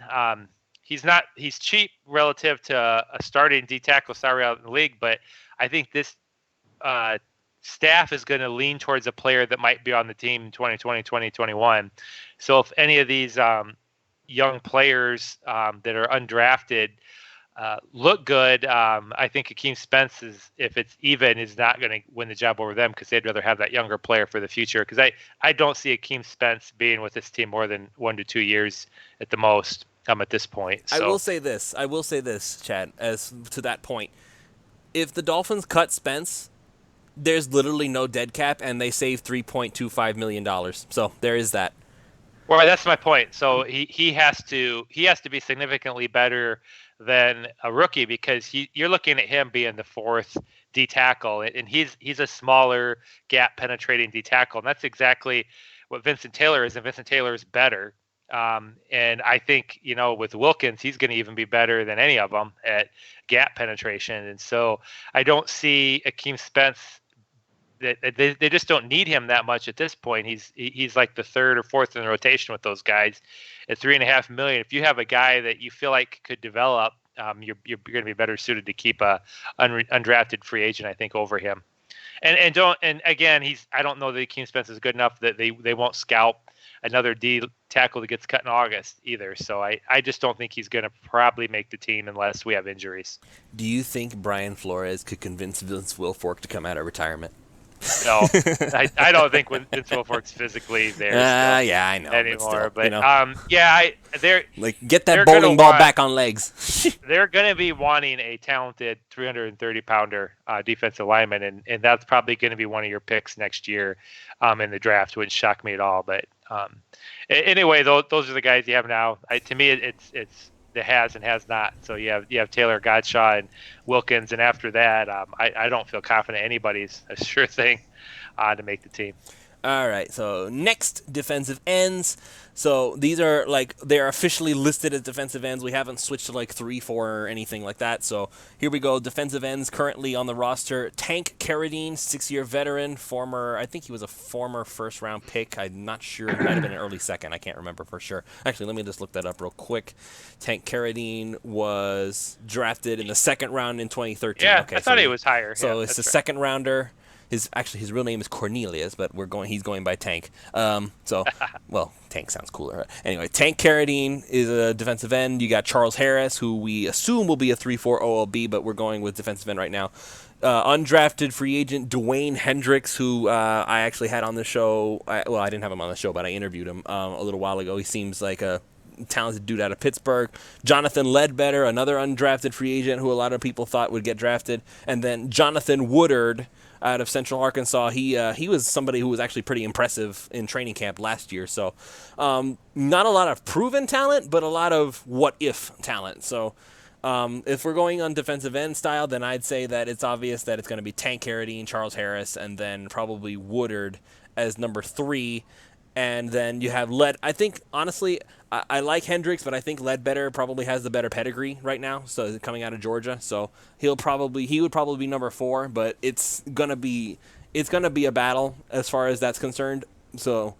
he's cheap relative to a starting D tackle salary out in the league. But I think this staff is going to lean towards a player that might be on the team in 2020, 2021. So if any of these young players that are undrafted look good, I think Akeem Spence if it's even, is not going to win the job over them because they'd rather have that younger player for the future. Because I don't see Akeem Spence being with this team more than 1 to 2 years at the most at this point. So.
I will say this, Chad, as to that point. If the Dolphins cut Spence, there's literally no dead cap, and they save $3.25 million. So there is that.
Well, that's my point. So he has to be significantly better than a rookie because you're looking at him being the 4th D tackle, and he's a smaller gap penetrating D tackle, and that's exactly what Vincent Taylor is, and Vincent Taylor is better. And I think with Wilkins, he's going to even be better than any of them at gap penetration, and so I don't see Akeem Spence. They just don't need him that much at this point. He's like the 3rd or 4th in the rotation with those guys at $3.5 million. If you have a guy that you feel like could develop, you're going to be better suited to keep a undrafted free agent, I think, over him. And again, I don't know that Akeem Spence is good enough that they won't scalp another D tackle that gets cut in August either. So I just don't think he's going to probably make the team unless we have injuries.
Do you think Brian Flores could convince Vince Wilfork to come out of retirement?
No, I don't think Vince Wilfork's physically there.
Yeah, I know
anymore. But
they're like get that bowling ball back on legs.
They're going to be wanting a talented 330-pounder defensive lineman, and that's probably going to be one of your picks next year in the draft. Wouldn't shock me at all. But anyway, those are the guys you have now. To me, it's the has and has not. So you have Taylor, Godshaw, and Wilkins, and after that, I don't feel confident anybody's a sure thing to make the team.
All right, so next, defensive ends. So these are they're officially listed as defensive ends. We haven't switched to 3-4 or anything like that. So here we go. Defensive ends currently on the roster. Tank Carradine, 6-year veteran, I think he was a former first-round pick. I'm not sure. He might have been an early second. I can't remember for sure. Actually, let me just look that up real quick. Tank Carradine was drafted in the second round in 2013.
Yeah,
okay,
I thought he was higher.
So
yeah,
it's a
right.
second rounder. His real name is Cornelius, but he's going by Tank. Well, Tank sounds cooler. Anyway, Tank Carradine is a defensive end. You got Charles Harris, who we assume will be a 3-4 OLB, but we're going with defensive end right now. Undrafted free agent Dwayne Hendricks, who I actually had on the show. I didn't have him on the show, but I interviewed him a little while ago. He seems like a talented dude out of Pittsburgh. Jonathan Ledbetter, another undrafted free agent who a lot of people thought would get drafted. And then Jonathan Woodard out of Central Arkansas. He was somebody who was actually pretty impressive in training camp last year. So not a lot of proven talent, but a lot of what-if talent. So if we're going on defensive end style, then I'd say that it's obvious that it's going to be Tank Carradine, Charles Harris, and then probably Woodard as number 3. And then you have I think, honestly, I like Hendricks, but I think Ledbetter probably has the better pedigree right now, so coming out of Georgia. So he would probably be number 4, but it's gonna be a battle as far as that's concerned. So,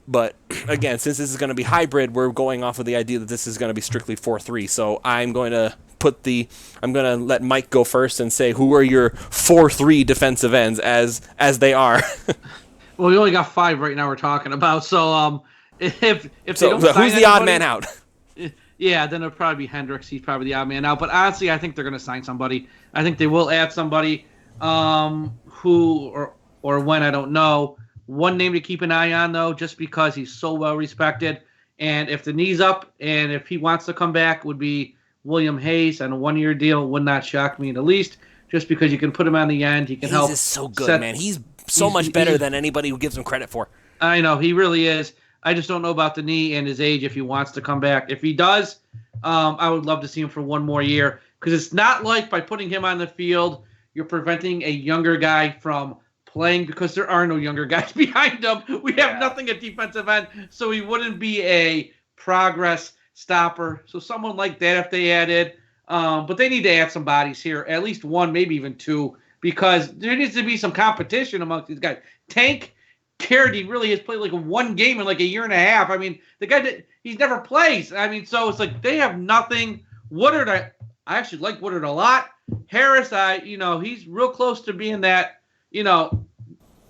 but again, since this is gonna be hybrid, we're going off of the idea that this is gonna be strictly 4-3. So I'm going to let Mike go first and say who are your 4-3 defensive ends as they are.
Well, we only got 5 right now we're talking about. So if they don't
who's
sign
the odd
anybody,
man out?
Yeah, then it'll probably be Hendricks. He's probably the odd man out. But honestly, I think they're going to sign somebody. I think they will add somebody who or when, I don't know. One name to keep an eye on, though, just because he's so well respected. And if the knee's up and if he wants to come back, would be William Hayes on a 1-year deal. Would not shock me in the least, just because you can put him on the end. He can help.
Hayes is so good, man. He's much better than anybody who gives him credit for.
I know, he really is. I just don't know about the knee and his age if he wants to come back. If he does, I would love to see him for 1 more year, because it's not like by putting him on the field, you're preventing a younger guy from playing, because there are no younger guys behind him. We have nothing at defensive end, so he wouldn't be a progress stopper. So someone like that if they added. But they need to add some bodies here, at least 1, maybe even 2, because there needs to be some competition amongst these guys. Tank Carradine really has played 1 game in a year and a half. I mean, the guy he's never plays. I mean, so it's they have nothing. Woodard, I actually like Woodard a lot. Harris, he's real close to being that,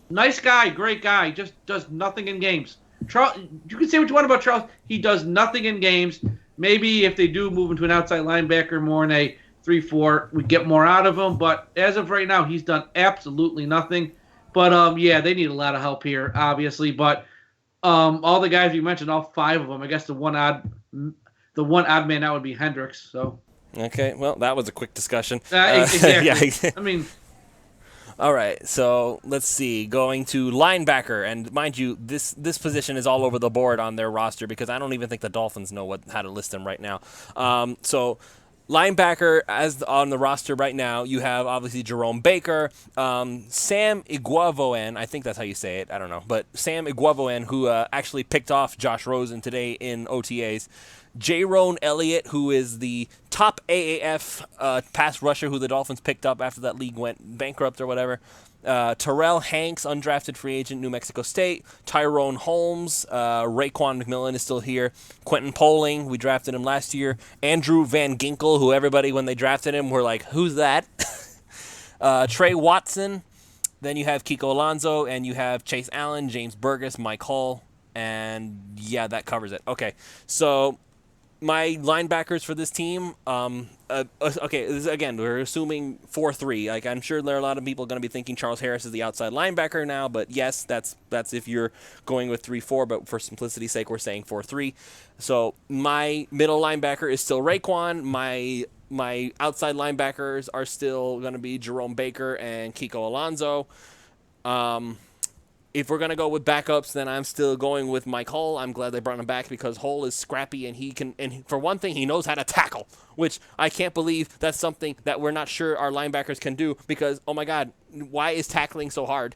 nice guy, great guy, just does nothing in games. Charles, you can say what you want about Charles. He does nothing in games. Maybe if they do move into an outside linebacker more in a 3-4, we get more out of him. But as of right now, he's done absolutely nothing. But, they need a lot of help here, obviously. But all the guys you mentioned, all 5 of them, I guess the one odd man out would be Hendricks. So.
Okay, well, that was a quick discussion.
Exactly.
Yeah.
I mean.
All right, so let's see. Going to linebacker, and mind you, this position is all over the board on their roster because I don't even think the Dolphins know how to list them right now. So linebacker, as on the roster right now, you have obviously Jerome Baker, Sam Iguavoen, I think that's how you say it, I don't know, but Sam Iguavoen, who actually picked off Josh Rosen today in OTAs. Jayrone Elliott, who is the top AAF pass rusher who the Dolphins picked up after that league went bankrupt or whatever. Terrell Hanks, undrafted free agent, New Mexico State. Tyrone Holmes. Raekwon McMillan is still here. Quentin Poling, we drafted him last year. Andrew Van Ginkel, who everybody, when they drafted him, were like, who's that? Trey Watson. Then you have Kiko Alonso, and you have Chase Allen, James Burgess, Mike Hull, and yeah, that covers it. Okay, so my linebackers for this team, again, we're assuming 4-3. I'm sure there are a lot of people going to be thinking Charles Harris is the outside linebacker now, but yes, that's if you're going with 3-4, but for simplicity's sake, we're saying 4-3. So my middle linebacker is still Raekwon. My outside linebackers are still going to be Jerome Baker and Kiko Alonso. If we're going to go with backups, then I'm still going with Mike Hull. I'm glad they brought him back because Hull is scrappy and for one thing, he knows how to tackle, which I can't believe that's something that we're not sure our linebackers can do because, oh my God, why is tackling so hard?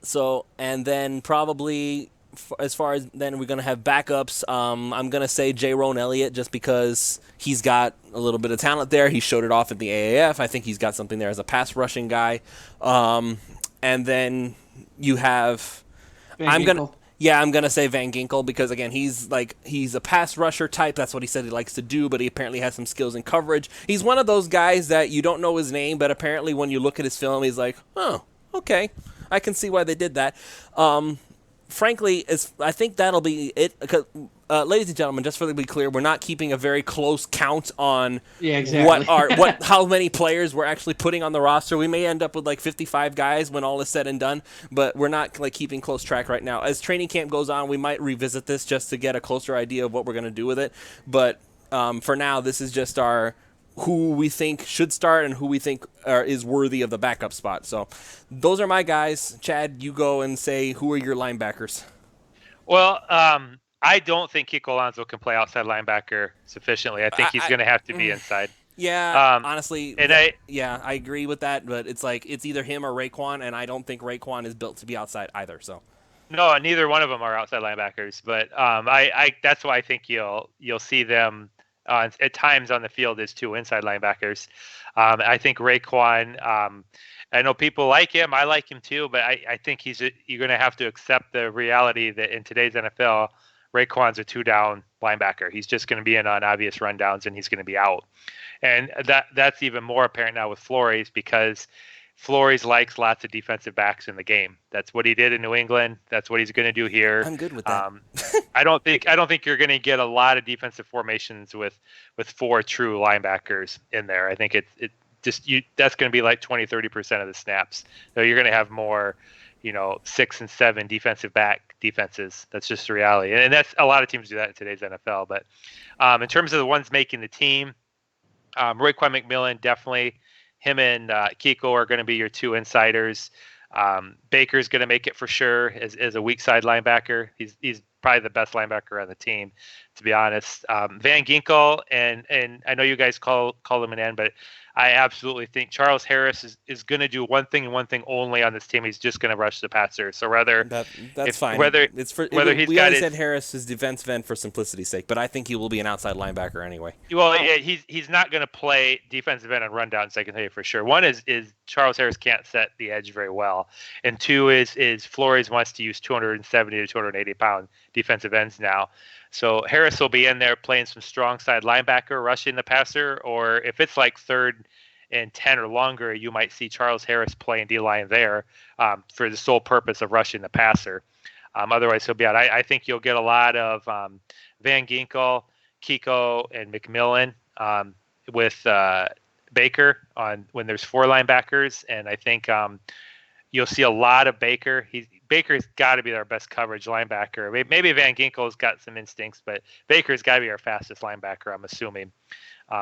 So, and then probably as far as then we're going to have backups. I'm going to say J. Elliott just because he's got a little bit of talent there. He showed it off at the AAF. I think he's got something there as a pass rushing guy. And then you have I'm gonna say Van Ginkel because again he's a pass rusher type. That's what he said he likes to do, but he apparently has some skills in coverage. He's one of those guys that you don't know his name, but apparently when you look at his film, he's like, oh, okay, I can see why they did that. Frankly, I think that'll be it. Ladies and gentlemen, just for to be clear, we're not keeping a very close count on how many players we're actually putting on the roster. We may end up with like 55 guys when all is said and done, but we're not like keeping close track right now. As training camp goes on, we might revisit this just to get a closer idea of what we're going to do with it. But for now, this is just our who we think should start and who we think is worthy of the backup spot. So those are my guys. Chad, you go and say who are your linebackers.
Well, I don't think Kiko Alonso can play outside linebacker sufficiently. I think he's going to have to be inside.
Yeah, honestly,
and
I agree with that, but it's either him or Raekwon, and I don't think Raekwon is built to be outside either. So,
no, neither one of them are outside linebackers. But I that's why I think you'll see them at times on the field as two inside linebackers. I think Raekwon. I know people like him. I like him too, but I think you're going to have to accept the reality that in today's NFL, Raekwon's a two-down linebacker. He's just going to be in on obvious rundowns, and he's going to be out. And that's even more apparent now with Flores because Flores likes lots of defensive backs in the game. That's what he did in New England. That's what he's going to do here.
I'm good with that.
I don't think you're going to get a lot of defensive formations with four true linebackers in there. I think that's going to be like 20-30% of the snaps. So you're going to have more, 6 and 7 defensive back defenses. That's just the reality. And that's a lot of teams do that in today's NFL. But in terms of the ones making the team, Raekwon McMillan, definitely him and Kiko are going to be your two insiders. Baker's going to make it for sure as a weak side linebacker. He's probably the best linebacker on the team, to be honest. Van Ginkel, and I know you guys call him an end, but I absolutely think Charles Harris is going to do one thing and one thing only on this team. He's just going to rush the passer. So
that's fine. We always said Harris is defensive end for simplicity's sake, but I think he will be an outside linebacker anyway.
Well, yeah, he's not going to play defensive end on rundowns. I can tell you for sure. One is Charles Harris can't set the edge very well, and two is Flores wants to use 270 to 280 pound defensive ends now. So Harris will be in there playing some strong side linebacker, rushing the passer, or if it's like 3rd and 10 or longer, you might see Charles Harris playing D-line there for the sole purpose of rushing the passer. Otherwise, he'll be out. I think you'll get a lot of Van Ginkel, Kiko, and McMillan with Baker when there's 4 linebackers, and I think you'll see a lot of Baker. Baker's got to be our best coverage linebacker. Maybe Van Ginkel's got some instincts, but Baker's got to be our fastest linebacker, I'm assuming,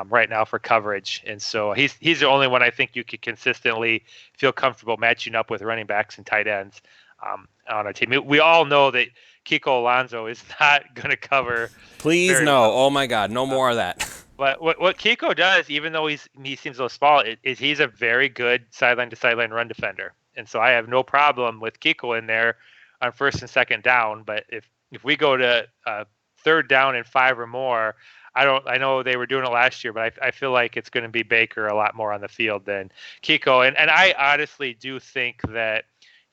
right now for coverage. And so he's the only one I think you could consistently feel comfortable matching up with running backs and tight ends on our team. We all know that Kiko Alonso is not going to cover.
Please no. Well. Oh, my God. No more of that.
But what Kiko does, even though he seems a little small, is he's a very good sideline-to-sideline run defender. And so I have no problem with Kiko in there on 1st and 2nd down. But if we go to 3rd down and 5 or more, I know they were doing it last year, but I feel like it's going to be Baker a lot more on the field than Kiko. And I honestly do think that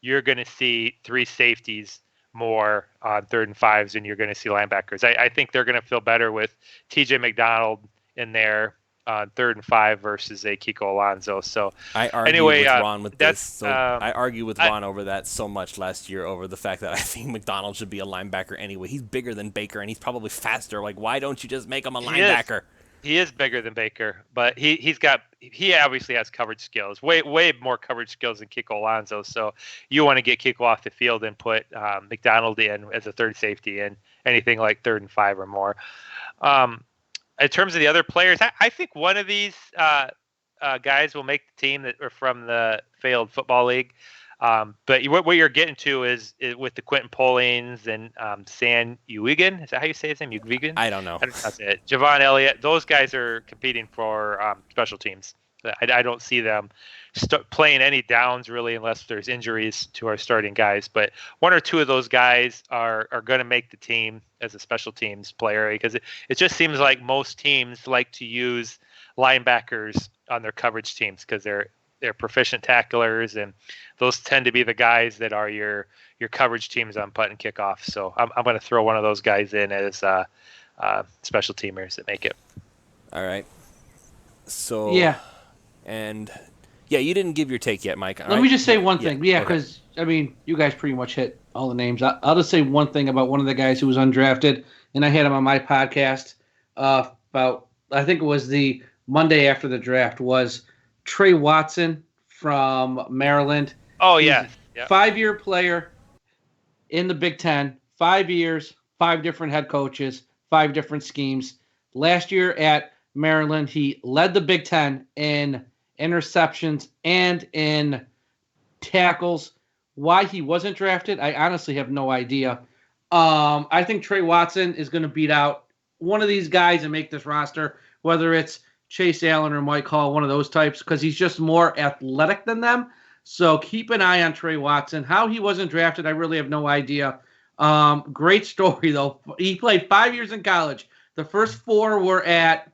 you're going to see 3 safeties more on 3rd and 5s than you're going to see linebackers. I think they're going to feel better with TJ McDonald in there on 3rd and 5 versus a Kiko Alonso. So
I argue with Ron with this. So I argue with Ron over that so much last year over the fact that I think McDonald should be a linebacker anyway. He's bigger than Baker and he's probably faster. Like, why don't you just make him a linebacker?
He is bigger than Baker, but he obviously has coverage skills, way more coverage skills than Kiko Alonso. So you want to get Kiko off the field and put McDonald in as a 3rd safety and anything like 3rd and 5 or more. In terms of the other players, I think one of these guys will make the team that are from the failed football league. But what you're getting to is with the Quentin Pollings and San Uigan. Is that how you say his name? Uigan?
I don't know.
That's it. Javon Elliott. Those guys are competing for special teams. I don't see them playing any downs really unless there's injuries to our starting guys. But one or two of those guys are going to make the team as a special teams player, because it just seems like most teams like to use linebackers on their coverage teams because they're proficient tacklers, and those tend to be the guys that are your coverage teams on punt and kickoff. So I'm going to throw one of those guys in as special teamers that make it.
All right. So
yeah,
and yeah, you didn't give your take yet, Mike.
Let me just say one thing. Yeah,
okay.
because I mean, you guys pretty much hit all the names. I'll just say one thing about one of the guys who was undrafted, and I had him on my podcast about, I think it was the Monday after the draft, was Trey Watson from Maryland.
Oh, yeah.
Yep. 5-year player in the Big Ten, 5 years, 5 different head coaches, 5 different schemes. Last year at Maryland, he led the Big Ten in interceptions and in tackles. Why he wasn't drafted, I honestly have no idea. I think Trey Watson is going to beat out one of these guys and make this roster, whether it's Chase Allen or Mike Hall, one of those types, because he's just more athletic than them. So keep an eye on Trey Watson. How he wasn't drafted, I really have no idea. Great story, though. He played 5 years in college. The first 4 were at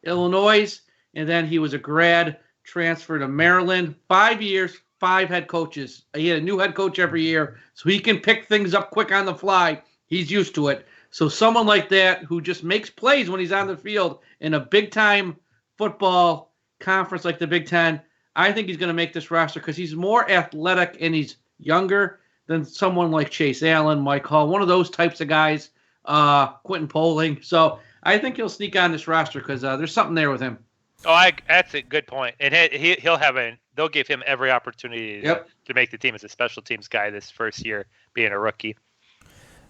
Illinois, and then he was a grad transfer to Maryland. 5 years, 5 head coaches. He had a new head coach every year, so he can pick things up quick on the fly. He's used to it. So someone like that who just makes plays when he's on the field in a big-time football conference like the Big Ten, I think he's going to make this roster because he's more athletic and he's younger than someone like Chase Allen, Mike Hall, one of those types of guys, Quentin Poling. So I think he'll sneak on this roster because there's something there with him.
Oh, that's a good point. And they'll give him every opportunity to make the team as a special teams guy this first year being a rookie.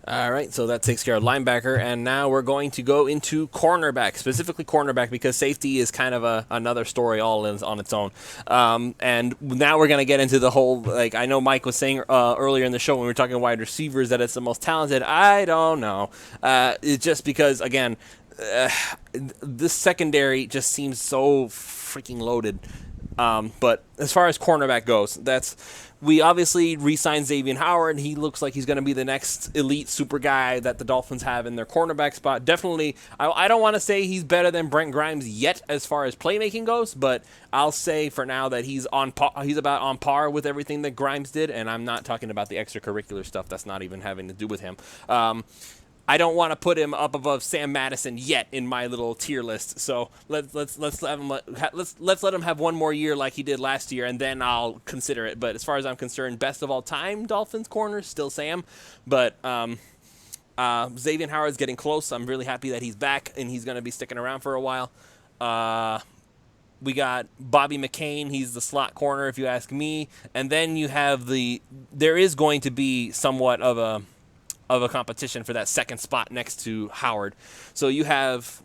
All right, so that takes care of linebacker, and now we're going to go into cornerback, specifically cornerback, because safety is kind of another story all on its own. And now we're going to get into the whole, like I know Mike was saying earlier in the show when we were talking wide receivers that it's the most talented. I don't know. It's just because, again, this secondary just seems so freaking loaded. But as far as cornerback goes, we obviously re-signed Xavier Howard. He looks like he's going to be the next elite super guy that the Dolphins have in their cornerback spot. Definitely, I don't want to say he's better than Brent Grimes yet as far as playmaking goes, but I'll say for now that he's about on par with everything that Grimes did, and I'm not talking about the extracurricular stuff that's not even having to do with him. I don't want to put him up above Sam Madison yet in my little tier list. So let's let him have one more year like he did last year, and then I'll consider it. But as far as I'm concerned, best of all time Dolphins corners still Sam. But Xavier Howard's getting close. I'm really happy that he's back and he's going to be sticking around for a while. We got Bobby McCain. He's the slot corner, if you ask me. And then you have there is going to be somewhat of a competition for that second spot next to Howard. So you have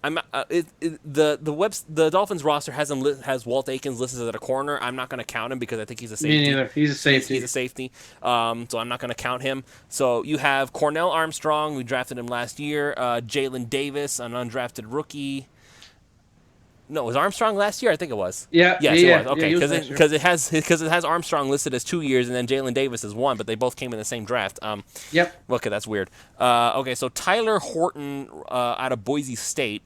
the Dolphins roster has Walt Aikens listed as a corner. I'm not going to count him because I think he's a safety.
Me neither. He's a safety.
He's a safety. So I'm not going to count him. So you have Cornell Armstrong. We drafted him last year. Jalen Davis, an undrafted rookie. No, was Armstrong last year? I think it was.
Yeah.
Yes,
it
was. Okay, because it has Armstrong listed as 2 years and then Jalen Davis as 1, but they both came in the same draft.
Yep.
Okay, that's weird. Okay, so Tyler Horton out of Boise State.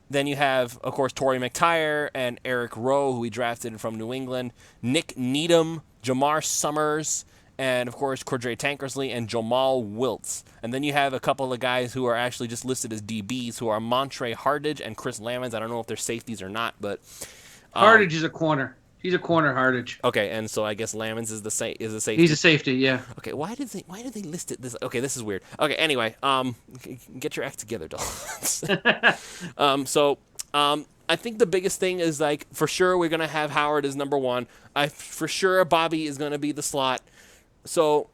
Then you have, of course, Torrey McTyer and Eric Rowe, who we drafted from New England. Nick Needham, Jamar Summers, and, of course, Cordray Tankersley and Jamal Wiltz. And then you have a couple of guys who are actually just listed as DBs, who are Montre Hardage and Chris Lamons. I don't know if they're safeties or not, but
Hardage is a corner. He's a corner, Hardage.
Okay, and so I guess Lamons is a safety.
He's a safety, yeah.
Okay, why did they list it this? Okay, this is weird. Okay, anyway, get your act together, Dolphins. I think the biggest thing is, like, for sure we're gonna have Howard as number 1. For sure Bobby is gonna be the slot. So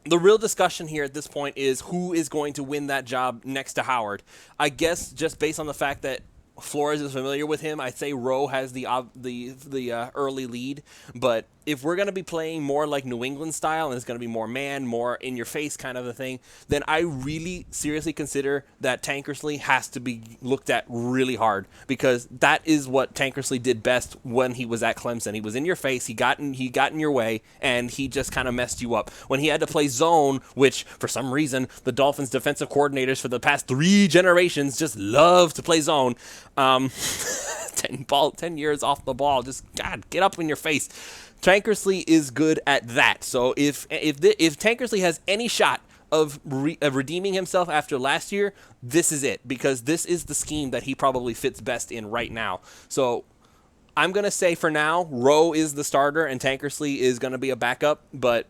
the real discussion here at this point is who is going to win that job next to Howard. I guess just based on the fact that Flores is familiar with him, I'd say Rowe has the early lead. But if we're going to be playing more like New England style and it's going to be more man, more in your face kind of a thing, then I really seriously consider that Tankersley has to be looked at really hard, because that is what Tankersley did best when he was at Clemson. He was in your face, he got in your way, and he just kind of messed you up. When he had to play zone, which for some reason the Dolphins defensive coordinators for the past 3 generations just love to play zone, 10 years off the ball, just God, get up in your face. Tankersley is good at that. So if Tankersley has any shot of redeeming himself after last year, this is it, because this is the scheme that he probably fits best in right now. So I'm going to say for now, Rowe is the starter and Tankersley is going to be a backup, but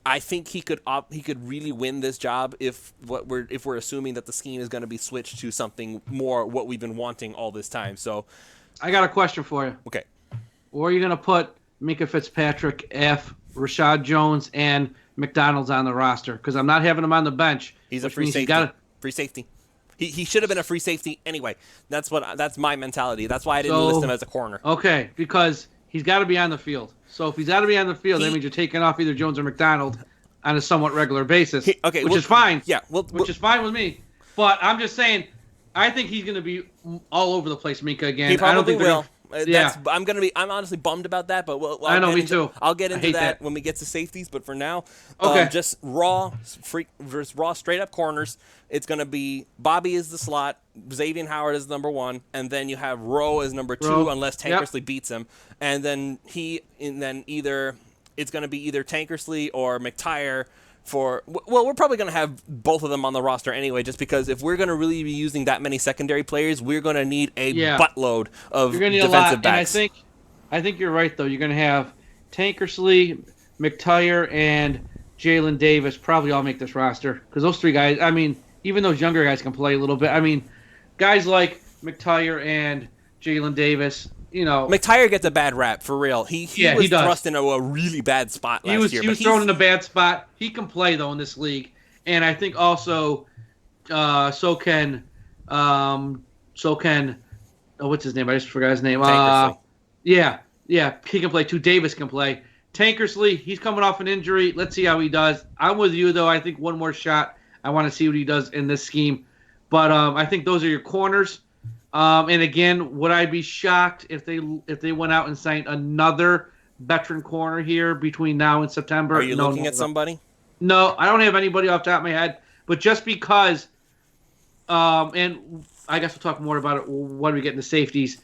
I think he could really win this job if we're assuming that the scheme is going to be switched to something more what we've been wanting all this time. So
I got a question for you.
Okay.
Where are you going to put Minka Fitzpatrick, Rashad Jones, and McDonald's on the roster? Because I'm not having him on the bench.
He's a free safety. Free safety. He should have been a free safety anyway. That's my mentality. That's why I didn't list him as a corner.
Okay, because he's got to be on the field. So if he's got to be on the field, that means you're taking off either Jones or McDonald on a somewhat regular basis. Which is fine.
Yeah,
which is fine with me. But I'm just saying, I think he's going to be all over the place, Minka, again.
He probably
I don't think
will.
Yeah.
I'm honestly bummed about that, but
I know, me too.
I'll get into that when we get to safeties. But for now, just raw straight up corners. It's going to be Bobby is the slot, Xavier Howard is number 1, and then you have Rowe as number 2 unless Tankersley beats him, and then either it's going to be either Tankersley or McTire. We're probably going to have both of them on the roster anyway, just because if we're going to really be using that many secondary players, we're going to need a buttload of defensive backs.
And I think you're right, though. You're going to have Tankersley, McTire, and Jalen Davis probably all make this roster, because those 3 guys, I mean, even those younger guys can play a little bit. I mean, guys like McTire and Jalen Davis,
McTire gets a bad rap, for real. He was thrust into a really bad spot last year.
He was thrown in a bad spot. He can play, though, in this league. And I think also so can what's his name? I just forgot his name. Yeah, he can play too. Davis can play. Tankersley, he's coming off an injury. Let's see how he does. I'm with you, though. I think one more shot. I want to see what he does in this scheme. But I think those are your corners. And again, would I be shocked if they went out and signed another veteran corner here between now and September?
Are you looking at somebody?
No, I don't have anybody off the top of my head. But just because, and I guess we'll talk more about it when we get into safeties.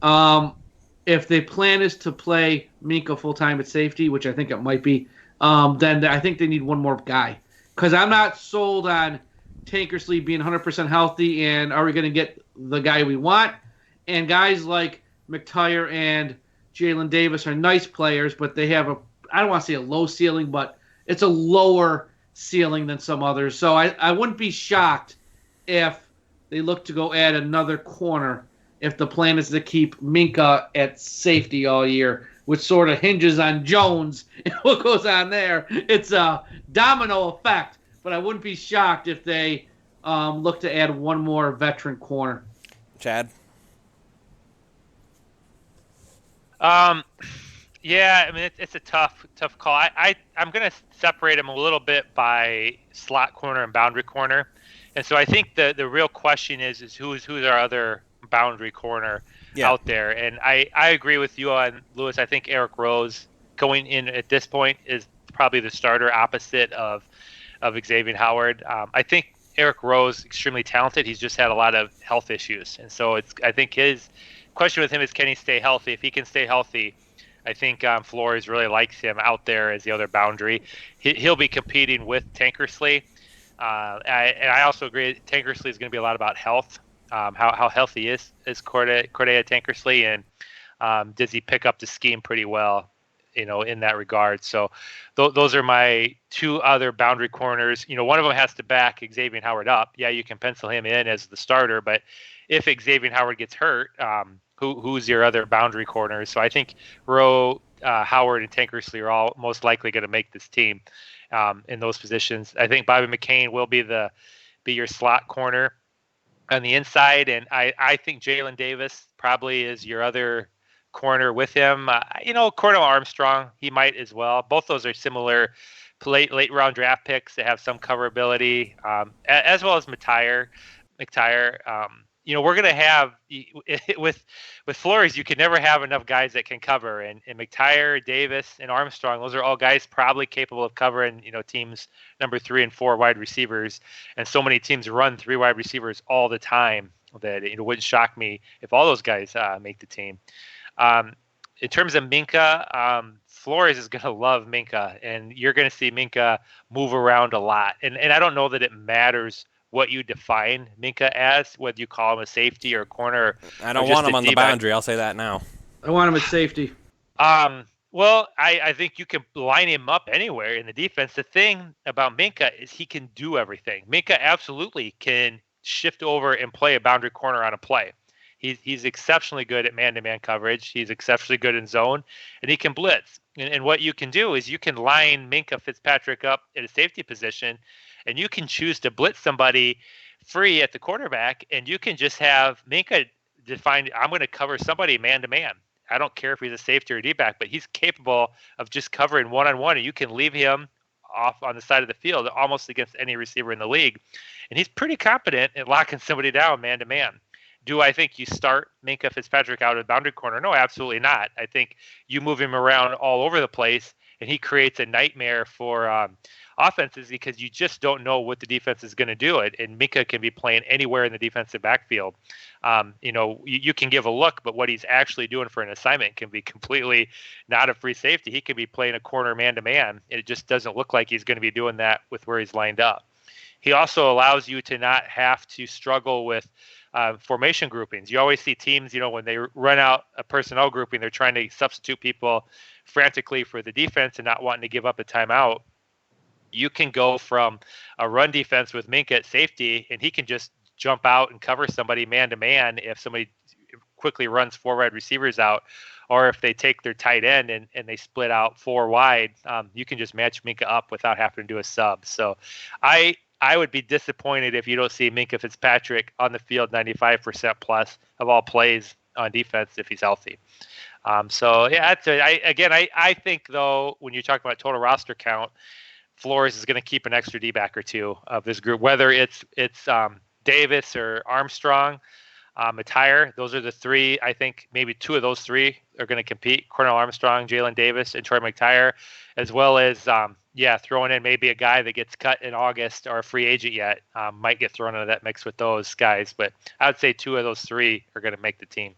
If the plan is to play Minka full-time at safety, which I think it might be, then I think they need one more guy. Because I'm not sold on Tankersley being 100% healthy, and are we going to get the guy we want? And guys like McTire and Jalen Davis are nice players, but they have I don't want to say a low ceiling, but it's a lower ceiling than some others. So I wouldn't be shocked if they look to go add another corner if the plan is to keep Minka at safety all year, which sort of hinges on Jones and what goes on there. It's a domino effect. But I wouldn't be shocked if they look to add one more veteran corner.
Chad?
Yeah, I mean, it's a tough call. I'm going to separate them a little bit by slot corner and boundary corner. And so I think the real question is who's our other boundary corner out there? And I agree with you on Lewis. I think Eric Rose going in at this point is probably the starter opposite of Xavier Howard. I think Eric Rose, extremely talented. He's just had a lot of health issues. And so I think his question with him is, can he stay healthy? If he can stay healthy, I think Flores really likes him out there as the other boundary. He'll be competing with Tankersley. And I also agree Tankersley is going to be a lot about health. How healthy is Cordea Tankersley, and does he pick up the scheme pretty well? In that regard. So those are my 2 other boundary corners. One of them has to back Xavier Howard up. Yeah, you can pencil him in as the starter, but if Xavier Howard gets hurt, who's your other boundary corners? So I think Rowe, Howard, and Tankersley are all most likely going to make this team in those positions. I think Bobby McCain will be your slot corner on the inside, and I think Jalen Davis probably is your other corner with him. Cornell Armstrong, he might as well. Both those are similar late round draft picks that have some coverability, as well as McTyer. We're going to have with Flores, you can never have enough guys that can cover, and McTyer, Davis, and Armstrong, those are all guys probably capable of covering, teams number 3 and 4 wide receivers, and so many teams run 3 wide receivers all the time that it wouldn't shock me if all those guys make the team. In terms of Minkah, Flores is going to love Minkah, and you're going to see Minkah move around a lot, and I don't know that it matters what you define Minkah as, whether you call him a safety or a corner.
I don't want him on the boundary. I'll say that now.
I want him at safety.
Well, I think you can line him up anywhere in the defense. The thing about Minkah is he can do everything. Minkah absolutely can shift over and play a boundary corner on a play. He's exceptionally good at man-to-man coverage. He's exceptionally good in zone, and he can blitz. And what you can do is you can line Minkah Fitzpatrick up at a safety position, and you can choose to blitz somebody free at the quarterback, and you can just have Minkah define, I'm going to cover somebody man-to-man. I don't care if he's a safety or a D-back, but he's capable of just covering one-on-one, and you can leave him off on the side of the field almost against any receiver in the league. And he's pretty competent at locking somebody down man-to-man. Do I think you start Minkah Fitzpatrick out of boundary corner? No, absolutely not. I think you move him around all over the place, and he creates a nightmare for offenses because you just don't know what the defense is going to do. And Minkah can be playing anywhere in the defensive backfield. You can give a look, but what he's actually doing for an assignment can be completely not a free safety. He can be playing a corner man-to-man. It just doesn't look like he's going to be doing that with where he's lined up. He also allows you to not have to struggle with formation groupings. You always see teams, when they run out a personnel grouping, they're trying to substitute people frantically for the defense and not wanting to give up a timeout. You can go from a run defense with Minkah at safety, and he can just jump out and cover somebody man-to-man if somebody quickly runs 4 wide receivers out, or if they take their tight end and they split out 4 wide, you can just match Minkah up without having to do a sub. So I would be disappointed if you don't see Minkah Fitzpatrick on the field 95% plus of all plays on defense if he's healthy. I think, though, when you talk about total roster count, Flores is going to keep an extra D-back or 2 of this group, whether it's Davis or Armstrong, McTyer. Those are the 3. I think maybe 2 of those 3 are going to compete: Cornell Armstrong, Jalen Davis, and Troy McTyer, as well as throwing in maybe a guy that gets cut in August or a free agent yet might get thrown into that mix with those guys. But I would say 2 of those 3 are going to make the team.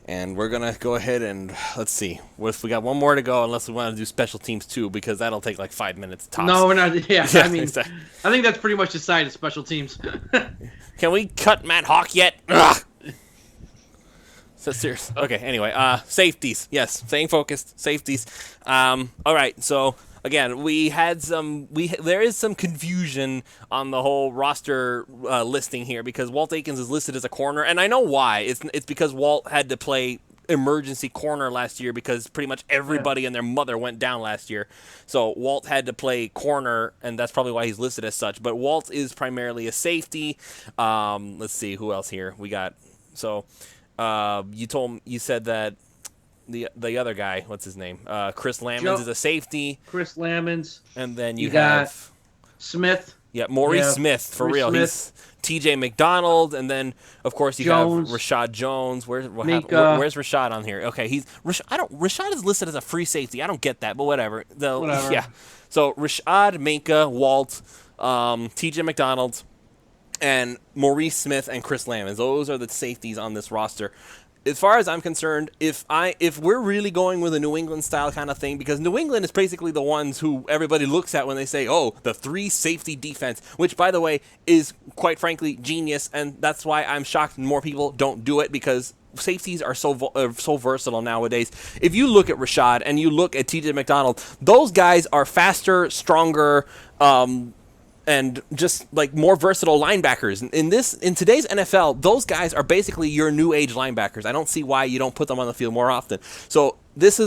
And we're going to go ahead and, let's see, what if we got one more to go, unless we want to do special teams too, because that'll take like 5 minutes tops.
No, we're not. Yeah, I mean,
exactly.
I think that's pretty much decided, special teams.
Can we cut Matt Hawk yet? Ugh. So serious. Okay, anyway, safeties. Yes, staying focused. Safeties. All right, so again, there is some confusion on the whole roster listing here because Walt Aikens is listed as a corner, and I know why. It's because Walt had to play emergency corner last year because pretty much everybody and their mother went down last year. So Walt had to play corner, and that's probably why he's listed as such. But Walt is primarily a safety. Let's see who else here we got. So you said that the other guy, what's his name? Chris Lamons is a safety.
Chris Lamons.
And then you
got
have
Smith.
Yeah, Maurice Smith, for real.
Smith.
He's TJ McDonald, and then of course you have Rashad Jones. Where's Rashad on here? Okay, Rashad is listed as a free safety. I don't get that, but whatever. Yeah. So Rashad, Minkah, Walt, TJ McDonald, and Maurice Smith and Chris Lamons. Those are the safeties on this roster. As far as I'm concerned, if we're really going with a New England style kind of thing, because New England is basically the ones who everybody looks at when they say, oh, the 3 safety defense, which, by the way, is quite frankly genius, and that's why I'm shocked more people don't do it, because safeties are so versatile nowadays. If you look at Rashad and you look at TJ McDonald, those guys are faster, stronger, and just like more versatile linebackers. In today's NFL, those guys are basically your new age linebackers. I don't see why you don't put them on the field more often. So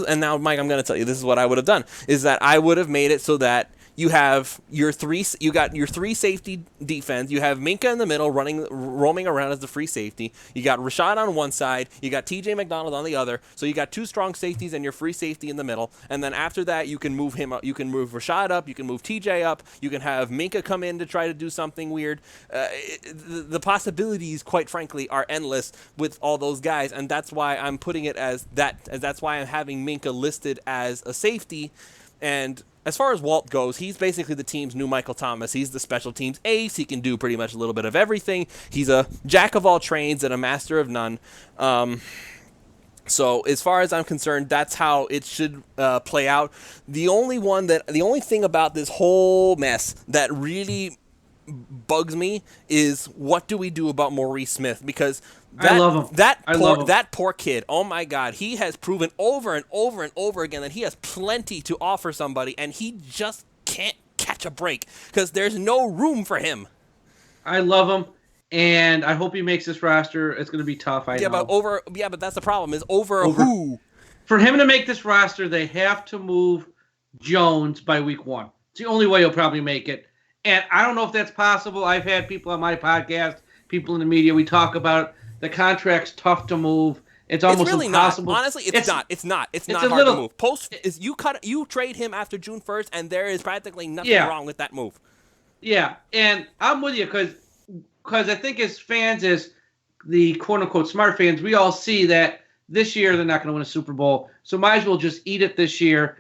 and now, Mike, I'm going to tell you, this is what I would have done, is that I would have made it so that You have your three safety defense. You have Minka in the middle roaming around as the free safety. You got Rashad on one side. You got TJ McDonald on the other. So you got two strong safeties and your free safety in the middle. And then after that, you can move him up. You can move Rashad up. You can move TJ up. You can have Minka come in to try to do something weird. The possibilities, quite frankly, are endless with all those guys, and that's why I'm putting it as that. That's why I'm having Minka listed as a safety. And as far as Walt goes, he's basically the team's new Michael Thomas. He's the special teams ace. He can do pretty much a little bit of everything. He's a jack of all trades and a master of none. So as far as I'm concerned, that's how it should play out. The only thing about this whole mess that really bugs me is, what do we do about Maurice Smith? Because
I love him.
That poor kid, oh my God, he has proven over and over and over again that he has plenty to offer somebody, and he just can't catch a break because there's no room for him.
I love him, and I hope he makes this roster. It's going to be tough, I know.
But that's the problem, is over who?
For him to make this roster, they have to move Jones by week 1. It's the only way he'll probably make it. And I don't know if that's possible. I've had people on my podcast, people in the media, we talk about the contract's tough to move. It's almost
really
impossible.
Not. Honestly, it's not. It's not hard to move. You trade him after June 1st, and there is practically nothing wrong with that move.
Yeah, and I'm with you because I think as fans, as the quote-unquote smart fans, we all see that this year they're not going to win a Super Bowl. So might as well just eat it this year.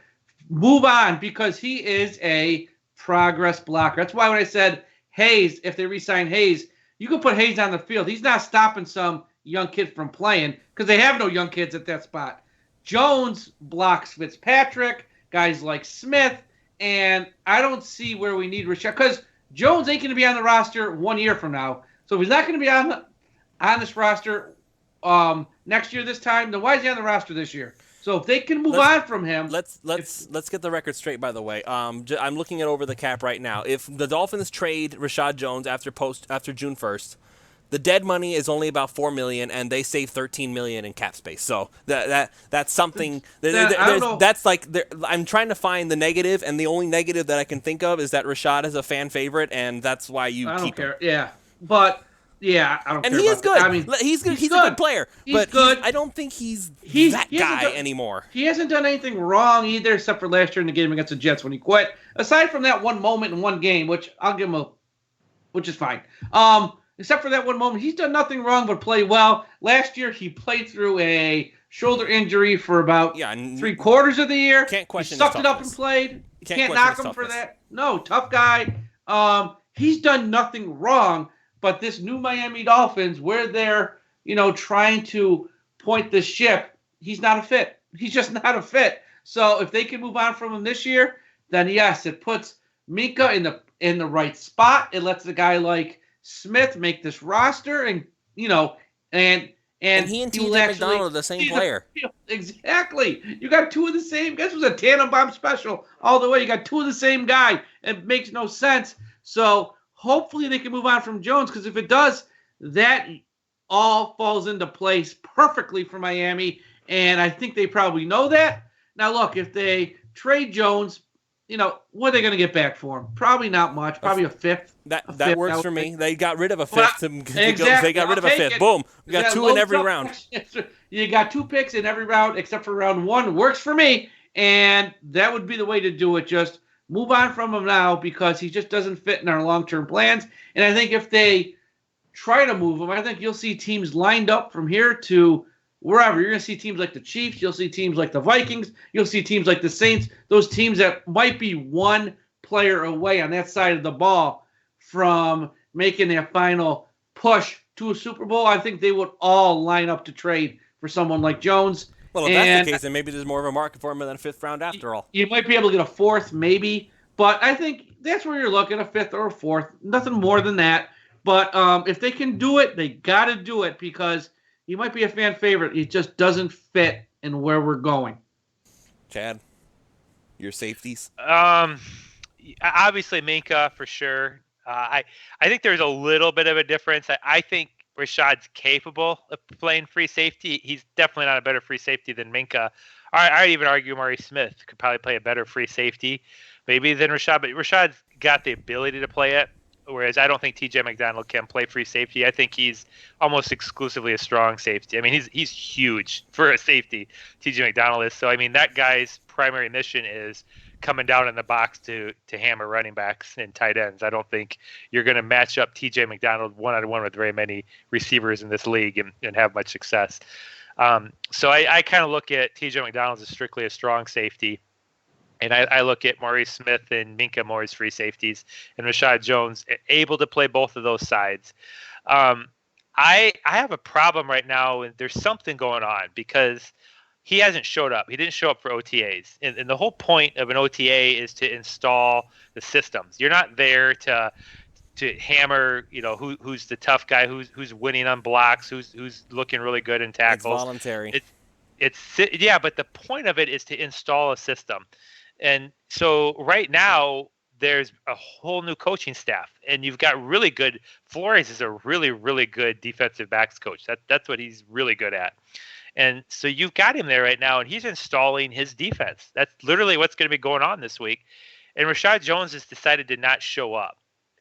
Move on, because he is a progress blocker. That's why when I said Hayes, if they re-sign Hayes, you can put Hayes on the field. He's not stopping some young kid from playing because they have no young kids at that spot. Jones blocks Fitzpatrick, guys like Smith, and I don't see where we need Rashad, because Jones ain't going to be on the roster 1 year from now. So if he's not going to be on this roster next year this time, then why is he on the roster this year? So if they can move on from him,
let's get the record straight. By the way, I'm looking at over the cap right now. If the Dolphins trade Rashad Jones after June 1st, the dead money is only about $4 million, and they save $13 million in cap space. So that's something. That's like I'm trying to find the negative, and the only negative that I can think of is that Rashad is a fan favorite, and that's why you keep him.
Yeah, but. Yeah, I don't care.
And he is good.
I mean,
he's good. He's a good player. But
good.
I don't think he's that guy anymore.
He hasn't done anything wrong either, except for last year in the game against the Jets when he quit. Aside from that one moment in one game, which I'll give him which is fine. Except for that one moment, he's done nothing wrong but play well. Last year, he played through a shoulder injury for about 3/4 of the year.
Can't question.
He sucked it up and played. Can't knock him for that. No, tough guy. He's done nothing wrong. But this new Miami Dolphins, where they're, trying to point the ship, he's not a fit. He's just not a fit. So if they can move on from him this year, then yes, it puts Minka in the right spot. It lets a guy like Smith make this roster, and and
he and TJ McDonald are the same player.
Exactly. You got two of the same. This was a tannenbaum special all the way. You got two of the same guy. It makes no sense. So hopefully they can move on from Jones, because if it does, that all falls into place perfectly for Miami, and I think they probably know that. Now, look, if they trade Jones, what are they going to get back for him? Probably not much. Probably a fifth.
That works for me. They got rid of a fifth. They got rid of a fifth. Boom. We got two in every round.
You got 2 picks in every round except for round 1. Works for me, and that would be the way to do it. Just move on from him now, because he just doesn't fit in our long-term plans. And I think if they try to move him, I think you'll see teams lined up from here to wherever. You're going to see teams like the Chiefs. You'll see teams like the Vikings. You'll see teams like the Saints. Those teams that might be one player away on that side of the ball from making their final push to a Super Bowl. I think they would all line up to trade for someone like Jones.
Well, if that's the case, then maybe there's more of a market for him than a 5th round after all.
You might be able to get a 4th, maybe. But I think that's where you're looking, a 5th or a 4th. Nothing more than that. But if they can do it, they got to do it, because he might be a fan favorite. He just doesn't fit in where we're going.
Chad, your safeties?
Obviously, Minka for sure. I think there's a little bit of a difference. I think Rashad's capable of playing free safety. He's definitely not a better free safety than Minka. I'd even argue Maurice Smith could probably play a better free safety. maybe than Rashad, but Rashad's got the ability to play it, whereas I don't think TJ McDonald can play free safety. I think he's almost exclusively a strong safety. I mean, he's huge for a safety, TJ McDonald is. So, I mean, that guy's primary mission is coming down in the box to hammer running backs and tight ends. I don't think you're going to match up TJ McDonald one-on-one with very many receivers in this league and have much success. So I kind of look at TJ McDonald as strictly a strong safety. And I look at Maurice Smith and Minka Moore as free safeties, and Rashad Jones able to play both of those sides. I have a problem right now, and there's something going on because he hasn't showed up. He didn't show up for OTAs, and the whole point of an OTA is to install the systems. You're not there to hammer, who's the tough guy, who's winning on blocks, who's looking really good in tackles.
It's voluntary.
But the point of it is to install a system. And so right now there's a whole new coaching staff, and you've got really good. Flores is a really, really good defensive backs coach. That's what he's really good at. And so you've got him there right now, and he's installing his defense. That's literally what's going to be going on this week. And Rashad Jones has decided to not show up.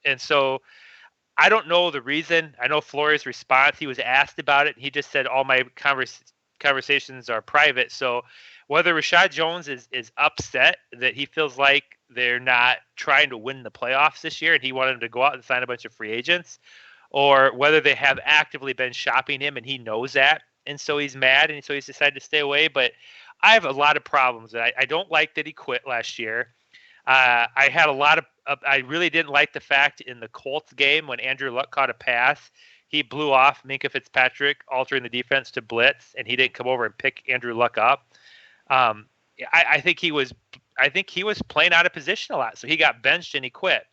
And so I don't know the reason. I know Flores' response, he was asked about it, and he just said all my conversations are private. So whether Rashad Jones is upset that he feels like they're not trying to win the playoffs this year and he wanted him to go out and sign a bunch of free agents, or whether they have actively been shopping him and he knows that, and so he's mad and so he's decided to stay away. But I have a lot of problems. I don't like that he quit last year. I had a lot of I really didn't like the fact in the Colts game when Andrew Luck caught a pass, he blew off Minkah Fitzpatrick, altering the defense to blitz, and he didn't come over and pick Andrew Luck up. I think he was playing out of position a lot, so he got benched and he quit,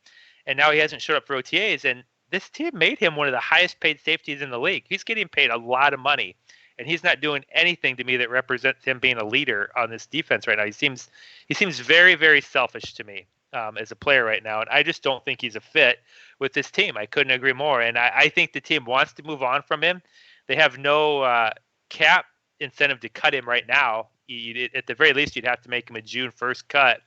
and now he hasn't showed up for OTAs. And this team made him one of the highest paid safeties in the league. He's getting paid a lot of money, and he's not doing anything to me that represents him being a leader on this defense right now. He seems very, very selfish to me as a player right now, and I just don't think he's a fit with this team. I couldn't agree more, and I think the team wants to move on from him. They have no cap incentive to cut him right now. At the very least, you'd have to make him a June 1st cut.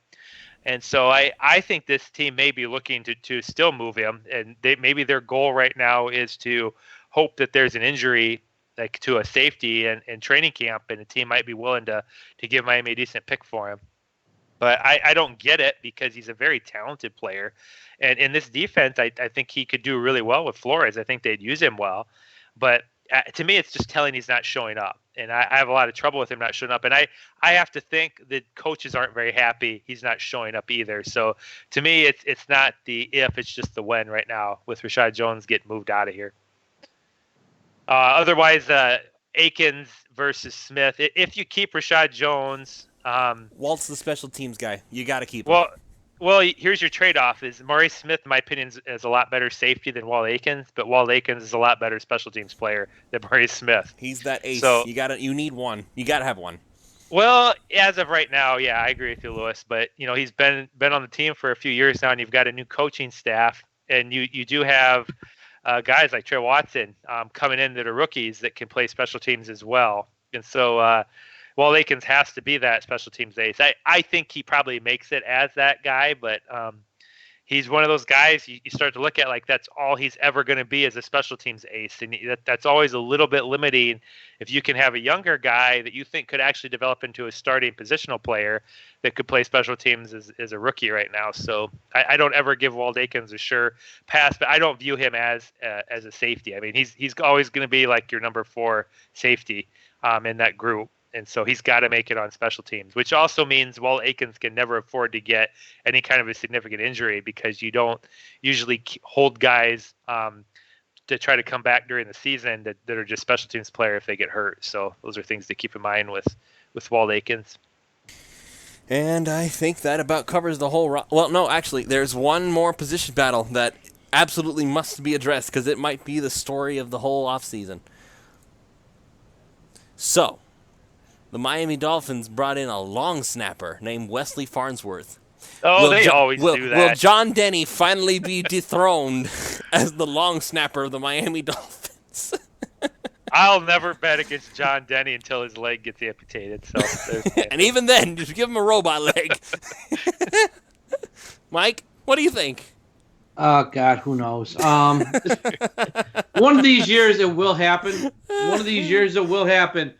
And so I think this team may be looking to still move him, and maybe their goal right now is to hope that there's an injury like to a safety and training camp, and the team might be willing to give Miami a decent pick for him. But I don't get it because he's a very talented player. And in this defense, I think he could do really well with Flores. I think they'd use him well. But to me, it's just telling he's not showing up. And I have a lot of trouble with him not showing up. And I have to think that coaches aren't very happy he's not showing up either. So to me, it's not the if, it's just the when right now with Rashad Jones getting moved out of here. Otherwise, Akins versus Smith. If you keep Rashad Jones...
Walt's the special teams guy. You got to keep him.
Well, here's your trade-off. Is Maurice Smith, in my opinion, is a lot better safety than Walt Akins, but Walt Akins is a lot better special teams player than Maurice Smith.
He's that ace.
So,
you need one. You got to have one.
Well, as of right now, yeah, I agree with you, Lewis. But he's been on the team for a few years now, and you've got a new coaching staff, and you do have guys like Trey Watson coming in that are rookies that can play special teams as well. And so Walt Akins has to be that special teams ace. I think he probably makes it as that guy, but he's one of those guys you start to look at like that's all he's ever going to be as a special teams ace. And that's always a little bit limiting if you can have a younger guy that you think could actually develop into a starting positional player that could play special teams as a rookie right now. So I don't ever give Walt Akins a sure pass, but I don't view him as a safety. I mean, he's always going to be like your number 4 safety in that group. And so he's got to make it on special teams, which also means Walt Akins can never afford to get any kind of a significant injury because you don't usually hold guys to try to come back during the season that are just special teams player if they get hurt. So those are things to keep in mind with Walt Akins.
And I think that about covers the whole... Well, no, actually, there's one more position battle that absolutely must be addressed because it might be the story of the whole offseason. So... the Miami Dolphins brought in a long snapper named Wesley Farnsworth.
Oh, they always do that.
Will John Denny finally be dethroned as the long snapper of the Miami Dolphins?
I'll never bet against John Denny until his leg gets amputated. So
and even then, just give him a robot leg. Mike, what do you think?
Oh God, who knows? One of these years it will happen. One of these years it will happen.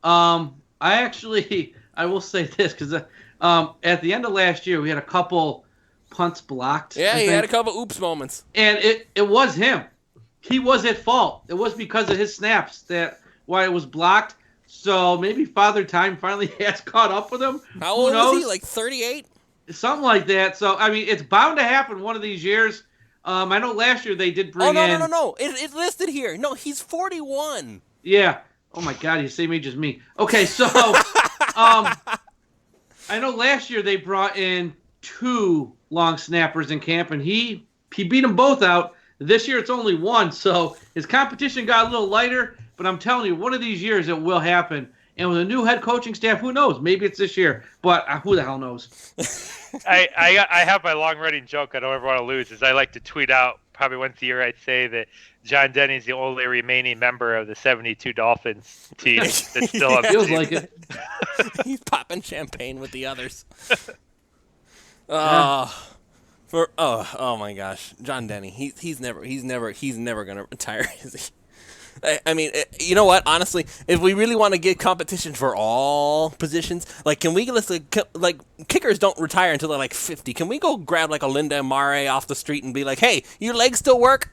I will say this because at the end of last year we had a couple punts blocked.
Yeah, he had a couple oops moments,
and it was him. He was at fault. It was because of his snaps why it was blocked. So maybe Father Time finally has caught up with him.
How old is he? Like 38?
Something like that. So, I mean, it's bound to happen one of these years. I know last year they did bring in...
No. It listed here. No, he's 41.
Yeah. Oh, my God. He's the same age as me. Okay, so I know last year they brought in 2 long snappers in camp, and he beat them both out. This year it's only 1, so his competition got a little lighter. But I'm telling you, one of these years it will happen. And with a new head coaching staff, who knows? Maybe it's this year, but who the hell knows?
I have my long-running joke I don't ever want to lose, is I like to tweet out probably once a year I'd say that John Denny's the only remaining member of the 72 Dolphins team that's still up.
Feels like it.
He's popping champagne with the others. Oh my gosh, John Denny. He's never gonna retire, is he? I mean, you know what? Honestly, if we really want to get competition for all positions, like, can we like kickers don't retire until they're like 50? Can we go grab like a Linda Amare off the street and be like, hey, your legs still work?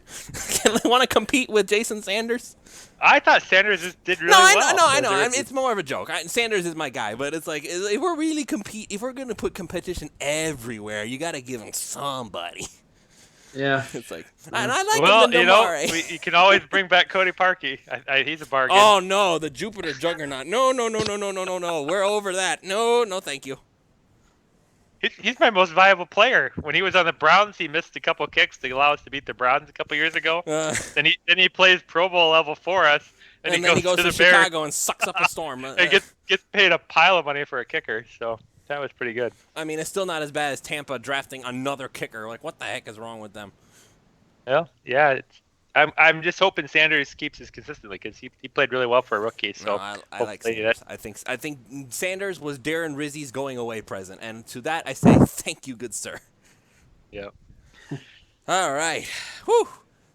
Can we want to compete with Jason Sanders?
I thought Sanders did really well.
No, I know. I mean, it's more of a joke. Sanders is my guy, but it's like if we're really if we're gonna put competition everywhere, you got to give him somebody.
Yeah,
it's like, and I like Linda Mare.
You can always bring back Cody Parkey. He's a bargain.
Oh no, the Jupiter Juggernaut. No. We're over that. No, thank you.
He's my most viable player. When he was on the Browns, he missed a couple kicks to allow us to beat the Browns a couple years ago. Then he plays Pro Bowl level for us, and then he goes to
Chicago and sucks up a storm.
And gets paid a pile of money for a kicker. So. That was pretty good.
I mean, it's still not as bad as Tampa drafting another kicker. Like, what the heck is wrong with them?
Well, yeah. I'm just hoping Sanders keeps this consistently because he played really well for a rookie. So
no, I like Sanders. I think Sanders was Darren Rizzi's going away present, and to that I say thank you, good sir.
Yeah.
All right. Whew.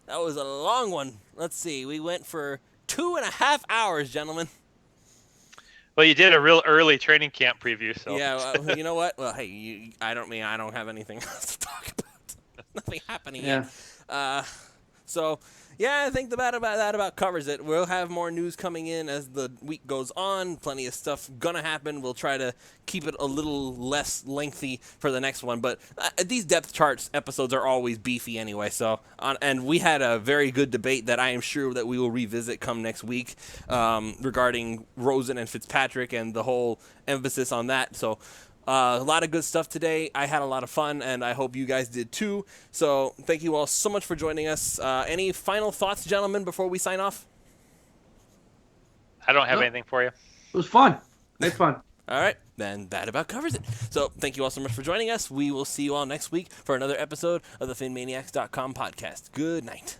That was a long one. Let's see. We went for 2.5 hours, gentlemen.
Well, you did a real early training camp preview, so
yeah. Well, you know what? Well, hey, I don't have anything else to talk about. Nothing happening yet. So yeah, I think that about covers it. We'll have more news coming in as the week goes on. Plenty of stuff gonna happen. We'll try to keep it a little less lengthy for the next one. But these depth charts episodes are always beefy anyway. So and we had a very good debate that I am sure that we will revisit come next week regarding Rosen and Fitzpatrick and the whole emphasis on that. So. A lot of good stuff today. I had a lot of fun, and I hope you guys did too. So thank you all so much for joining us. Any final thoughts, gentlemen, before we sign off?
I don't have anything for you.
It was fun. It's fun.
All right, then that about covers it. So thank you all so much for joining us. We will see you all next week for another episode of the PhinManiacs.com podcast. Good night.